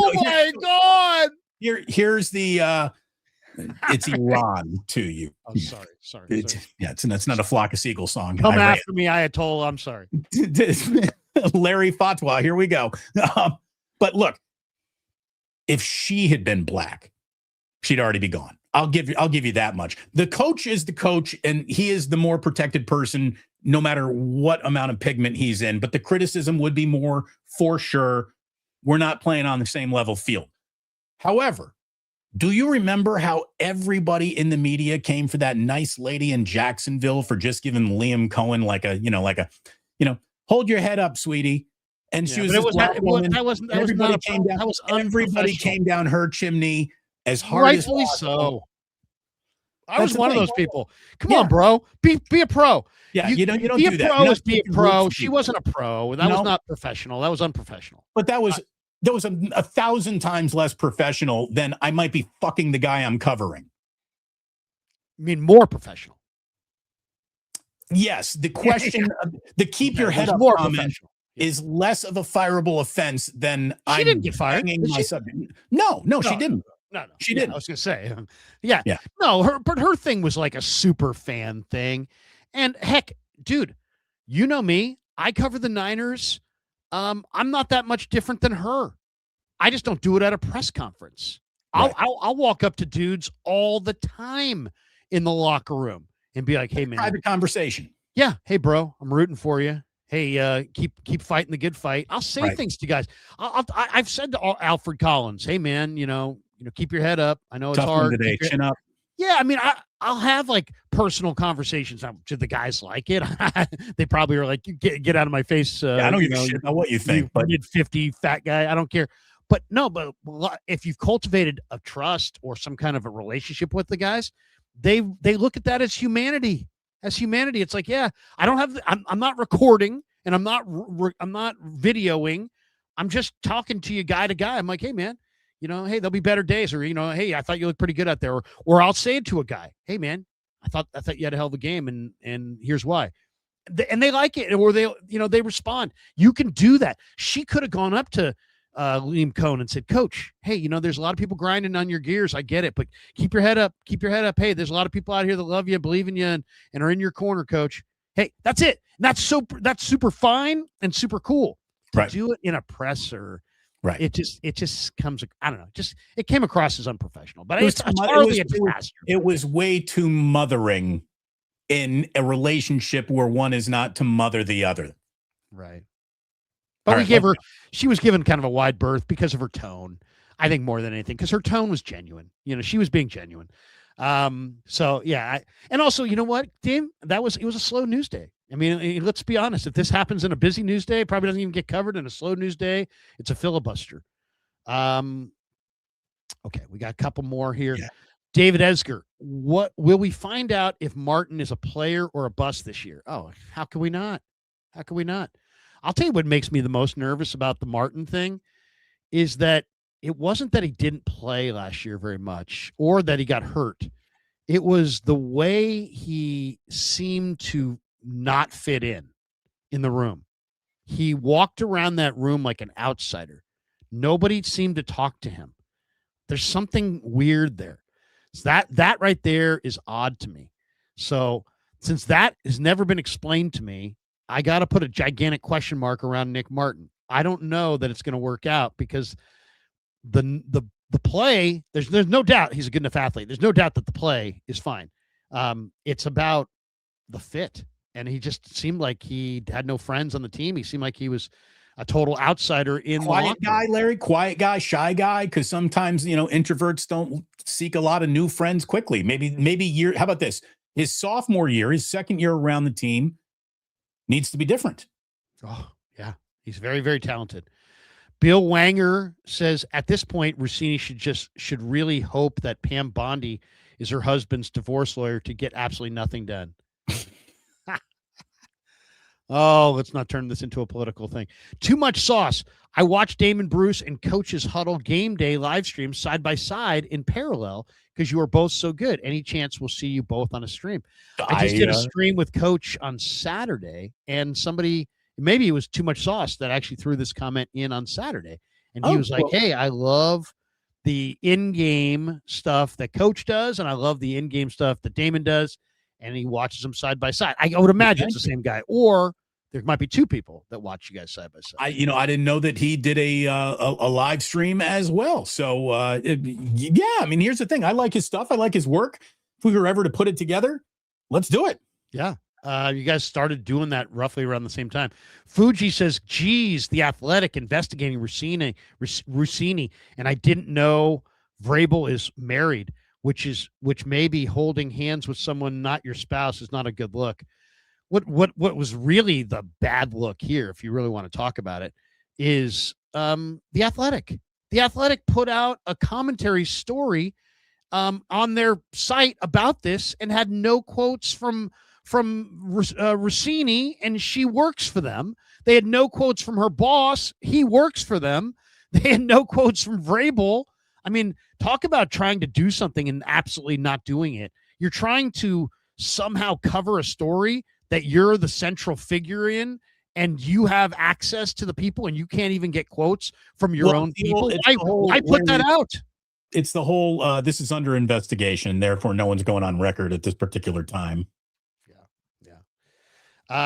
my God! Here's the. It's Iran to you. Oh, sorry. It's not a Flock of Seagull song. Come after me, Ayatollah. I'm sorry. Larry Fatwa. Here we go. But look, if she had been black, she'd already be gone. I'll give you that much. The coach is the coach, and he is the more protected person, no matter what amount of pigment he's in. But the criticism would be more for sure. We're not playing on the same level field. However, do you remember how everybody in the media came for that nice lady in Jacksonville for just giving Liam Cohen like a hold your head up, sweetie? And she was everybody came down her chimney as hard as possible. So. I was That's the one of thing. those people. Come Yeah. on, bro. Be a pro. Yeah, you don't be do a that. pro You're is not be a taking pro. risks. She wasn't a pro. That was No. not professional. That was unprofessional. But that was a 1,000 times less professional than I might be fucking the guy I'm covering. I mean, more professional. Yes, the question, the keep your it head was up more comment professional. is less of a fireable offense than She didn't get fired. banging Did my she? subject. No, she didn't. No. She Yeah, didn't. I was gonna say, yeah. Yeah. No, but her thing was like a super fan thing, and heck, dude, you know me. I cover the Niners. I'm not that much different than her. I just don't do it at a press conference. Right. I'll walk up to dudes all the time in the locker room and be like, "Hey, man, Private conversation. yeah, hey, bro, I'm rooting for you. Hey, keep fighting the good fight." I'll say Right. things to guys. I've said to Alfred Collins, "Hey, man, keep your head up. I know it's Tough one hard today. Chin up. Yeah, I mean, I'll have like personal conversations. Do the guys like it? They probably are like, get out of my face. I don't give a shit about what you think, but mid-50 fat guy. I don't care. But no, but if you've cultivated a trust or some kind of a relationship with the guys, they look at that as humanity. As humanity, it's like, yeah, I don't have. I'm not recording and I'm not videoing. I'm just talking to you guy to guy. I'm like, hey, man. Hey, there'll be better days, or hey, I thought you looked pretty good out there, or I'll say it to a guy, hey man, I thought you had a hell of a game, and here's why, and they like it, or they respond. You can do that. She could have gone up to Liam Cohn and said, Coach, hey, there's a lot of people grinding on your gears. I get it, but keep your head up. Hey, there's a lot of people out here that love you, believe in you, and are in your corner, Coach. Hey, that's it. And that's super fine and super cool. To right. do it in a presser. Right. It just comes, I don't know, it came across as unprofessional, but it's hardly a disaster. It was way too mothering in a relationship where one is not to mother the other. Right. But she was given kind of a wide berth because of her tone. I think more than anything, because her tone was genuine. She was being genuine. So yeah. And also, you know what, Tim, it was a slow news day. I mean, let's be honest. If this happens in a busy news day, it probably doesn't even get covered. In a slow news day, it's a filibuster. Okay, we got a couple more here. Yeah. David Esger, what will we find out if Martin is a player or a bust this year? Oh, how can we not? I'll tell you what makes me the most nervous about the Martin thing is that it wasn't that he didn't play last year very much or that he got hurt. It was the way he seemed to not fit in the room. He walked around that room like an outsider. Nobody seemed to talk to him. There's something weird there. So that right there is odd to me. So since that has never been explained to me, I got to put a gigantic question mark around Nick Martin. I don't know that it's going to work out because the play, there's no doubt he's a good enough athlete. There's no doubt that the play is fine. It's about the fit. And he just seemed like he had no friends on the team. He seemed like he was a total outsider in quiet guy, Larry, quiet guy, shy guy. Because sometimes, introverts don't seek a lot of new friends quickly. Maybe how about this? His sophomore year, his second year around the team needs to be different. Oh, yeah. He's very, very talented. Bill Wanger says at this point, Rossini should really hope that Pam Bondi is her husband's divorce lawyer to get absolutely nothing done. Oh, let's not turn this into a political thing. Too much sauce. I watched Damon Bruce and Coach's Huddle game day live stream side by side in parallel because you are both so good. Any chance we'll see you both on a stream? I just did a stream with Coach on Saturday, and somebody, maybe it was Too Much Sauce, that actually threw this comment in on Saturday. And he was like, hey, I love the in-game stuff that Coach does, and I love the in-game stuff that Damon does. And he watches them side by side. I would imagine it's the same guy, or there might be two people that watch you guys side by side. I didn't know that he did a live stream as well. So yeah, I mean, here's the thing. I like his stuff. I like his work. If we were ever to put it together, let's do it. Yeah. You guys started doing that roughly around the same time. Fuji says, geez, The Athletic investigating Rossini, and I didn't know Vrabel is married. Which maybe holding hands with someone not your spouse is not a good look. What was really the bad look here, if you really want to talk about it, is The Athletic. The Athletic put out a commentary story on their site about this and had no quotes from Rossini, and she works for them. They had no quotes from her boss. He works for them. They had no quotes from Vrabel. I mean, talk about trying to do something and absolutely not doing it. You're trying to somehow cover a story that you're the central figure in, and you have access to the people, and you can't even get quotes from your own people. Why put that out? It's the whole, this is under investigation, therefore no one's going on record at this particular time.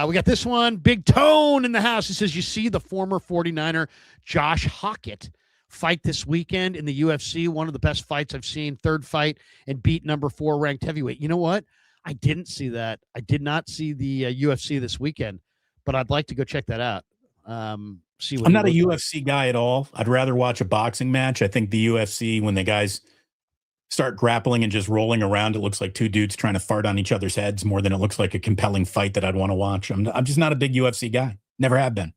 We got this one. Big Tone in the house. He says, you see the former 49er Josh Hockett fight this weekend in the UFC. One of the best fights I've seen. Third fight, and beat number 4 ranked heavyweight. You know what? I didn't see that. I did not see the UFC this weekend, but I'd like to go check that out. I'm not a UFC guy at all. I'd rather watch a boxing match. I think the UFC, when the guys start grappling and just rolling around, it looks like two dudes trying to fart on each other's heads more than it looks like a compelling fight that I'd want to watch. I'm just not a big UFC guy. Never have been.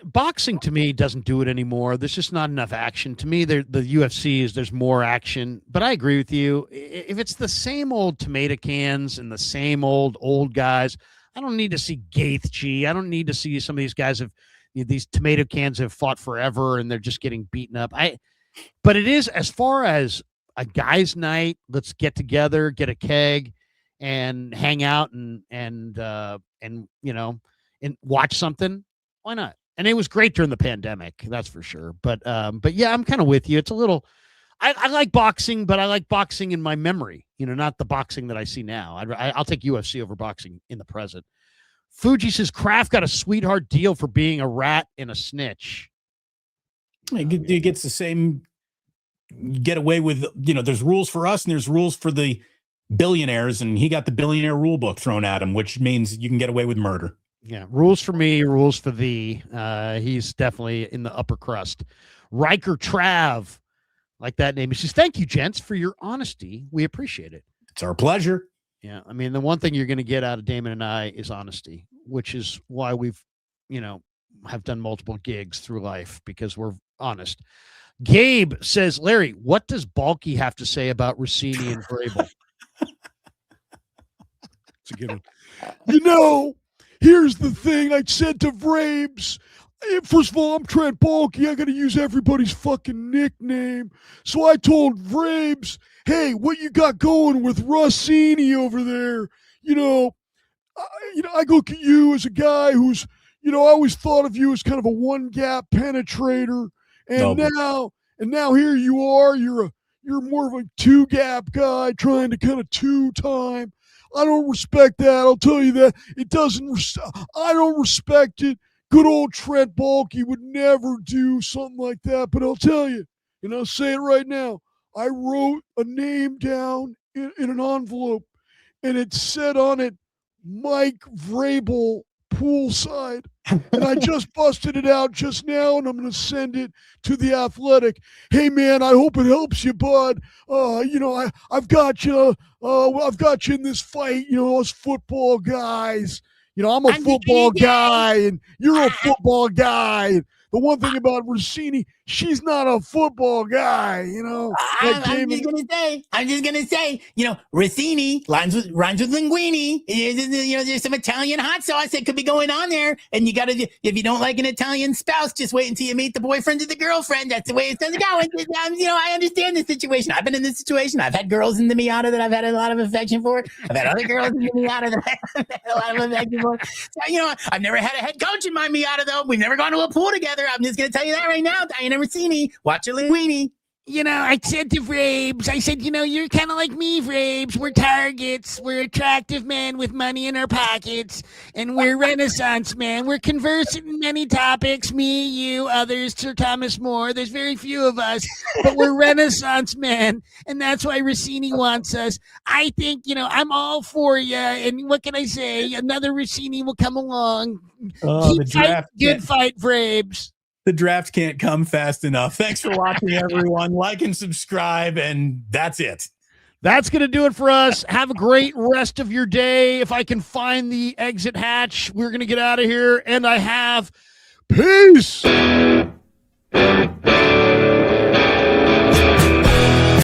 Boxing to me doesn't do it anymore. There's just not enough action. To me, the UFC there's more action. But I agree with you. If it's the same old tomato cans and the same old guys, I don't need to see Gaethje. I don't need to see some of these guys these tomato cans have fought forever and they're just getting beaten up. But it is, as far as a guy's night, let's get together, get a keg, and hang out and you know, and watch something. Why not? And it was great during the pandemic, that's for sure. But yeah, I'm kind of with you. It's a little, I like boxing, but I like boxing in my memory, you know, not the boxing that I see now. I'll take UFC over boxing in the present. Fuji says Kraft got a sweetheart deal for being a rat and a snitch. He gets the same, get away with, you know, there's rules for us and there's rules for the billionaires, and he got the billionaire rule book thrown at him, which means you can get away with murder. Yeah, rules for me, rules for thee. He's definitely in the upper crust. Riker Trav, like that name. He says, thank you, gents, for your honesty. We appreciate it. It's our pleasure. Yeah, I mean, the one thing you're going to get out of Damon and I is honesty, which is why we've, you know, have done multiple gigs through life, because we're honest. Gabe says, Larry, what does Balky have to say about Rossini and Vrabel? It's a good one. You know, here's the thing I said to Vrabes. First of all, I'm Trent Balky. I got to use everybody's fucking nickname. So I told Vrabes, hey, what you got going with Rossini over there? You know, I look at you as a guy who's, you know, I always thought of you as kind of a one-gap penetrator. And now here you are. You're more of a two-gap guy trying to kind of two-time. I don't respect that. I'll tell you that. I don't respect it. Good old Trent Balky would never do something like that. But I'll tell you, and I'll say it right now, I wrote a name down in an envelope, and it said on it, Mike Vrabel poolside. And I just busted it out just now, and I'm going to send it to The Athletic. Hey, man, I hope it helps you, bud. You know, I've got you. I've got you in this fight. You know, us football guys. You know, I'm a football guy, and you're a football guy. And the one thing about Rossini, she's not a football guy, you know. I'm just gonna say, you know, Rossini rhymes with linguine. You know, there's some Italian hot sauce that could be going on there, and you gotta, if you don't like an Italian spouse, just wait until you meet the boyfriend or the girlfriend. That's the way it's gonna go. You know, I understand this situation. I've been in this situation. I've had girls in the Miata that I've had a lot of affection for. I've had other girls in the Miata that I've had a lot of affection for. So, you know, I've never had a head coach in my Miata though. We've never gone to a pool together. I'm just gonna tell you that right now. Diana Rossini, watch your linguine. You know, I said to Vrabes, I said, you know, you're kind of like me, Vrabes. We're targets. We're attractive men with money in our pockets. And we're Renaissance men. We're conversant in many topics. Me, you, others, Sir Thomas More. There's very few of us. But we're Renaissance men. And that's why Rossini wants us. I think, you know, I'm all for you. And what can I say? Another Rossini will come along. Good fight, Vrabes. The draft can't come fast enough. Thanks for watching, everyone. Like and subscribe, and that's it. That's going to do it for us. Have a great rest of your day. If I can find the exit hatch, we're going to get out of here. And I have. Peace.